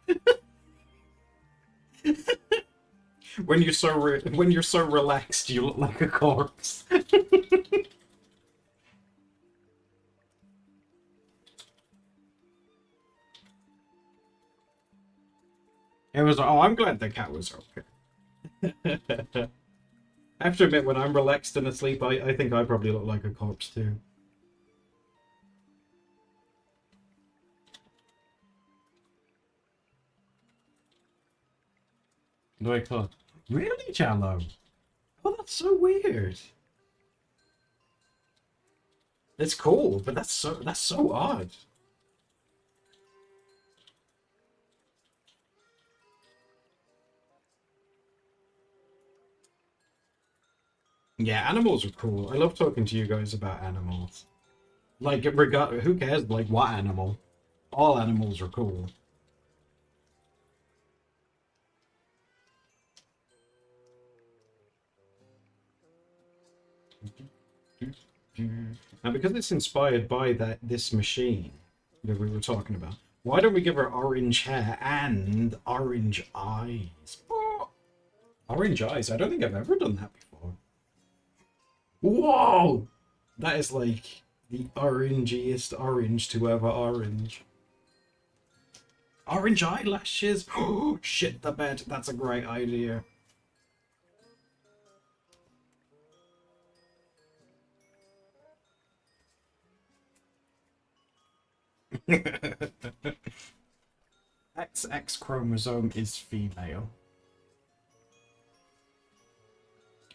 When you're so relaxed, you look like a corpse. It was. Oh, I'm glad the cat was okay. I have to admit, when I'm relaxed and asleep, I think I probably look like a corpse too. Do I call? Really, Jello? Oh, that's so weird. It's cool, but that's so odd. Yeah, animals are cool. I love talking to you guys about animals. Like, who cares, like, what animal? All animals are cool. Now, because it's inspired by this machine that we were talking about, why don't we give her orange hair and orange eyes? Oh, orange eyes. I don't think I've ever done that before. Whoa! That is like the orangiest orange to ever orange. Orange eyelashes. Oh, shit the bed. That's a great idea. XX chromosome is female.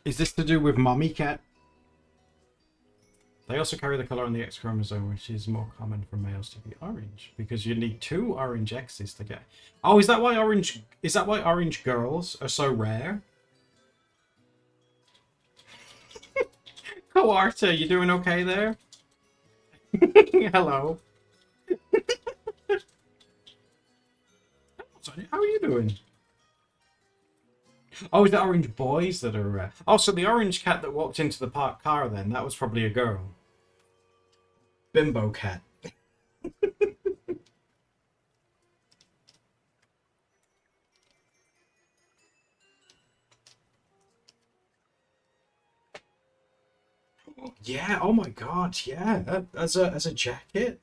Is this to do with mommy cat? They also carry the color on the X chromosome, which is more common for males to be orange, because you need 2 orange X's to get. Oh, is that why orange girls are so rare? Coarta, you doing okay there? Hello. How are you doing? Oh, is that orange boys that are rare? Oh, so the orange cat that walked into the parked car then, that was probably a girl. Bimbo cat. Yeah, oh my god, yeah. As a jacket?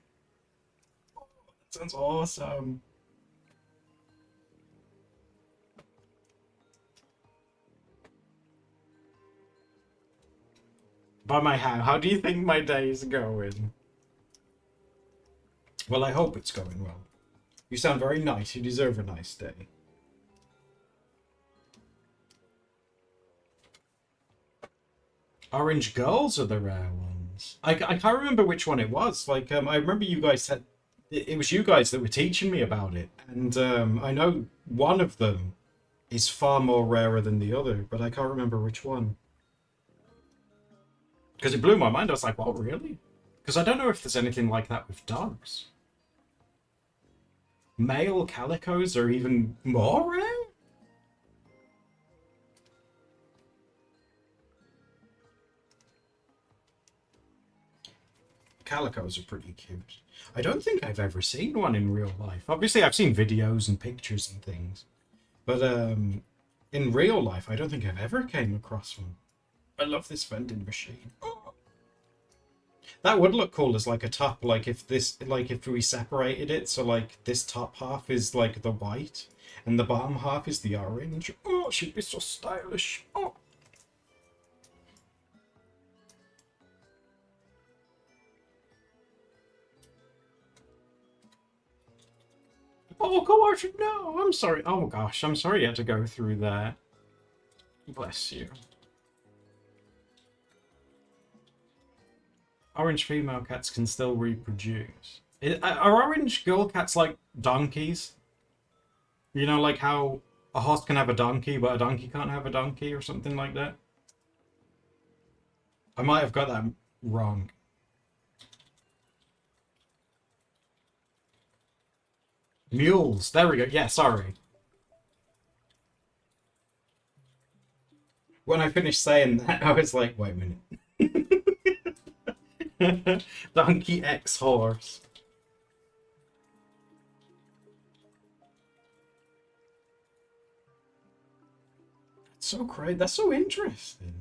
That sounds awesome. By my how do you think my day is going? Well, I hope it's going well. You sound very nice. You deserve a nice day. Orange girls are the rare ones. I can't remember which one it was. Like, I remember you guys said it was you guys that were teaching me about it, and I know one of them is far more rarer than the other, but I can't remember which one. Because it blew my mind. I was like, "What, really?" Because I don't know if there's anything like that with dogs. Male calicos are even more rare? Calicos are pretty cute. I don't think I've ever seen one in real life. Obviously, I've seen videos and pictures and things. But in real life, I don't think I've ever came across one. I love this vending machine. Oh. That would look cool as like a top, like if we separated it, so like this top half is like the white and the bottom half is the orange. Oh, she'd be so stylish. Oh. Oh gosh, no, I'm sorry. Oh gosh, I'm sorry you had to go through that. Bless you. Orange female cats can still reproduce. Are orange girl cats like donkeys? You know, like how a horse can have a donkey, but a donkey can't have a donkey, or something like that? I might have got that wrong. Mules. There we go. Yeah, sorry. When I finished saying that, I was like, wait a minute. Donkey X horse. That's so great. That's so interesting.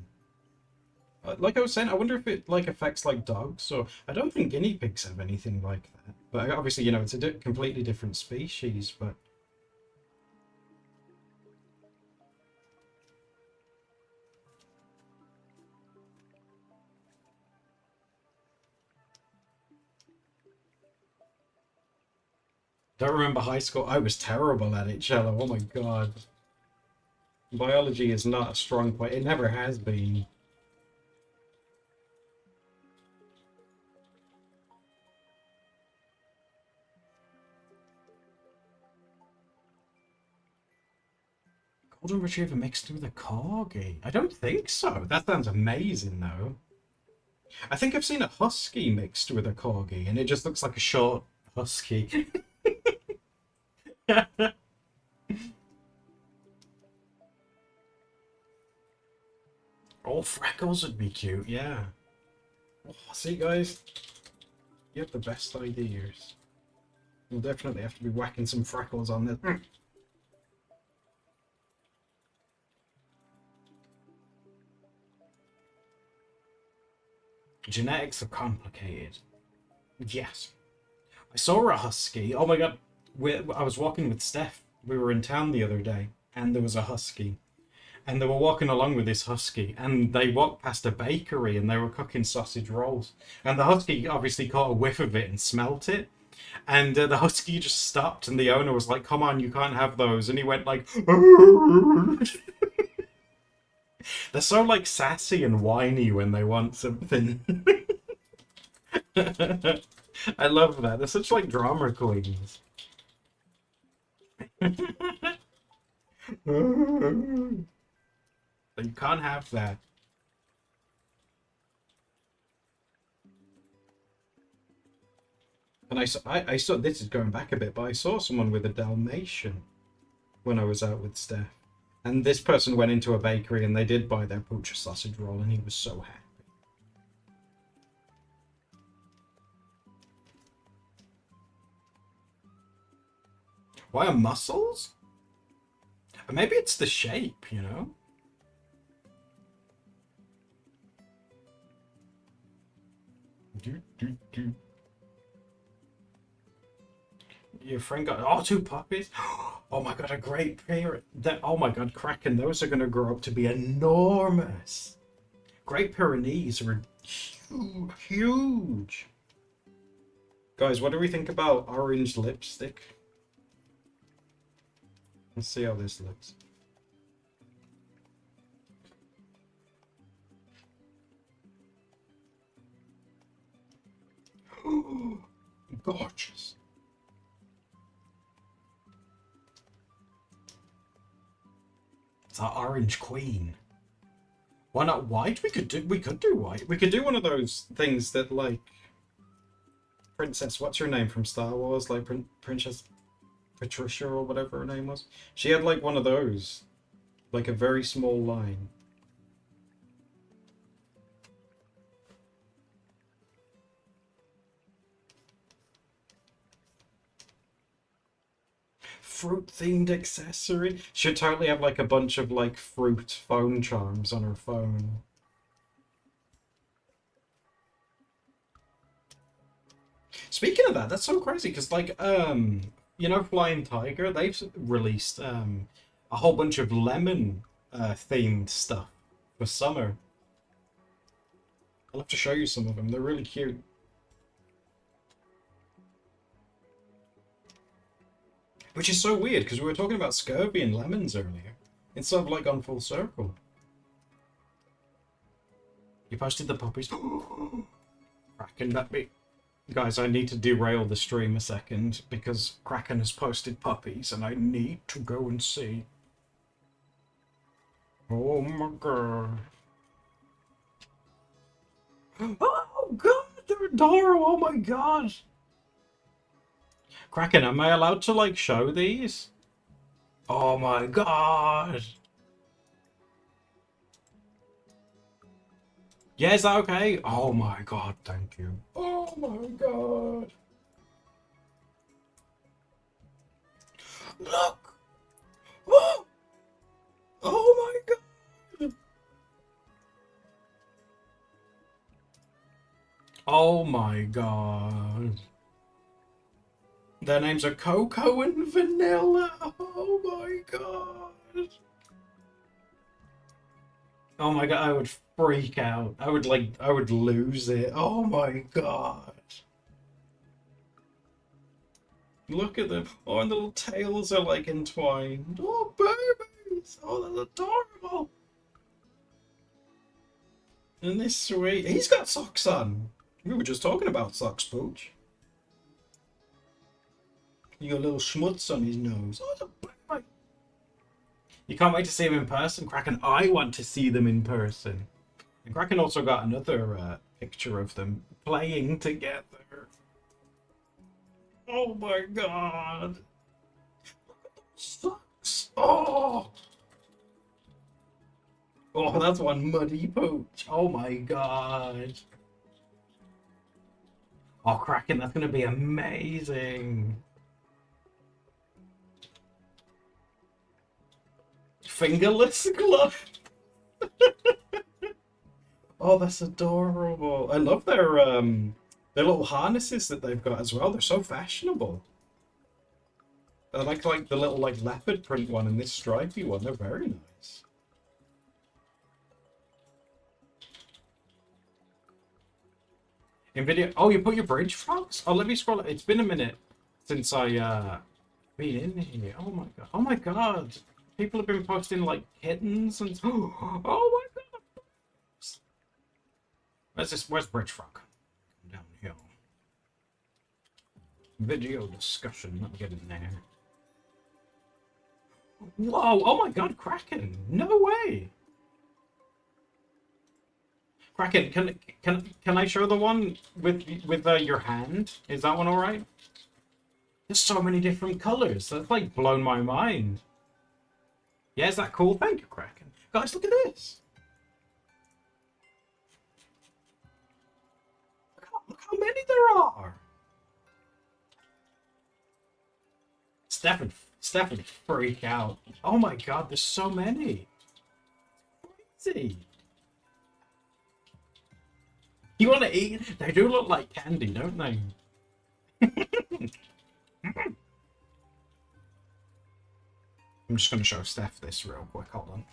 Like I was saying, I wonder if it like affects like dogs. Or I don't think guinea pigs have anything like that. But obviously, you know, it's a completely different species. But don't remember high school. I was terrible at it, Cello. Oh my god. Biology is not a strong point. It never has been. Golden Retriever mixed with a Corgi. I don't think so. That sounds amazing, though. I think I've seen a Husky mixed with a Corgi, and it just looks like a short Husky. Oh, freckles would be cute, yeah. Oh, see, guys? You have the best ideas. You'll definitely have to be whacking some freckles on this. Genetics are complicated. Yes. I saw a husky. Oh my god. I was walking with Steph. We were in town the other day, and there was a husky. And they were walking along with this husky, and they walked past a bakery, and they were cooking sausage rolls. And the husky obviously caught a whiff of it and smelt it. And the husky just stopped, and the owner was like, "Come on, you can't have those." And he went like, they're so like sassy and whiny when they want something. I love that. They're such like drama queens. You can't have that. And I saw, this is going back a bit, but I saw someone with a Dalmatian when I was out with Steph. And this person went into a bakery and they did buy their poacher sausage roll, and he was so happy. Why are mussels? Maybe it's the shape, you know? Your friend got, oh, 2 puppies. Oh my god, a great parent. Oh my god, Kraken, those are gonna grow up to be enormous. Great Pyrenees are huge. Guys, what do we think about orange lipstick? Let's see how this looks. Gorgeous. It's our orange queen. Why not white? We could do white. We could do one of those things that like Princess, what's her name from Star Wars? Like Princess Patricia or whatever her name was. She had like one of those. Like a very small line. Fruit themed accessory. Should totally have like a bunch of like fruit phone charms on her phone. Speaking of that, that's so crazy because like you know, Flying Tiger, they've released a whole bunch of lemon themed stuff for summer. I'll have to show you some of them. They're really cute. Which is so weird, because we were talking about scurvy and lemons earlier. It's sort of like gone full circle. You posted the puppies. Kraken, that be... Guys, I need to derail the stream a second, because Kraken has posted puppies, and I need to go and see. Oh my god. Oh god, they're adorable, oh my god. Kraken, am I allowed to, like, show these? Oh my god! Yeah, is that okay? Oh my god, thank you. Oh my god! Look! Oh! Oh my god! Oh my god. Their names are Coco and Vanilla. Oh my god. Oh my god, I would freak out. I would lose it. Oh my god. Look at them. Oh, and the little tails are like entwined. Oh, babies. Oh, that's adorable. Isn't this sweet? He's got socks on. We were just talking about socks, Pooch. You got a little schmutz on his nose. Oh, it's a baby. You can't wait to see them in person, Kraken. I want to see them in person. And Kraken also got another picture of them playing together. Oh my god. Sucks. Oh. Oh, that's one muddy pooch. Oh my god. Oh, Kraken, that's going to be amazing. Fingerless glove. Oh, that's adorable. I love their little harnesses that they've got as well. They're so fashionable. I like the little like leopard print one and this stripy one. They're very nice. In video, oh, you put your bridge frogs? Oh, let me scroll. It's been a minute since I been in here. Oh my god. Oh my god. People have been posting like kittens and oh my god. Where's this? Where's bridge frog? Down here. Video discussion. Let me get in there. Whoa! Oh my god, Kraken! No way! Kraken, can I show the one with your hand? Is that one all right? There's so many different colors. That's like blown my mind. Yeah, is that cool? Thank you, Kraken. Guys, look at this. Look how many there are. Stephanie, freak out. Oh my god, there's so many. Crazy. You want to eat? They do look like candy, don't they? I'm just going to show Steph this real quick. Hold on.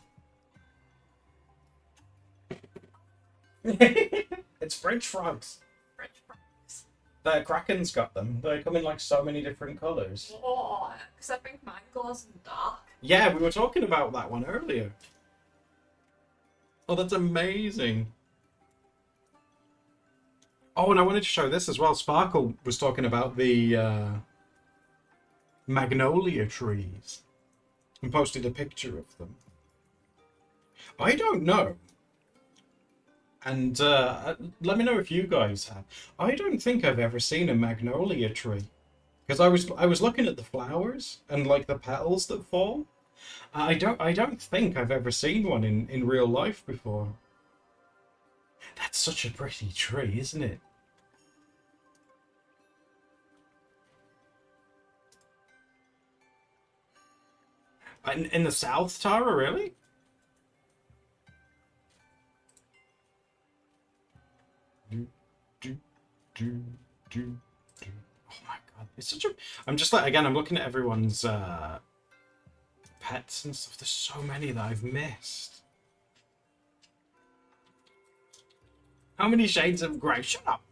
It's French frogs. French fries. The Kraken's got them. They come in like so many different colours. Oh, because I think mine glows in the dark. Yeah, we were talking about that one earlier. Oh, that's amazing. Oh, and I wanted to show this as well. Sparkle was talking about the magnolia trees and posted a picture of them. I don't know. And let me know if you guys have. I don't think I've ever seen a magnolia tree. Because I was looking at the flowers and like the petals that fall. I don't think I've ever seen one in real life before. That's such a pretty tree, isn't it? In the South, Tara, really? Oh my god, it's such a... I'm just like, again, I'm looking at everyone's pets and stuff. There's so many that I've missed. How many shades of grey? Shut up!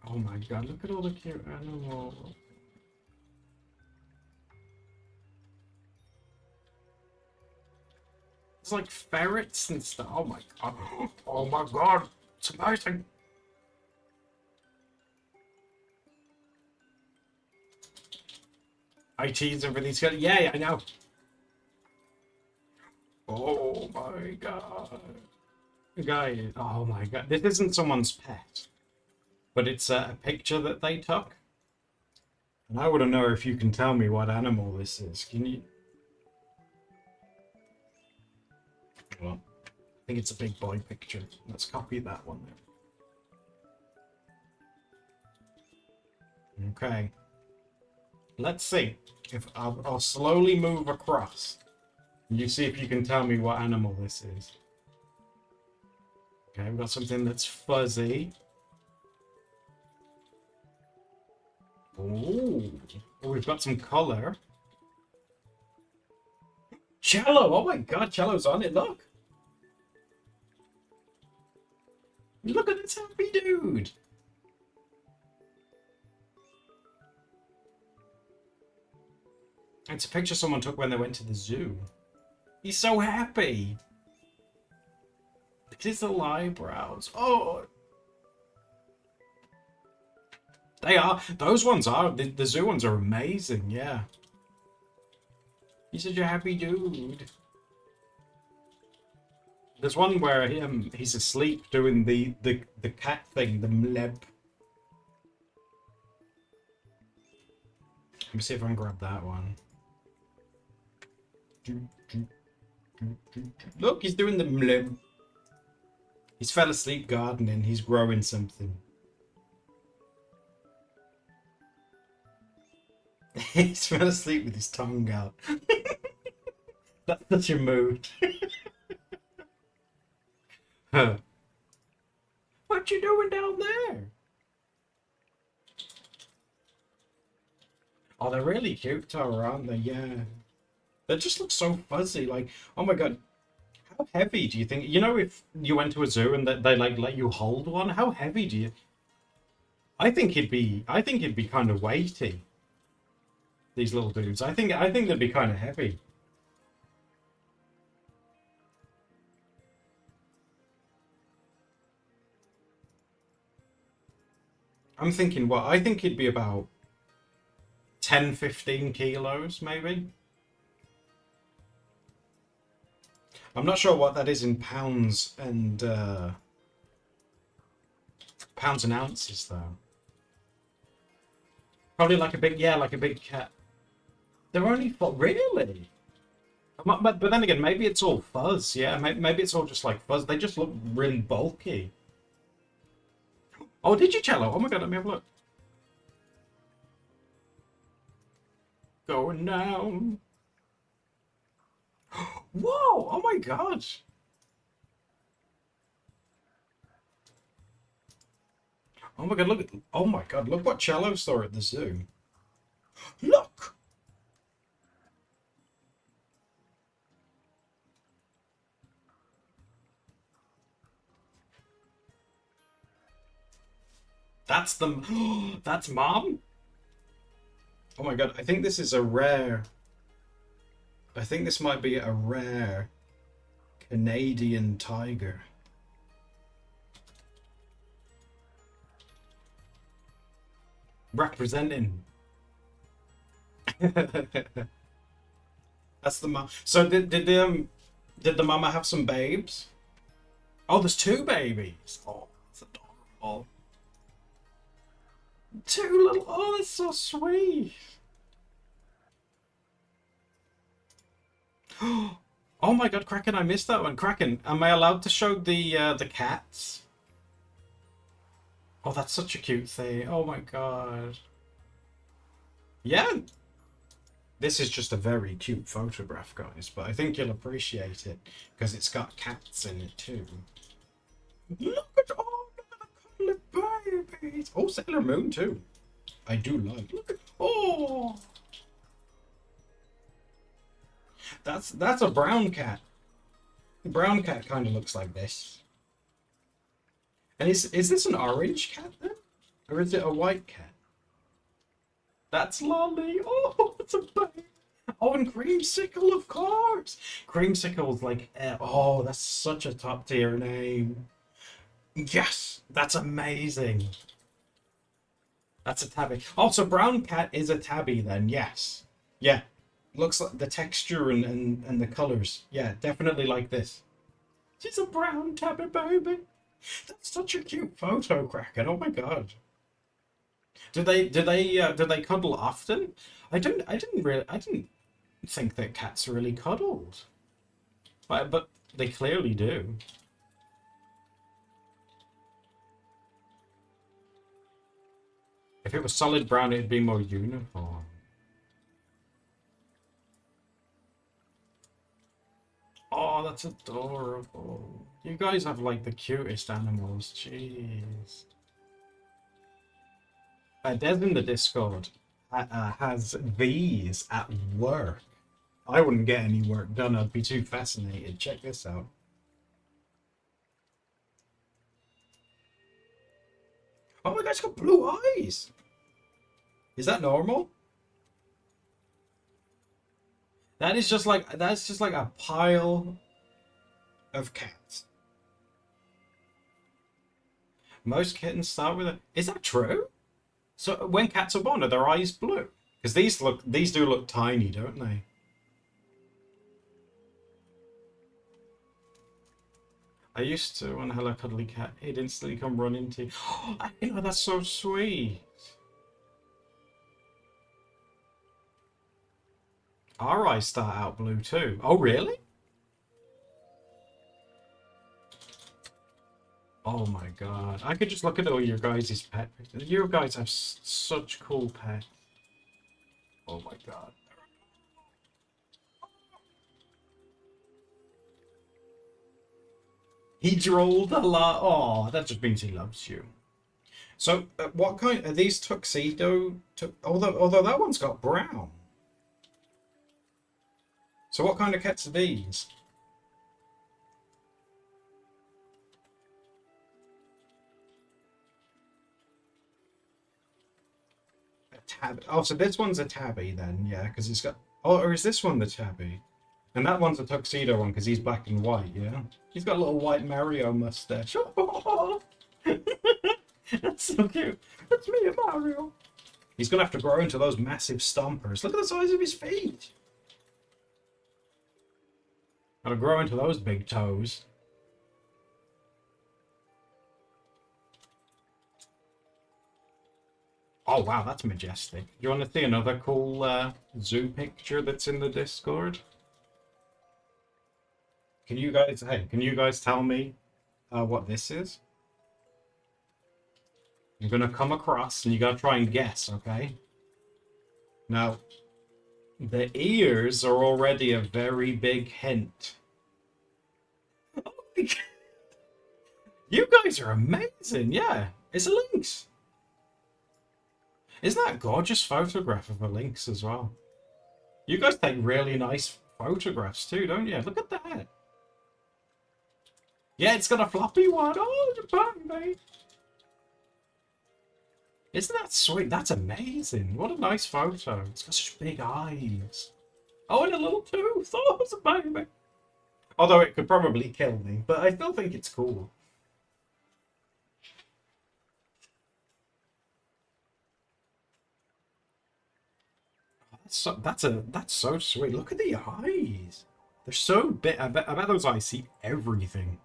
Oh my god, look at all the cute animals. It's like ferrets and stuff. Oh my god. Oh my god. It's amazing. IT's over these guys. Yeah, I know. Oh my god. Guys, oh my god. This isn't someone's pet. But it's a picture that they took. And I want to know if you can tell me what animal this is. Can you? Well, I think it's a big boy picture. Let's copy that one there. Okay. Let's see. If I'll slowly move across. You see if you can tell me what animal this is. Okay, we've got something that's fuzzy. Ooh. Oh, we've got some color. Cello! Oh my god, Cello's on it, look! Look at this happy dude! It's a picture someone took when they went to the zoo. He's so happy! It is the eyebrows. Oh, they are. Those ones are. The zoo ones are amazing. Yeah. He's such a happy dude. There's one where he's asleep doing the cat thing, the mleb. Let me see if I can grab that one. Look, he's doing the mleb. He's fell asleep gardening. He's growing something. He's fell asleep with his tongue out. That's such a mood. What you doing down there? Oh, they're really cute, Tara, aren't they? Yeah. They just look so fuzzy. Like, oh my god. How heavy do you think? You know, if you went to a zoo and they like let you hold one, how heavy do you? I think it'd be kind of weighty. These little dudes. I think they'd be kind of heavy. I'm thinking, what? I think it'd be about 10, 15 kilos, maybe. I'm not sure what that is in pounds and ounces, though. Probably like a big, yeah, like a big cat. They're only for really. But then again, maybe it's all fuzz. Yeah, maybe it's all just like fuzz. They just look really bulky. Oh, did you, Cello? Oh my god, let me have a look. Going down. Whoa! Oh my god! Oh my god! Look! Oh my god! Look what Cello saw at the zoo. Look! That's the. That's Mom. Oh my god! I think this is a rare. I think this might be a rare Canadian tiger. Representing. That's the mom. So did the mama have some babes? Oh, there's two babies. Oh, that's adorable. Two little. Oh, that's so sweet. Oh my god, Kraken! I missed that one. Kraken, am I allowed to show the cats? Oh, that's such a cute thing. Oh my god. Yeah. This is just a very cute photograph, guys, but I think you'll appreciate it because it's got cats in it too. Look at the cuddly babies. Oh, Sailor Moon too. I do like. Look at. Oh. That's a brown cat. The brown cat kind of looks like this. And is this an orange cat then? Or is it a white cat? That's Lolly. Oh, it's a baby. Oh, and Creamsicle, of course. Creamsicle's like, oh, that's such a top tier name. Yes, that's amazing. That's a tabby. Oh, so brown cat is a tabby then, yes. Yeah. Looks like the texture and the colors. Yeah, definitely like this. She's a brown tabby baby. That's such a cute photo, Kraken. Oh my god. Do they cuddle often? I didn't think that cats really cuddled. But they clearly do. If it was solid brown, it'd be more uniform. Oh, that's adorable. You guys have like the cutest animals. Jeez. Des in the Discord has these at work. I wouldn't get any work done. I'd be too fascinated. Check this out. Oh my god, it's got blue eyes. Is that normal? That's just like a pile of cats. Most kittens start with a... Is that true? So when cats are born, are their eyes blue? Because these do look tiny, don't they? I used to, when I had a cuddly cat, it'd instantly come running to you. You know, that's so sweet. Our eyes start out blue too. Oh, really? Oh my god. I could just look at all your guys' pet pictures. You guys have such cool pets. Oh my god. He drooled a lot. Oh, that just means he loves you. So, what kind are these tuxedo? Although that one's got brown. So, what kind of cats are these? A tab. Oh, so this one's a tabby then, yeah, because it's got. Oh, or is this one the tabby? And that one's a tuxedo one because he's black and white, yeah. He's got a little white Mario mustache. That's so cute. That's me and Mario. He's gonna have to grow into those massive stompers. Look at the size of his feet. Gotta grow into those big toes. Oh wow, that's majestic. Do you want to see another cool zoo picture that's in the Discord? Can you guys tell me what this is? I'm gonna come across and you gotta try and guess, okay? Now, the ears are already a very big hint. Oh my God. You guys are amazing, yeah. It's a lynx. Isn't that a gorgeous photograph of a lynx as well? You guys take really nice photographs too, don't you? Look at that. Yeah, it's got a floppy one. Oh, Japan, mate. Isn't that sweet? That's amazing. What a nice photo. It's got such big eyes. Oh, and a little tooth. Oh, it's a baby. Although it could probably kill me, but I still think it's cool. That's so sweet. Look at the eyes. They're so big. I bet those eyes see everything.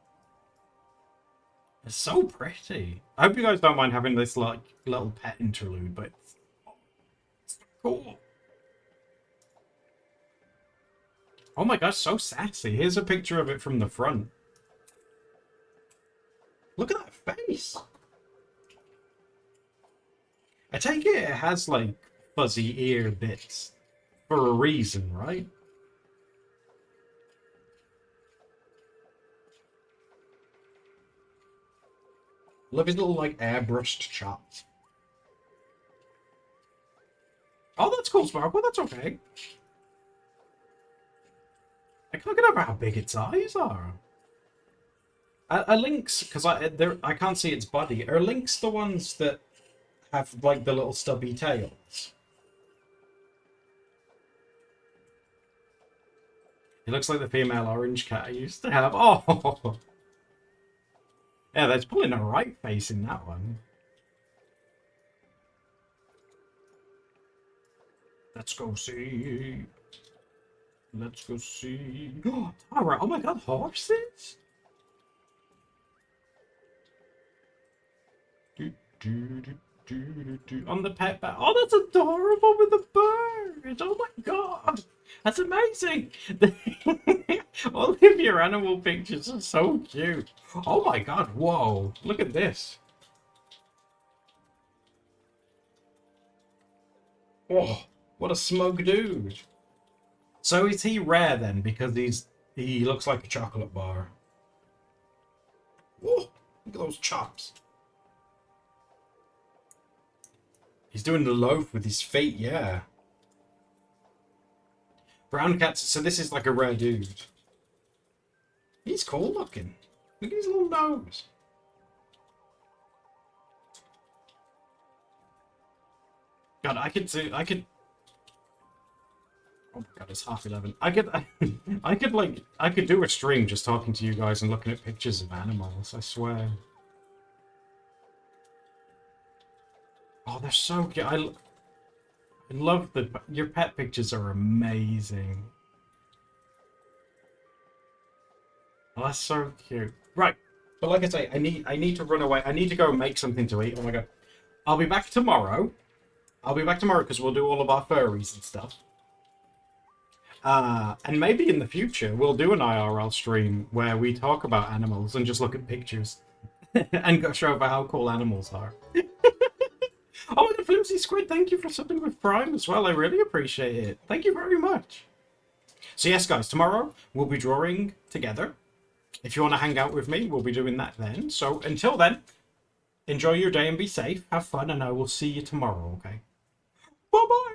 It's so pretty. I hope you guys don't mind having this like little pet interlude, but it's cool. Oh my gosh, so sassy. Here's a picture of it from the front. Look at that face. I take it has like fuzzy ear bits for a reason, right? Love his little, like, airbrushed chops. Oh, that's cool, Sparkle. That's okay. I can't get over how big its eyes are. Are lynx, because I can't see its body. Are lynx the ones that have, like, the little stubby tails? It looks like the female orange cat I used to have. Oh! Yeah, there's pulling a right face in that one. Let's go see. Let's go see. Oh, Tara, oh my god, horses? On the pet bag. Oh, that's adorable with the bird. Oh my god. That's amazing. All of your animal pictures are so cute. Oh my god, whoa. Look at this. Oh, what a smug dude. So is he rare then because he looks like a chocolate bar? Whoa, look at those chops. He's doing the loaf with his feet, yeah. Brown cats, so this is like a rare dude. He's cool looking. Look at his little nose. God, I could. Oh my god, it's 11:30. I could do a stream just talking to you guys and looking at pictures of animals, I swear. Oh, they're so cute. I love your pet pictures are amazing. Oh, that's so cute. Right. But like I say, I need to run away. I need to go and make something to eat. Oh my god. I'll be back tomorrow. I'll be back tomorrow because we'll do all of our furries and stuff. And maybe in the future we'll do an IRL stream where we talk about animals and just look at pictures and go show about how cool animals are. Oh, and the Flimsy Squid, thank you for subbing with Prime as well. I really appreciate it. Thank you very much. So yes, guys, tomorrow we'll be drawing together. If you want to hang out with me, we'll be doing that then. So until then, enjoy your day and be safe. Have fun, and I will see you tomorrow, okay? Bye-bye.